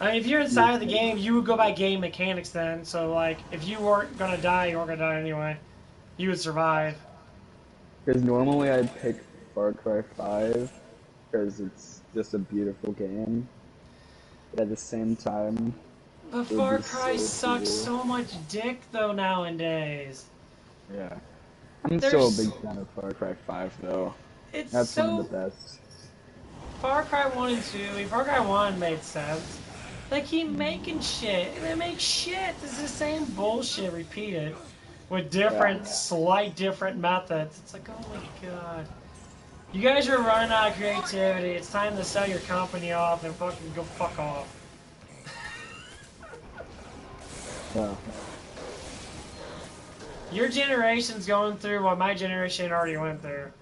I mean, if you're inside of the game, you would go by game mechanics then. So, like, if you weren't gonna die, you weren't gonna die anyway. You would survive. Because normally I'd pick Far Cry 5, because it's just a beautiful game. But at the same time, But it would Far be Cry so sucks cool. so much dick, though, nowadays. Yeah. I'm There's- still a big fan of Far Cry 5, though. It's That's so... one of the best. Far Cry 1 and 2, I mean, Far Cry 1 made sense. They keep making shit, and they make shit. It's the same bullshit repeated with different, slight different methods. It's like, oh my god. You guys are running out of creativity. It's time to sell your company off and fucking go fuck off. Yeah. Your generation's going through what my generation already went through.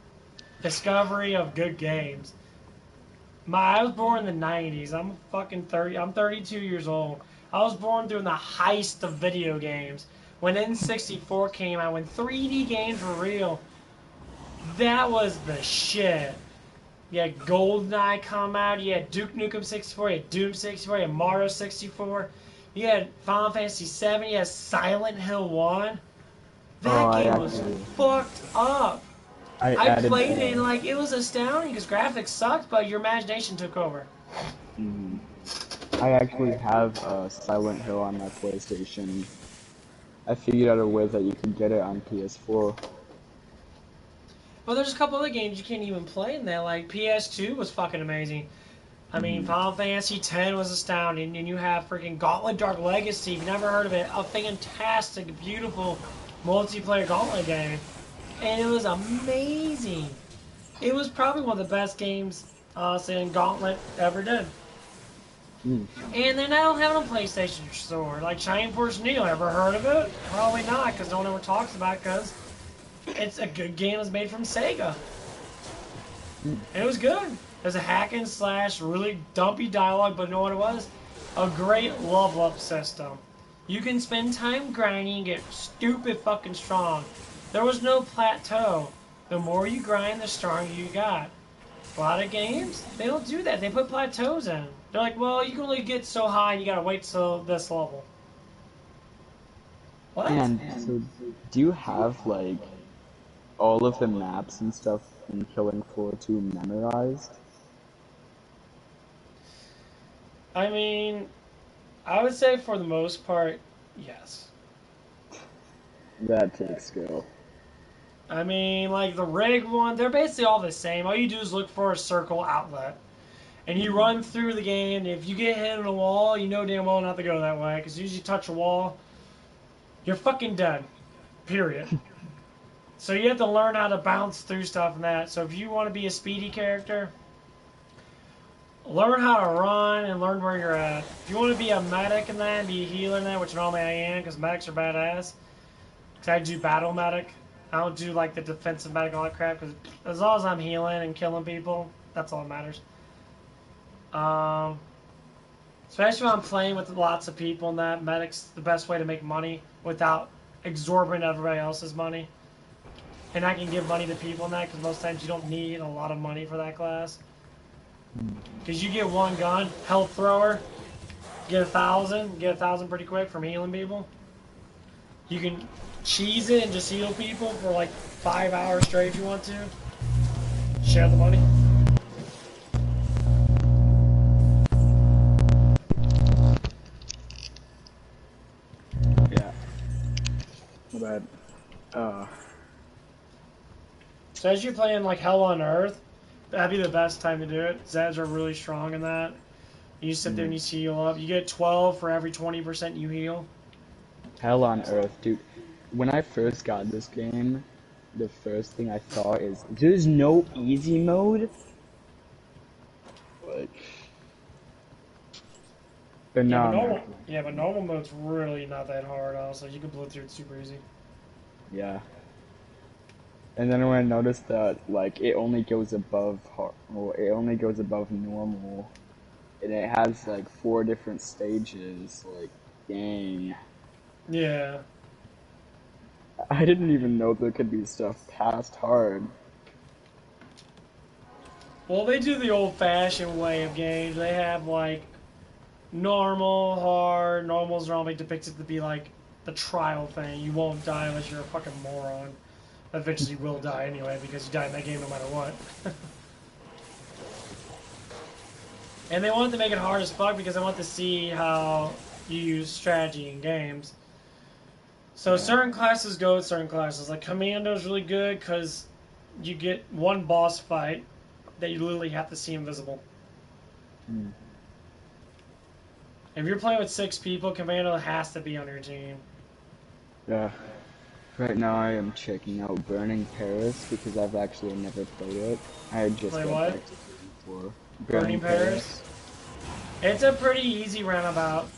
Discovery of good games. I was born in the 90s. I'm fucking 30. I'm 32 years old. I was born during the heist of video games. When N64 came out, when 3D games were real, that was the shit. You had GoldenEye come out, you had Duke Nukem 64, you had Doom 64, you had Mario 64, you had Final Fantasy 7, you had Silent Hill 1. That game was fucked up. I played it and like it was astounding because graphics sucked, but your imagination took over. I actually have Silent Hill on my PlayStation. I figured out a way that you could get it on PS4. But there's a couple other games you can't even play in there. Like PS2 was fucking amazing. I mean, Final Fantasy X was astounding, and you have freaking Gauntlet Dark Legacy. If you've never heard of it, a fantastic, beautiful multiplayer Gauntlet game. And it was amazing. It was probably one of the best games, honestly, in Gauntlet ever did. And then I don't have it on PlayStation Store. Like Shining Force Neo, ever heard of it? Probably not, because no one ever talks about it, because it's a good game that's made from Sega. And it was good. It was a hack and slash, really dumpy dialogue, but you know what it was? A great level up system. You can spend time grinding and get stupid fucking strong. There was no plateau. The more you grind, the stronger you got. A lot of games, they don't do that. They put plateaus in. They're like, well, you can only get so high and you gotta wait till this level. What? And so, do you have, like, all of the maps and stuff in Killing Floor 2 memorized? I mean, I would say for the most part, yes. That takes skill. I mean, like the rig one, they're basically all the same. All you do is look for a circle outlet. And you run through the game. If you get hit in a wall, you know damn well not to go that way. Because as soon as you touch a wall, you're fucking dead. Period. So you have to learn how to bounce through stuff and that. So if you want to be a speedy character, learn how to run and learn where you're at. If you want to be a medic in that, be a healer in that, which normally I am, because medics are badass. Because I do battle medic. I don't do like the defensive medic and all that crap, because as long as I'm healing and killing people, that's all that matters. Especially when I'm playing with lots of people and that, medic's the best way to make money without absorbing everybody else's money. And I can give money to people in that, because most times you don't need a lot of money for that class. Because you get one gun, health thrower, get 1,000 pretty quick from healing people. You can cheese it and just heal people for like 5 hours straight if you want to. Share the money. Yeah. But, So as you're playing like Hell on Earth, that'd be the best time to do it. Zeds are really strong in that. You sit there and you heal up. You get 12 for every 20% you heal. Hell on Earth, dude. When I first got this game, the first thing I thought is, there's no easy mode? But But Yeah, no, but I'm normal. actually- Yeah, but normal mode's really not that hard. Also, you can blow through it super easy. yeah. And then when I noticed that, like, it only goes above it only goes above normal, and it has like 4 different stages. Like, dang. Yeah. I didn't even know there could be stuff past hard. Well, they do the old-fashioned way of games. They have like normal, hard. Normal's normally depicted to be like the trial thing. You won't die unless you're a fucking moron. Eventually, you will die anyway because you die in that game no matter what. And they wanted to make it hard as fuck because they want to see how you use strategy in games. So certain classes go with certain classes. Like Commando's really good because you get one boss fight that you literally have to see invisible. Hmm. If you're playing with 6 people, Commando has to be on your team. Yeah. Right now I am checking out Burning Paris because I've actually never played it. I just Play got what? back to it before. Burning Paris. It's a pretty easy roundabout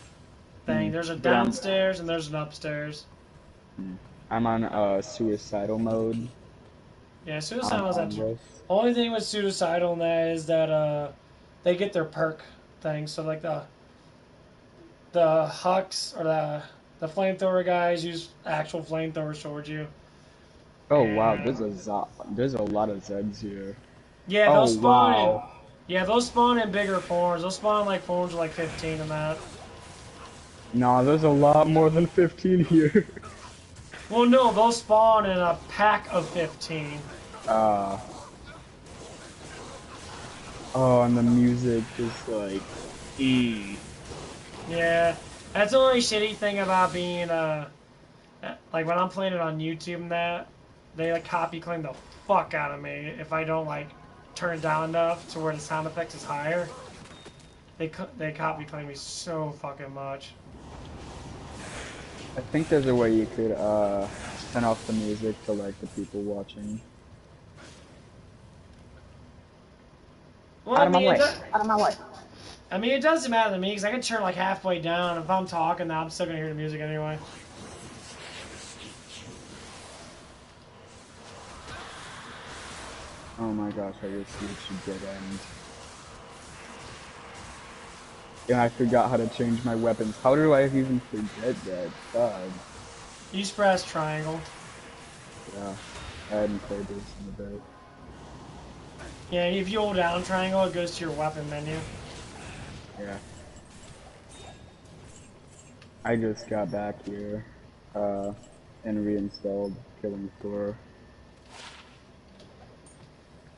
thing. There's a But I'm- downstairs and there's an upstairs. I'm on suicidal mode. Yeah, Suicidal is on actually... this. Only thing with Suicidal in that is that they get their perk thing. So like the Hucks or the flamethrower guys use actual flamethrowers towards you. Oh wow, And- there's a lot of Zeds here. Yeah, Oh, they'll spawn in. wow. Yeah, they'll spawn in bigger forms. They'll spawn in like forms of like 15 and that. Nah, there's a lot more than 15 here. Well, no, they'll spawn in a pack of 15. Oh, and the music is like, Yeah, that's the only shitty thing about being like when I'm playing it on YouTube and that they like copy claim the fuck out of me if I don't like turn it down enough to where the sound effects is higher. They copy claim me so fucking much. I think there's a way you could turn off the music to like the people watching. Well, Out of my way. Out of my way. I mean, it doesn't matter to me because I can turn like halfway down. If I'm talking, now I'm still gonna hear the music anyway. Oh my gosh, I just reached a dead end. And I forgot how to change my weapons. How do I even forget that? God. You just press triangle. Yeah, I hadn't played this in a bit. Yeah, if you hold down triangle, it goes to your weapon menu. Yeah. I just got back here, and reinstalled Killing Floor.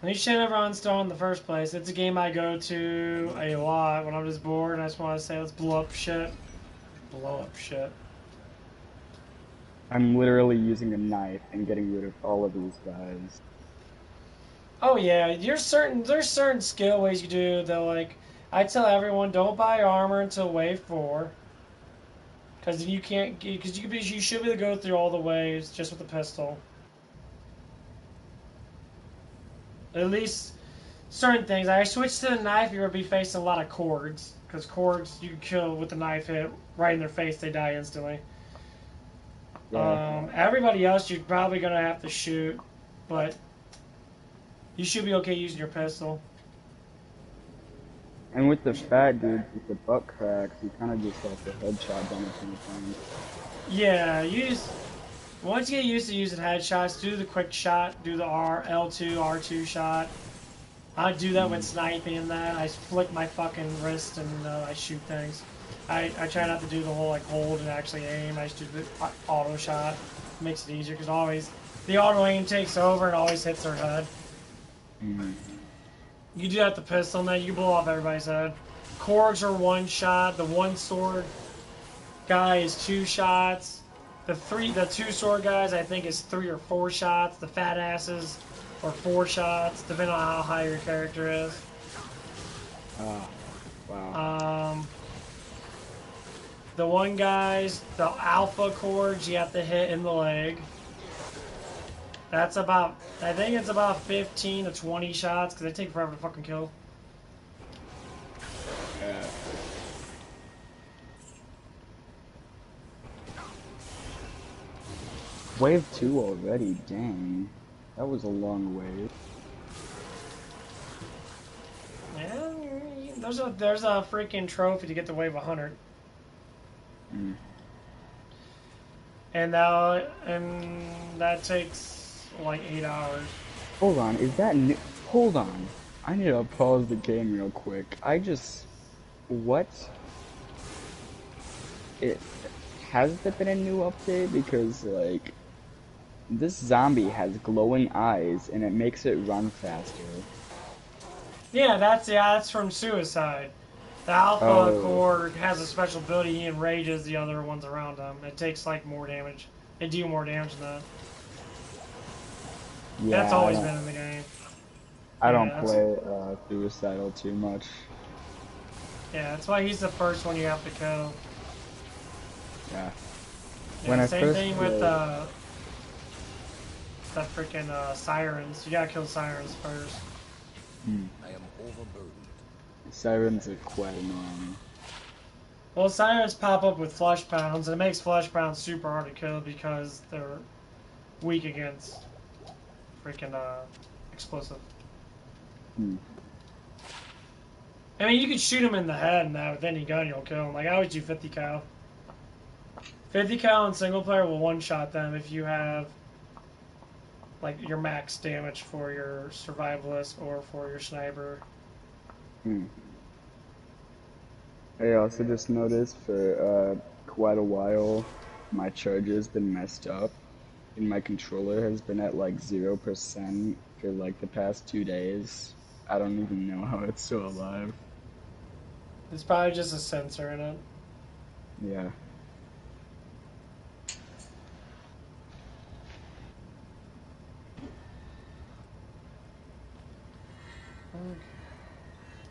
You should never uninstall in the first place. It's a game I go to a lot when I'm just bored and I just want to say, let's blow up shit. Blow up shit. I'm literally using a knife and getting rid of all of these guys. Oh yeah, there's certain skill ways you do that. Like I tell everyone, don't buy armor until wave 4, because you can't, because you should be able to go through all the waves just with a pistol. At least certain things. I switched to the knife. You're gonna be facing a lot of cords, because cords you can kill with the knife hit right in their face. They die instantly. Yeah. Everybody else you're probably gonna have to shoot, but you should be okay using your pistol. And with the fat dudes with the butt cracks, you kind of just have to headshot them at any time. Yeah, once you get used to using headshots, do the quick shot, do the L2, R2 shot. I do that when sniping and that. I flick my fucking wrist and I shoot things. I try not to do the whole like hold and actually aim. I just do the auto shot. It makes it easier because always the auto aim takes over and always hits their head. You do that with the pistol, man. You blow off everybody's head. Cords are 1 shot. The 1 sword guy is 2 shots. The 2 sword guys, I think, is 3 or 4 shots. The fat asses are 4 shots, depending on how high your character is. Wow. The 1 guys, the alpha cords, you have to hit in the leg. That's about, I think it's about 15 to 20 shots, because they take forever to fucking kill. Wave 2 already, dang. That was a long wave. Yeah, there's a freaking trophy to get to wave 100. Mm. And that takes like 8 hours. Hold on, is that new? Hold on. I need to pause the game real quick. What? Has there been a new update? Because, like, this zombie has glowing eyes and it makes it run faster. Yeah, that's from Suicide. The Alpha Core has a special ability. He enrages the other ones around him. It takes like more damage. They do more damage than that. Yeah, That's always been in the game. I don't play Suicidal too much. Yeah, that's why he's the first one you have to kill. Yeah. Yeah, same thing with that freaking Sirens. You gotta kill Sirens first. I am overburdened. Sirens are quite annoying. Well, Sirens pop up with flesh pounds, and it makes flesh pounds super hard to kill because they're weak against freaking explosive. I mean, you could shoot him in the head and that with any gun you'll kill him. Like, I always do 50 cal. 50 cal in single player will one-shot them if you have like your max damage for your survivalist or for your sniper. I also just noticed for quite a while my charger's been messed up and my controller has been at like 0% for like the past 2 days. I don't even know how it's still alive. It's probably just a sensor in it. Yeah.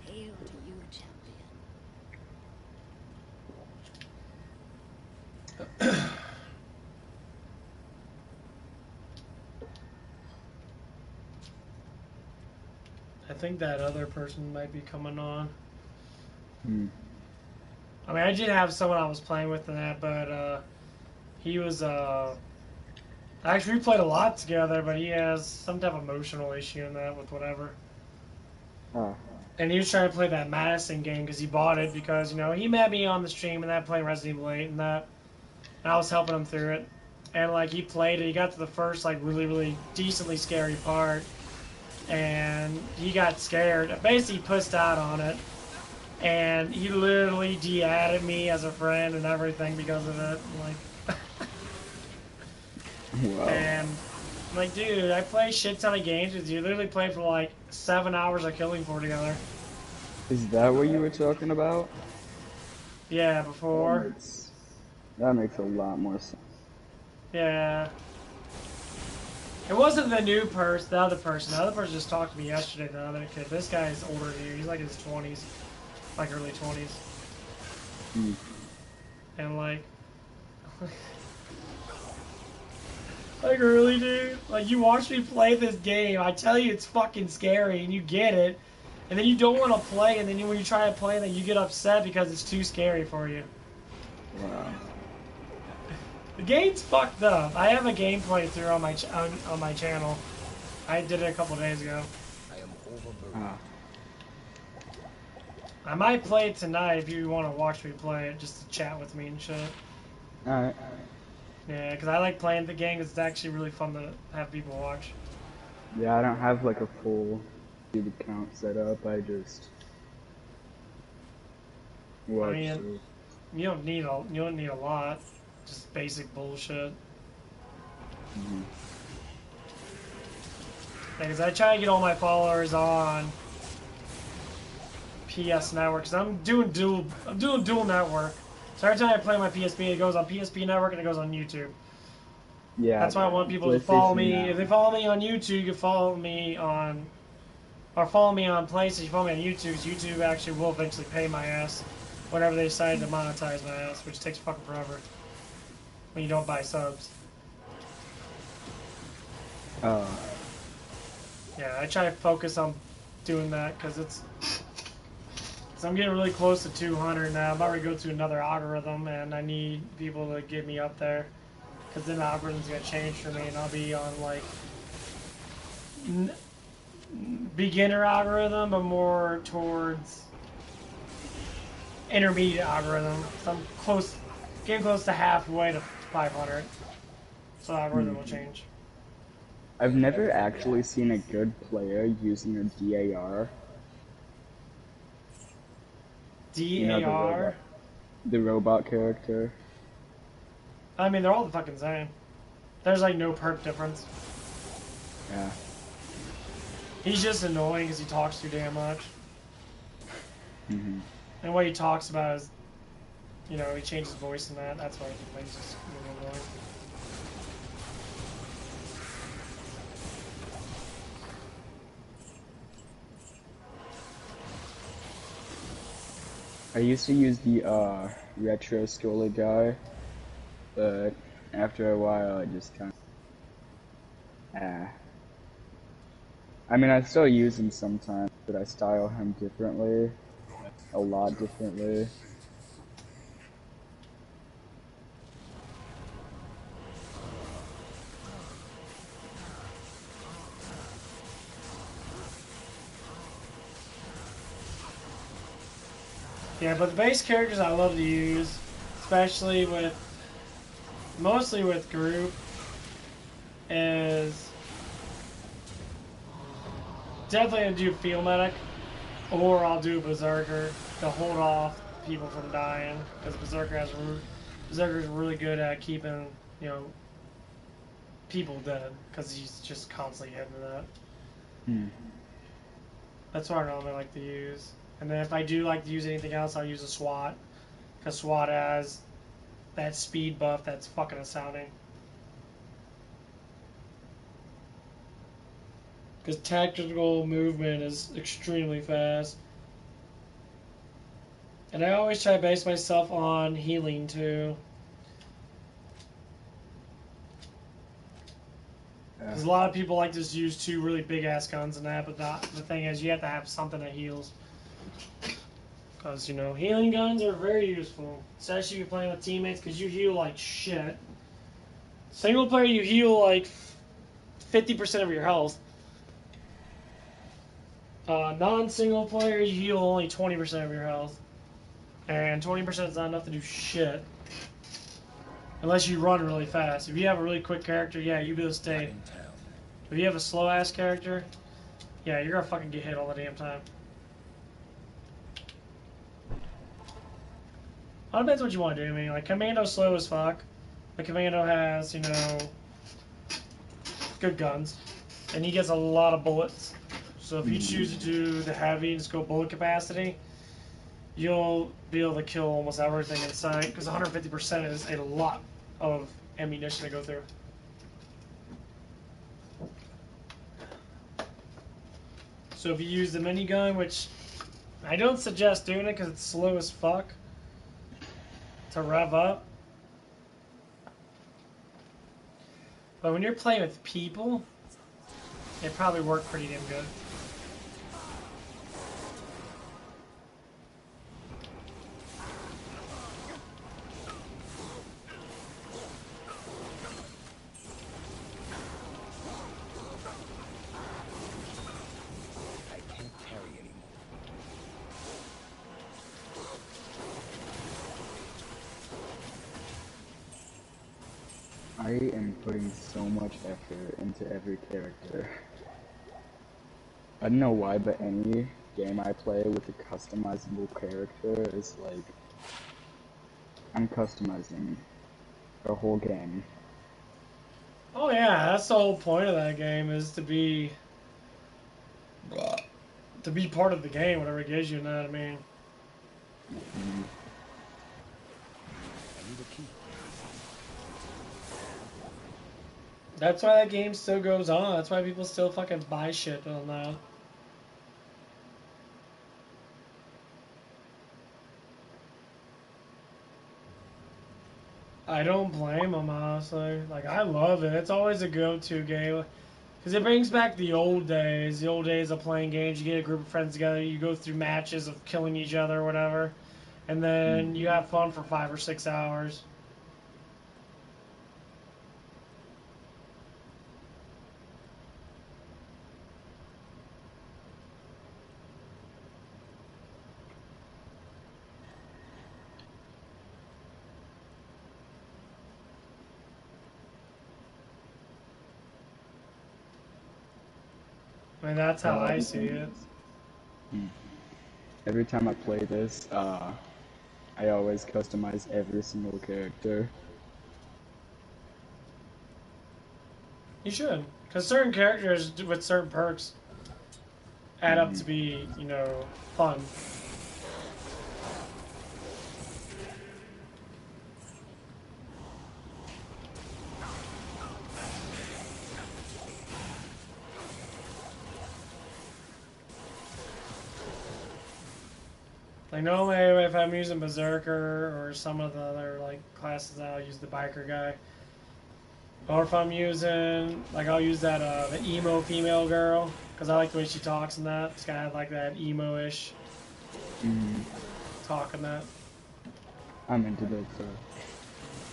Hail to you, champion. I think that other person might be coming on. I mean, I did have someone I was playing with in that, but he was actually we played a lot together, but he has some type of emotional issue in that with whatever. And he was trying to play that Madison game because he bought it because, you know, he met me on the stream and that playing Resident Evil 8 and that. And I was helping him through it. And, like, he played it. He got to the first, like, really, really decently scary part. And he got scared. Basically, pussed out on it. And he literally de-added me as a friend and everything because of it. Like, wow. And, like, dude, I play shit ton of games with you. Literally played for, like, 7 hours of Killing Floor together. Is that what you were talking about? Yeah, before. That makes a lot more sense. Yeah. It wasn't the new person, the other person. The other person just talked to me yesterday, the other kid. This guy is older than you. He's like in his 20s. Like early 20s. And like... like really, dude? Like you watch me play this game, I tell you it's fucking scary, and you get it. And then you don't want to play, and then when you try to play, then you get upset because it's too scary for you. Wow. The game's fucked up. I have a game playthrough on my channel. I did it a couple days ago. I am overburdened. I might play it tonight if you want to watch me play it, just to chat with me and shit. Alright. Yeah, because I like playing the game. It's actually really fun to have people watch. Yeah, I don't have like a full YouTube account set up. I just watch. I mean, you don't need a lot. Just basic bullshit. Because I try to get all my followers on PS Network. Cause I'm doing dual network. So every time I play my PSP, it goes on PSP Network and it goes on YouTube. Yeah. That's why I want people to follow me. If they follow me on YouTube, you can follow me on, or follow me on PlayStation. Follow me on YouTube. Because YouTube actually will eventually pay my ass whenever they decide to monetize my ass, which takes fucking forever when you don't buy subs. Yeah, I try to focus on doing that because I'm getting really close to 200 now. I'm about to go to another algorithm, and I need people to get me up there. because then the algorithm's gonna change for me, and I'll be on like beginner algorithm, but more towards intermediate algorithm. So I'm getting close to halfway to 500. So the algorithm will change. I've never actually seen a good player using a DAR. DAR? You know, the robot character. I mean, they're all the fucking same. There's like no perk difference. Yeah. He's just annoying because he talks too damn much. Mm-hmm. And what he talks about is, you know, he changes his voice and that. That's why he's just really annoying. I used to use the retro Scola guy, but after a while I just kind of I mean, I still use him sometimes, but I style him differently, a lot differently. Yeah, but the base characters I love to use, especially mostly with group, is definitely gonna do field medic, or I'll do berserker to hold off people from dying, because berserker's really good at keeping, you know, people dead, because he's just constantly hitting that. That's what I normally like to use. And then if I do like to use anything else, I'll use a SWAT, because SWAT has that speed buff that's fucking astounding. Because tactical movement is extremely fast. And I always try to base myself on healing too. Because a lot of people like to just use two really big ass guns and that, but the thing is, you have to have something that heals. Because, you know, healing guns are very useful. Especially if you're playing with teammates, because you heal like shit. Single player, you heal like 50% of your health. Non-single player, you heal only 20% of your health. And 20% is not enough to do shit. Unless you run really fast. If you have a really quick character, yeah, you'll be able to stay. If you have a slow-ass character, yeah, you're gonna fucking get hit all the damn time. All depends what you want to do. I mean, like, Commando's slow as fuck. But Commando has, you know, good guns. And he gets a lot of bullets. So if you choose to do the heavy and just go bullet capacity, you'll be able to kill almost everything in sight. Because 150% is a lot of ammunition to go through. So if you use the minigun, which I don't suggest doing it because it's slow as fuck to rev up. But when you're playing with people, it probably worked pretty damn good. I can't carry anymore. I am putting so much effort into every character. I don't know why, but any game I play with a customizable character is like, I'm customizing the whole game. Oh yeah, that's the whole point of that game, is to be part of the game, whatever it gives you, you know what I mean? Mm-hmm. I need a key. That's why that game still goes on. That's why people still fucking buy shit on that. I don't blame them, honestly. Like, I love it. It's always a go-to game. Because it brings back the old days of playing games. You get a group of friends together, you go through matches of killing each other or whatever, and then you have fun for 5 or 6 hours. I mean, that's how I see it. Every time I play this, I always customize every single character. You should, because certain characters with certain perks add up to be, you know, fun. Like normally if I'm using Berserker or some of the other like classes, I'll use the biker guy. Or if I'm using, like I'll use that the emo female girl, because I like the way she talks and that. It's kind of like that emo-ish talk and that. I'm into that stuff.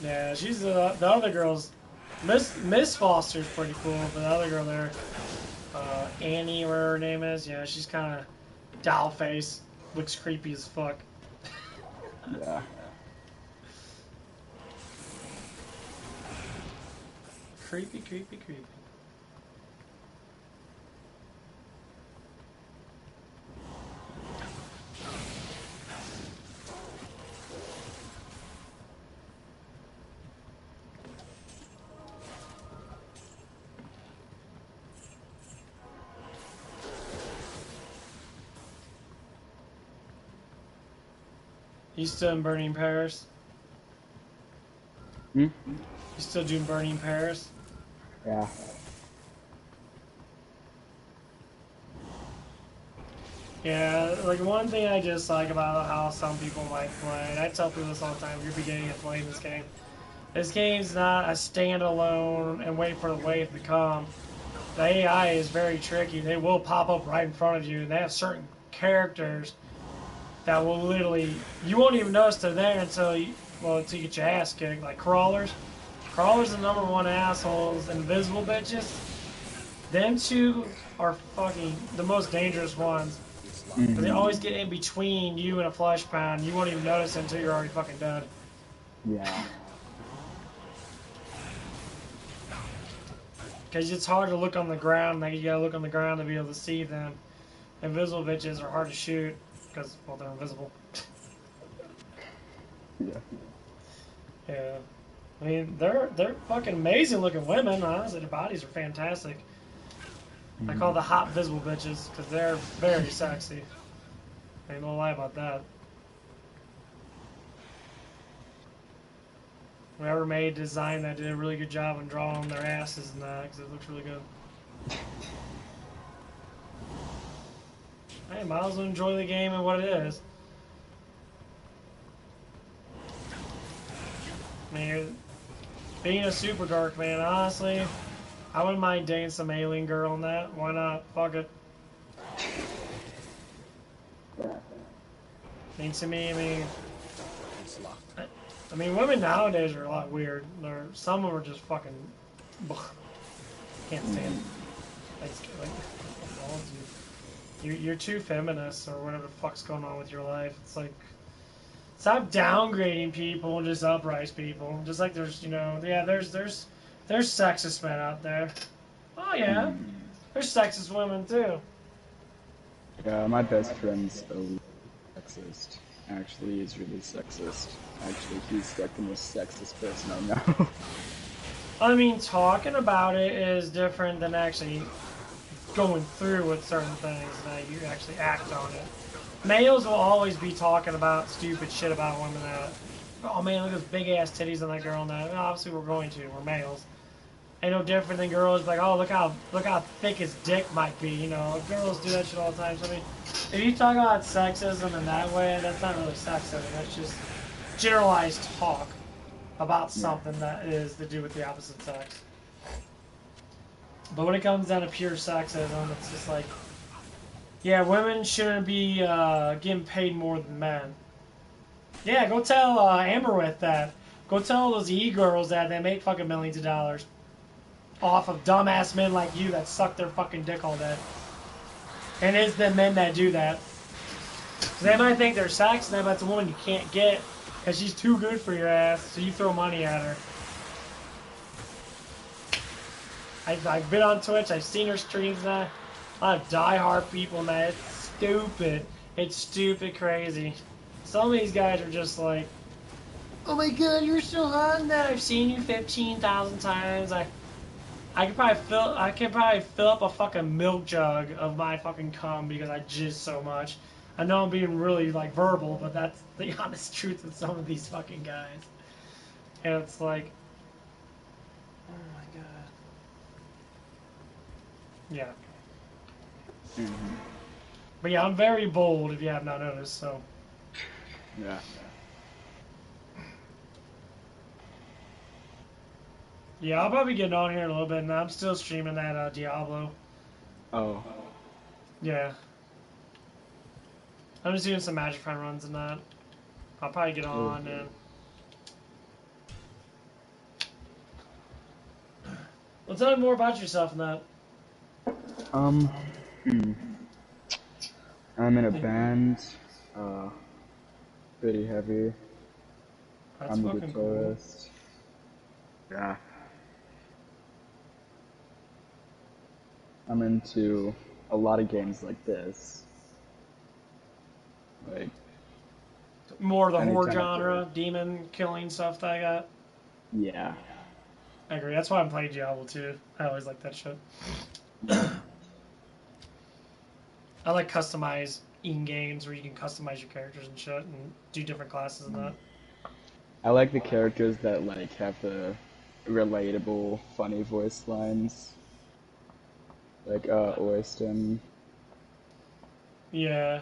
Yeah, she's the other girl's, Miss Foster's pretty cool, but the other girl there, Annie, whatever her name is, yeah, she's kind of doll face. Looks creepy as fuck. Yeah. Creepy, creepy, creepy. You still in Burning Paris? You still doing Burning Paris? Yeah. Yeah, like one thing I just like about how some people might play, and I tell people this all the time, if you're beginning to play this game's not a standalone and wait for the wave to come. The AI is very tricky. They will pop up right in front of you, and they have certain characters that will literally, you won't even notice they're there until you get your ass kicked, like crawlers. Crawlers are the #1 assholes, invisible bitches. Them two are fucking the most dangerous ones. But they always get in between you and a flesh pound. You won't even notice it until you're already fucking dead. Yeah. Because it's hard to look on the ground. Like you gotta look on the ground to be able to see them. Invisible bitches are hard to shoot because, well, they're invisible. Yeah. Yeah. I mean, they're fucking amazing looking women. Honestly, their bodies are fantastic. I call the hot visible bitches because they're very sexy. Ain't no lie about that. Whoever made design that did a really good job on drawing their asses and that because it looks really good. Hey, might as well enjoy the game and what it is. I mean, being a super dark man, honestly, I wouldn't mind dating some alien girl in that. Why not? Fuck it. I mean, to me, I mean, women nowadays are a lot weird. Some of them are just fucking. Can't stand it. You're too feminist or whatever the fuck's going on with your life. It's like, stop downgrading people and just uprise people. Just like there's, you know, yeah, there's sexist men out there. Oh yeah, there's sexist women too. Yeah, my best friend's sexist. Actually, he's really sexist. Actually, he's like the most sexist person I know. I mean, talking about it is different than actually going through with certain things that you actually act on it. Males will always be talking about stupid shit about women that, oh man, look at those big ass titties on that girl and that. And obviously we're going to, we're males. Ain't no different than girls like, oh look how thick his dick might be, you know. Girls do that shit all the time. So I mean, if you talk about sexism in that way, that's not really sexism. That's just generalized talk about something that is to do with the opposite sex. But when it comes down to pure sexism, it's just like, yeah, women shouldn't be getting paid more than men. Yeah, go tell Amberwith that. Go tell those e-girls that they make fucking millions of dollars off of dumbass men like you that suck their fucking dick all day. And it's the men that do that. So they might think they're sexist, but it's a woman you can't get because she's too good for your ass, so you throw money at her. I've been on Twitch, I've seen her streams now. A lot of diehard people, man. It's stupid. It's stupid crazy. Some of these guys are just like, oh my god, you're so hot in that. I've seen you 15,000 times. I could probably fill up a fucking milk jug of my fucking cum because I jizz so much. I know I'm being really like verbal, but that's the honest truth of some of these fucking guys. And it's like, oh my god. Yeah. Mm-hmm. But yeah, I'm very bold if you have not noticed, so. Yeah. Yeah, I'll probably get on here in a little bit, and I'm still streaming that Diablo. Oh. Yeah. I'm just doing some magic run runs and that. I'll probably get on and... Well, tell me more about yourself and that. I'm in a band, pretty heavy. That's I'm a fucking cool. guitarist. Yeah. I'm into a lot of games like this. Like, More of the horde anytime I genre, demon killing stuff that I got. Yeah. I agree. That's why I'm playing Diablo too. I always like that shit. I like customize games where you can customize your characters and shit and do different classes and that. I like the characters that like have the relatable, funny voice lines. Like Oyston. Yeah.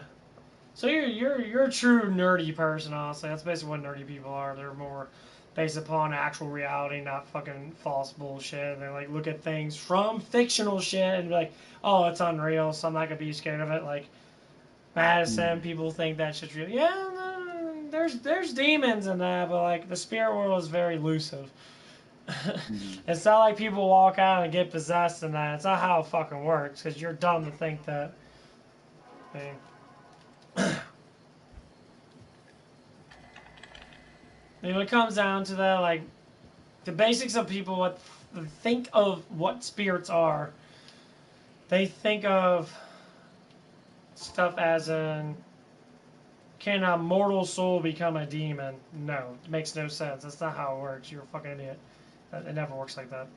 So you're a true nerdy person, honestly. That's basically what nerdy people are. They're more based upon actual reality, not fucking false bullshit. And they like look at things from fictional shit and be like, oh, it's unreal, so I'm not gonna be scared of it. Like Madison, people think that shit's real. Yeah, no, there's demons in that, but like the spirit world is very elusive. It's not like people walk out and get possessed in that. It's not how it fucking works, because you're dumb to think that. I mean, when it comes down to that, like, the basics of people what think of what spirits are, they think of stuff as in, can a mortal soul become a demon? No, it makes no sense. That's not how it works. You're a fucking idiot. It never works like that.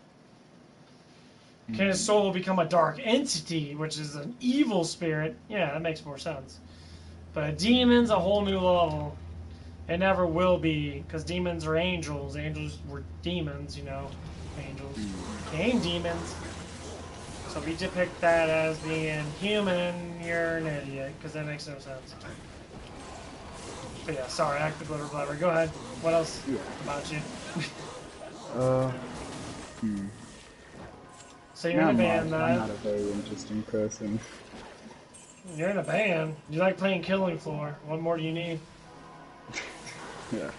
Can a soul become a dark entity, which is an evil spirit? Yeah, that makes more sense. But a demon's a whole new level. It never will be, because demons are angels. Angels were demons, you know. Angels became demons. So if you depict that as being human, you're an idiot, because that makes no sense. But yeah, sorry, I acted blubber blubber. Go ahead. What else about you? So you're in a band, I'm not a very interesting person. You're in a band. You like playing Killing Floor. What more do you need? Yeah.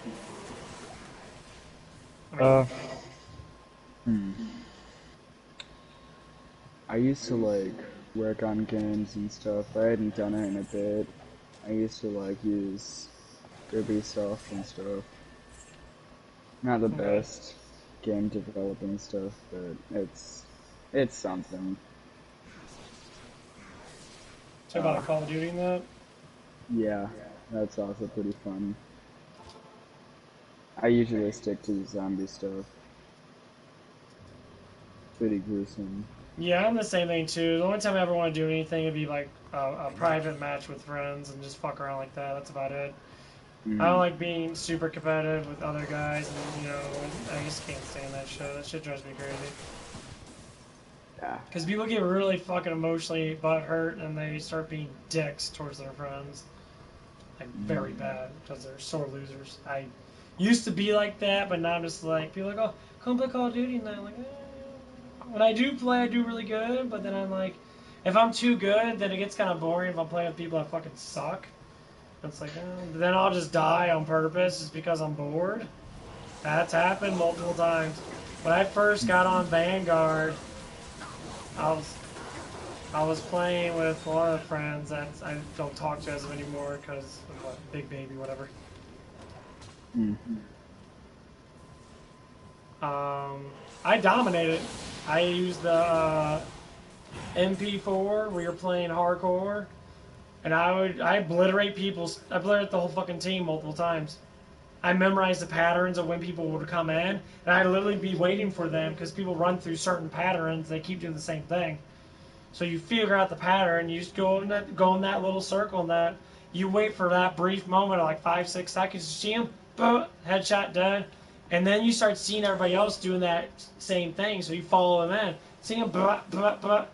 I used to like work on games and stuff. I hadn't done it in a bit. I used to like use Ubisoft and stuff. Not the best game developing stuff, but it's something. So about Call of Duty and that? Yeah, that's also pretty fun. I usually stick to the zombie stuff. Pretty gruesome. Yeah, I'm the same thing too. The only time I ever want to do anything would be like a private match with friends and just fuck around like that. That's about it. I don't like being super competitive with other guys, and you know, I just can't stand that shit. That shit drives me crazy. Yeah. Because people get really fucking emotionally butthurt and they start being dicks towards their friends. Like, very bad, because they're sore losers. I used to be like that, but now I'm just like, people are like, oh, come play Call of Duty, and I'm like, When I do play, I do really good, but then I'm like, if I'm too good, then it gets kind of boring if I'm playing with people that fucking suck. It's like, then I'll just die on purpose just because I'm bored. That's happened multiple times. When I first got on Vanguard, I was playing with one of the friends that I don't talk to as anymore because of what, big baby, whatever. I dominated. I used the MP4 where you're playing hardcore, and I obliterate the whole fucking team multiple times. I memorized the patterns of when people would come in, and I'd literally be waiting for them because people run through certain patterns. They keep doing the same thing. So you figure out the pattern, you just go in that little circle, and that you wait for that brief moment of like 5-6 seconds. You see them, boom, headshot dead, and then you start seeing everybody else doing that same thing. So you follow them in, see them, blah, blah, blah.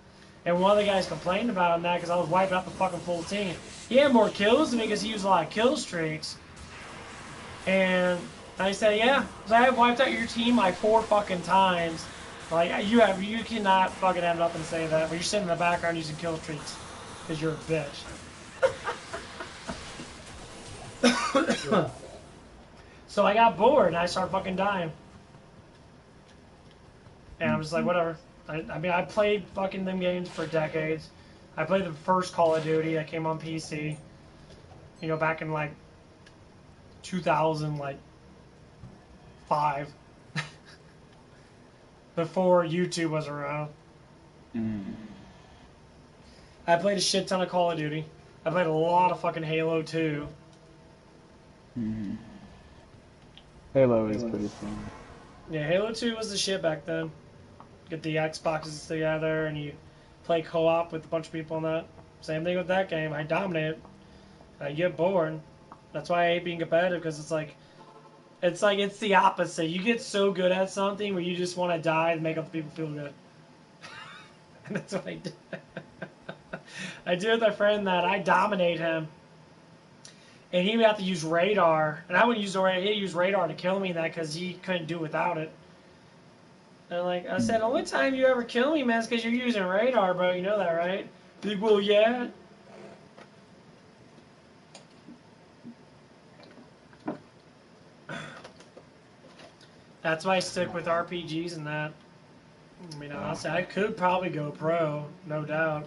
And one of the guys complained about that because I was wiping out the fucking full team. He had more kills than me because he used a lot of kill streaks. And I said, yeah, so I have wiped out your team like 4 fucking times. Like, you cannot fucking have nothing to say to that, but you're sitting in the background using kill streaks because you're a bitch. So I got bored and I started fucking dying. And I'm just like, whatever. I mean, I played fucking them games for decades. I played the first Call of Duty that came on PC. You know, back in like 2005. Before YouTube was around. I played a shit ton of Call of Duty. I played a lot of fucking Halo 2. Halo is pretty fun. Yeah, Halo 2 was the shit back then. Get the Xboxes together and you play co-op with a bunch of people on that. Same thing with that game. I dominate. I get bored. That's why I hate being competitive, because it's the opposite. You get so good at something where you just want to die to make other people feel good. And that's what I did. I did with a friend that I dominate him. And he would have to use radar. And I wouldn't use radar. He'd use radar to kill me because he couldn't do without it. And I said, the only time you ever kill me, man, is because you're using radar, bro. You know that, right? He's like, well, yeah. That's why I stick with RPGs and that. I mean, honestly, I could probably go pro, no doubt.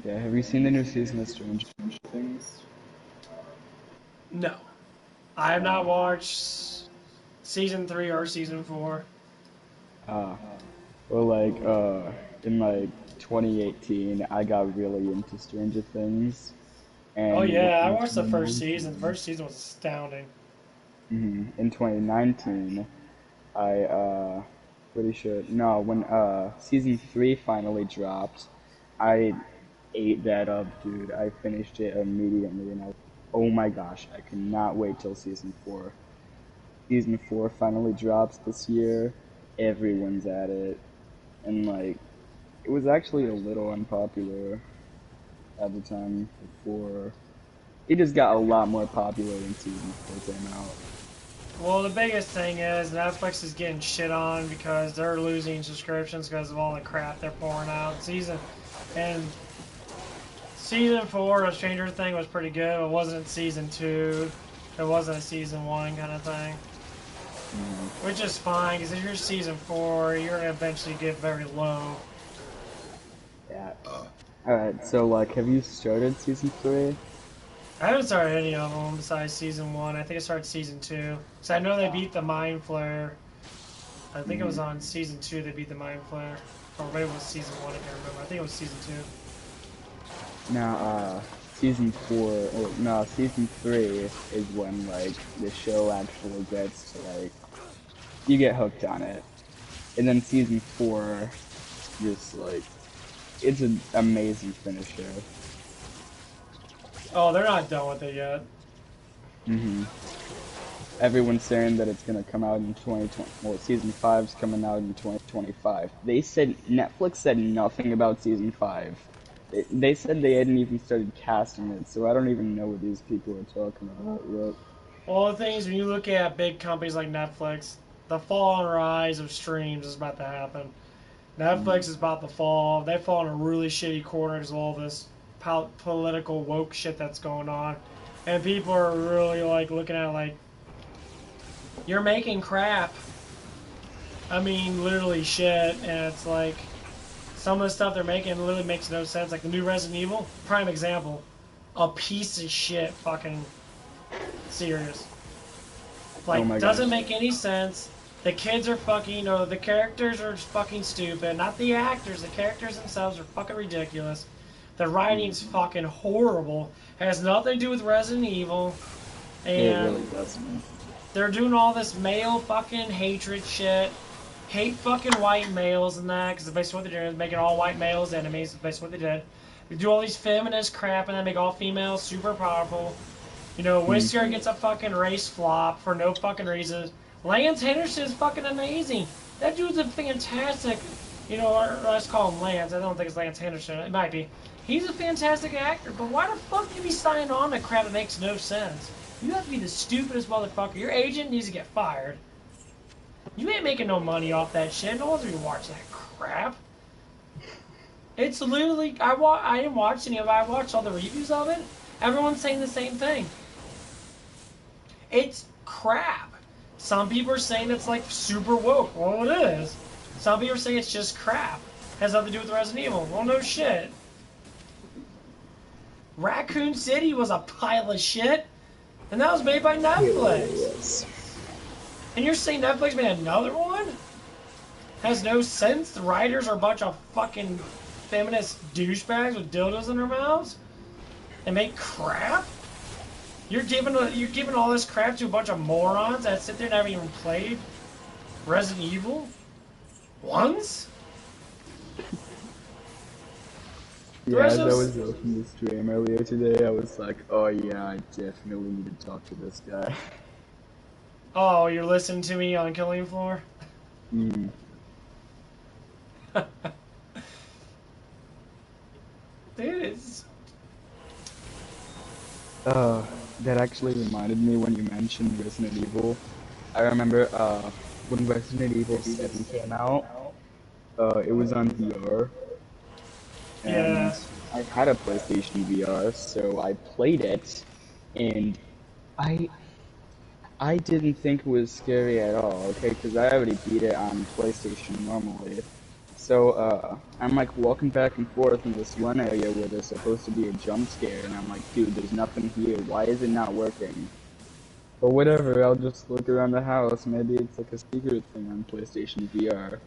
Yeah, have you seen the new season of Stranger Things? No. I have not watched season 3 or season 4. Well, in 2018, I got really into Stranger Things. And Oh yeah, I watched the first season. The first season was astounding. In 2019, when season 3 finally dropped, I ate that up, dude. I finished it immediately, and oh my gosh, I cannot wait till season 4. Season 4 finally drops this year. Everyone's at it, and it was actually a little unpopular at the time before. It just got a lot more popular when season 4 came out. Well, the biggest thing is Netflix is getting shit on because they're losing subscriptions because of all the crap they're pouring out. Season 4 of Stranger Things was pretty good. It wasn't season 2. It wasn't a season 1 kind of thing. Which is fine, because if you're season 4, you're going to eventually get very low. Yeah. Alright, so, have you started season 3? I haven't started any of them besides season 1. I think I started season 2. So I know they beat the Mind Flayer. I think it was on season 2 they beat the Mind Flayer. Or maybe it was season 1, I can't remember. I think it was season 2. Now, season 3 is when, the show actually gets to, you get hooked on it. And then season 4, just, it's an amazing finisher. Oh, they're not done with it yet. Everyone's saying that it's gonna come out in 2020. Well, season 5's coming out in 2025. Netflix said nothing about season 5. They said they hadn't even started casting it, so I don't even know what these people are talking about yet. Well, the thing is, when you look at big companies like Netflix, the fall and rise of streams is about to happen. Netflix is about to fall. They fall in a really shitty corner because of all this political woke shit that's going on. And people are really, looking at it you're making crap. I mean, literally shit. And it's some of the stuff they're making literally makes no sense. Like the new Resident Evil, prime example. A piece of shit fucking series. Doesn't make any sense. The kids are fucking, the characters are fucking stupid. Not the actors, the characters themselves are fucking ridiculous. The writing's fucking horrible. Has nothing to do with Resident Evil. It And really doesn't. they're doing all this male fucking hatred shit. Hate fucking white males and that, because basically what they're doing is making all white males enemies. That's basically what they did. They do all these feminist crap and then make all females super powerful. Whisker gets a fucking race flop for no fucking reason. Lance Henderson's fucking amazing. That dude's a fantastic, or let's call him Lance. I don't think it's Lance Henderson. It might be. He's a fantastic actor, but why the fuck do you be signing on to crap that makes no sense? You have to be the stupidest motherfucker. Your agent needs to get fired. You ain't making no money off that shit. No one's gonna watch that crap. It's literally, I didn't watch any of it. I watched all the reviews of it. Everyone's saying the same thing. It's crap. Some people are saying it's like super woke. Well, it is. Some people are saying it's just crap. Has nothing to do with Resident Evil. Well, no shit. Raccoon City was a pile of shit. And that was made by Netflix. Yes. And you're saying Netflix made another one? Has no sense? The writers are a bunch of fucking feminist douchebags with dildos in their mouths? And make crap? You're giving all this crap to a bunch of morons that sit there and haven't even played Resident Evil once? Yeah, as I was watching the stream earlier today, I was like, oh yeah, I definitely need to talk to this guy. Oh, you're listening to me on Killing Floor? Mm. Dude, it's... That actually reminded me when you mentioned Resident Evil. I remember, when Resident Evil 7 came out, it was on VR. And Yeah. I had a PlayStation VR, so I played it, and I didn't think it was scary at all, okay, because I already beat it on PlayStation normally. So, I'm like walking back and forth in this one area where there's supposed to be a jump scare, and I'm like, dude, there's nothing here, why is it not working? But whatever, I'll just look around the house, maybe it's like a secret thing on PlayStation VR.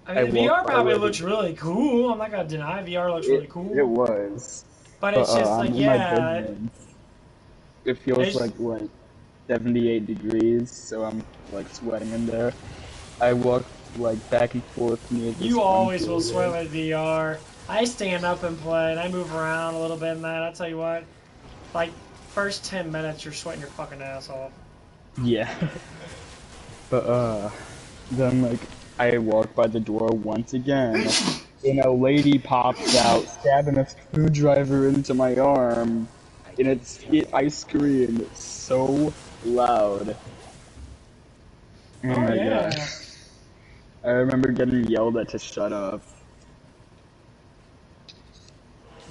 I mean, VR probably looks really cool. I'm not gonna deny VR looks really cool. It was. But it's just like, in my yeah. bedroom, it feels like 78 degrees, so I'm like sweating in there. I walk like back and forth near this. You always will sweat with VR. I stand up and play, and I move around a little bit in that. I tell you what, like first 10 minutes, you're sweating your fucking ass off. Yeah. But then like I walk by the door once again, and a lady pops out, stabbing a screwdriver into my arm, and I screamed so loud. Oh my gosh. I remember getting yelled at to shut up.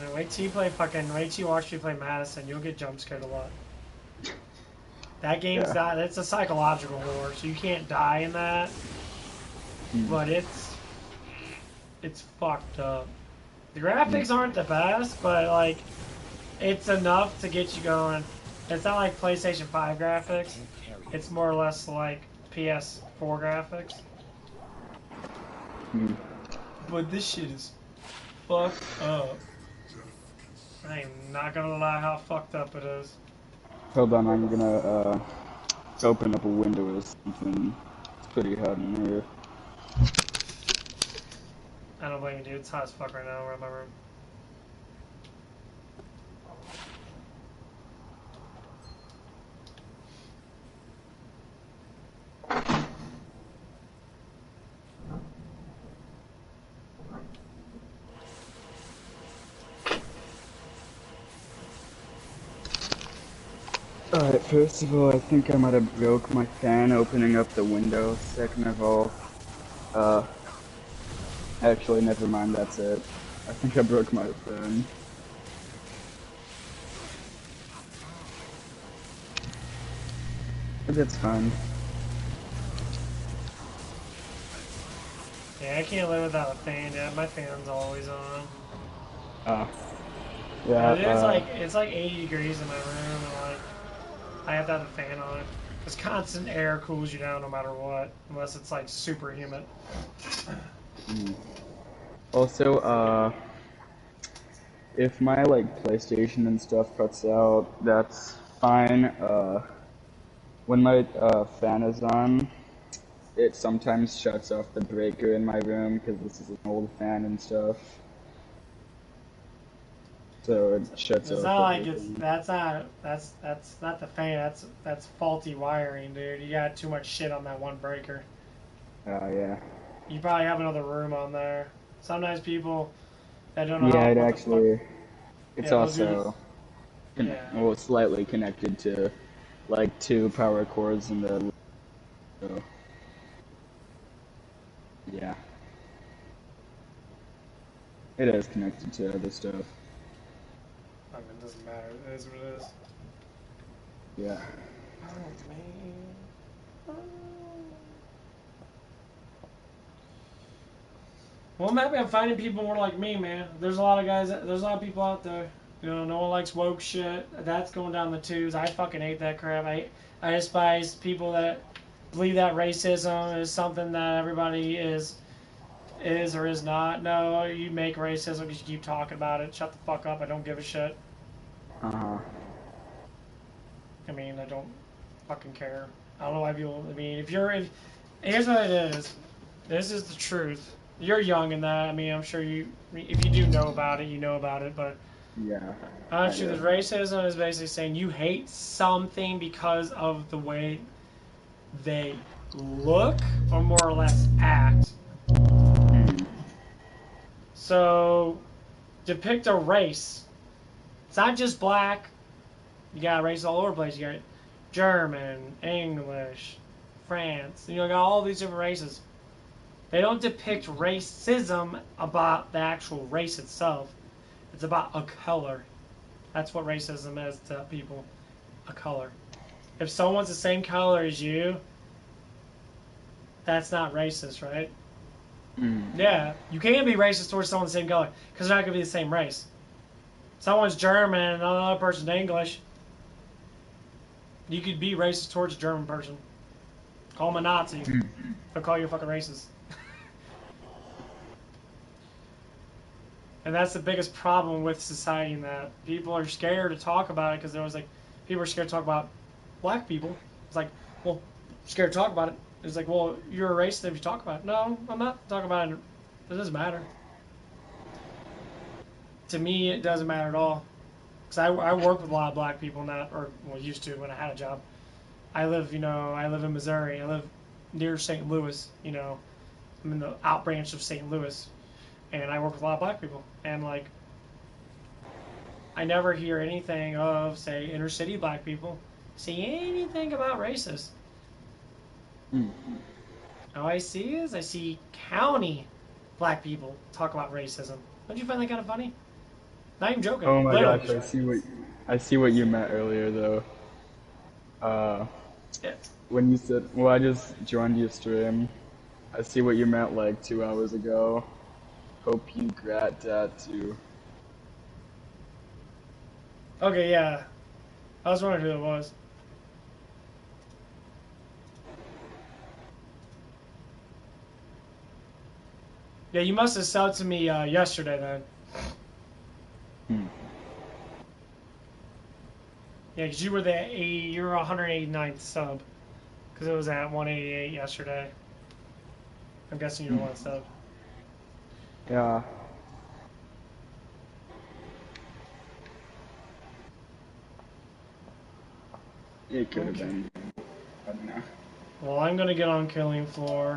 Man, wait till you watch me play Madison, you'll get jump scared a lot. That game's it's a psychological horror, so you can't die in that. But it's fucked up. The graphics aren't the best, but like, it's enough to get you going. It's not like PlayStation 5 graphics. It's more or less like PS4 graphics. But this shit is fucked up. I am not gonna lie how fucked up it is. Hold on, I'm gonna open up a window or something. It's pretty hot in here. I don't blame you, dude. It's hot as fuck right now. We're in my room. Alright, first of all, I think I might have broke my fan opening up the window. Second of all, actually, never mind, that's it. I think I broke my fan. But that's fine. Yeah, I can't live without a fan, yeah. My fan's always on. Yeah, it's like 80 degrees in my room, and like, I have to have the fan on. This constant air cools you down no matter what, unless it's like super humid. Also, if my like PlayStation and stuff cuts out, that's fine. When my fan is on, it sometimes shuts off the breaker in my room because this is an old fan and stuff. So it shuts It's off not like everything. that's not the fan. That's faulty wiring, dude. You got too much shit on that one breaker. Yeah. You probably have another room on there. Sometimes people that don't know Yeah, how it what the fuck. actually, it's Yeah, they'll do this. also, Yeah. well, it's slightly connected to like two power cords in the, so, yeah. It is connected to other stuff. I mean, it doesn't matter. It is what it is. Yeah. Oh man. Well, I'm happy I'm finding people more like me, man. There's a lot of guys. There's a lot of people out there. You know, no one likes woke shit. That's going down the tubes. I fucking hate that crap. I despise people that believe that racism is something that everybody is or is not. No, you make racism because you keep talking about it. Shut the fuck up. I don't give a shit. Uh-huh. I mean, I don't fucking care. I don't know why people. I mean, if here's what it is. This is the truth. You're young in that. I mean, I'm sure if you do know about it, you know about it. But Yeah. honestly, the racism is basically saying you hate something because of the way they look or more or less act. So, depict a race. It's not just black. You got races all over the place. You got German, English, France. You got all these different races. They don't depict racism about the actual race itself. It's about a color. That's what racism is to people. A color. If someone's the same color as you, that's not racist, right? Yeah, you can't be racist towards someone the same color because they're not going to be the same race. Someone's German and another person's English. You could be racist towards a German person. Call them a Nazi. They'll call you a fucking racist. And that's the biggest problem with society, in that people are scared to talk about it because there was like, people are scared to talk about black people. It's like, well, scared to talk about it. It's like, well, you're a racist if you talk about it. No, I'm not talking about it. It doesn't matter. To me, it doesn't matter at all. Because I work with a lot of black people now, or well, used to when I had a job. I live in Missouri. I live near St. Louis. I'm in the out branch of St. Louis, and I work with a lot of black people. And like, I never hear anything of, say, inner city black people say anything about racist. All I see county black people talk about racism. Don't you find that kind of funny? Not even joking. Oh my Literally. gosh, I see what you meant earlier though. Yeah. When you said, well, I just joined your stream. I see what you meant like 2 hours ago. Hope you grat that too. Okay, yeah. I was wondering who it was. Yeah, you must have subbed to me yesterday then. Yeah, because you were you're 189th sub. Because it was at 188 yesterday. I'm guessing you're the one sub. Yeah. It could have been. I don't know. Well, I'm going to get on Killing Floor.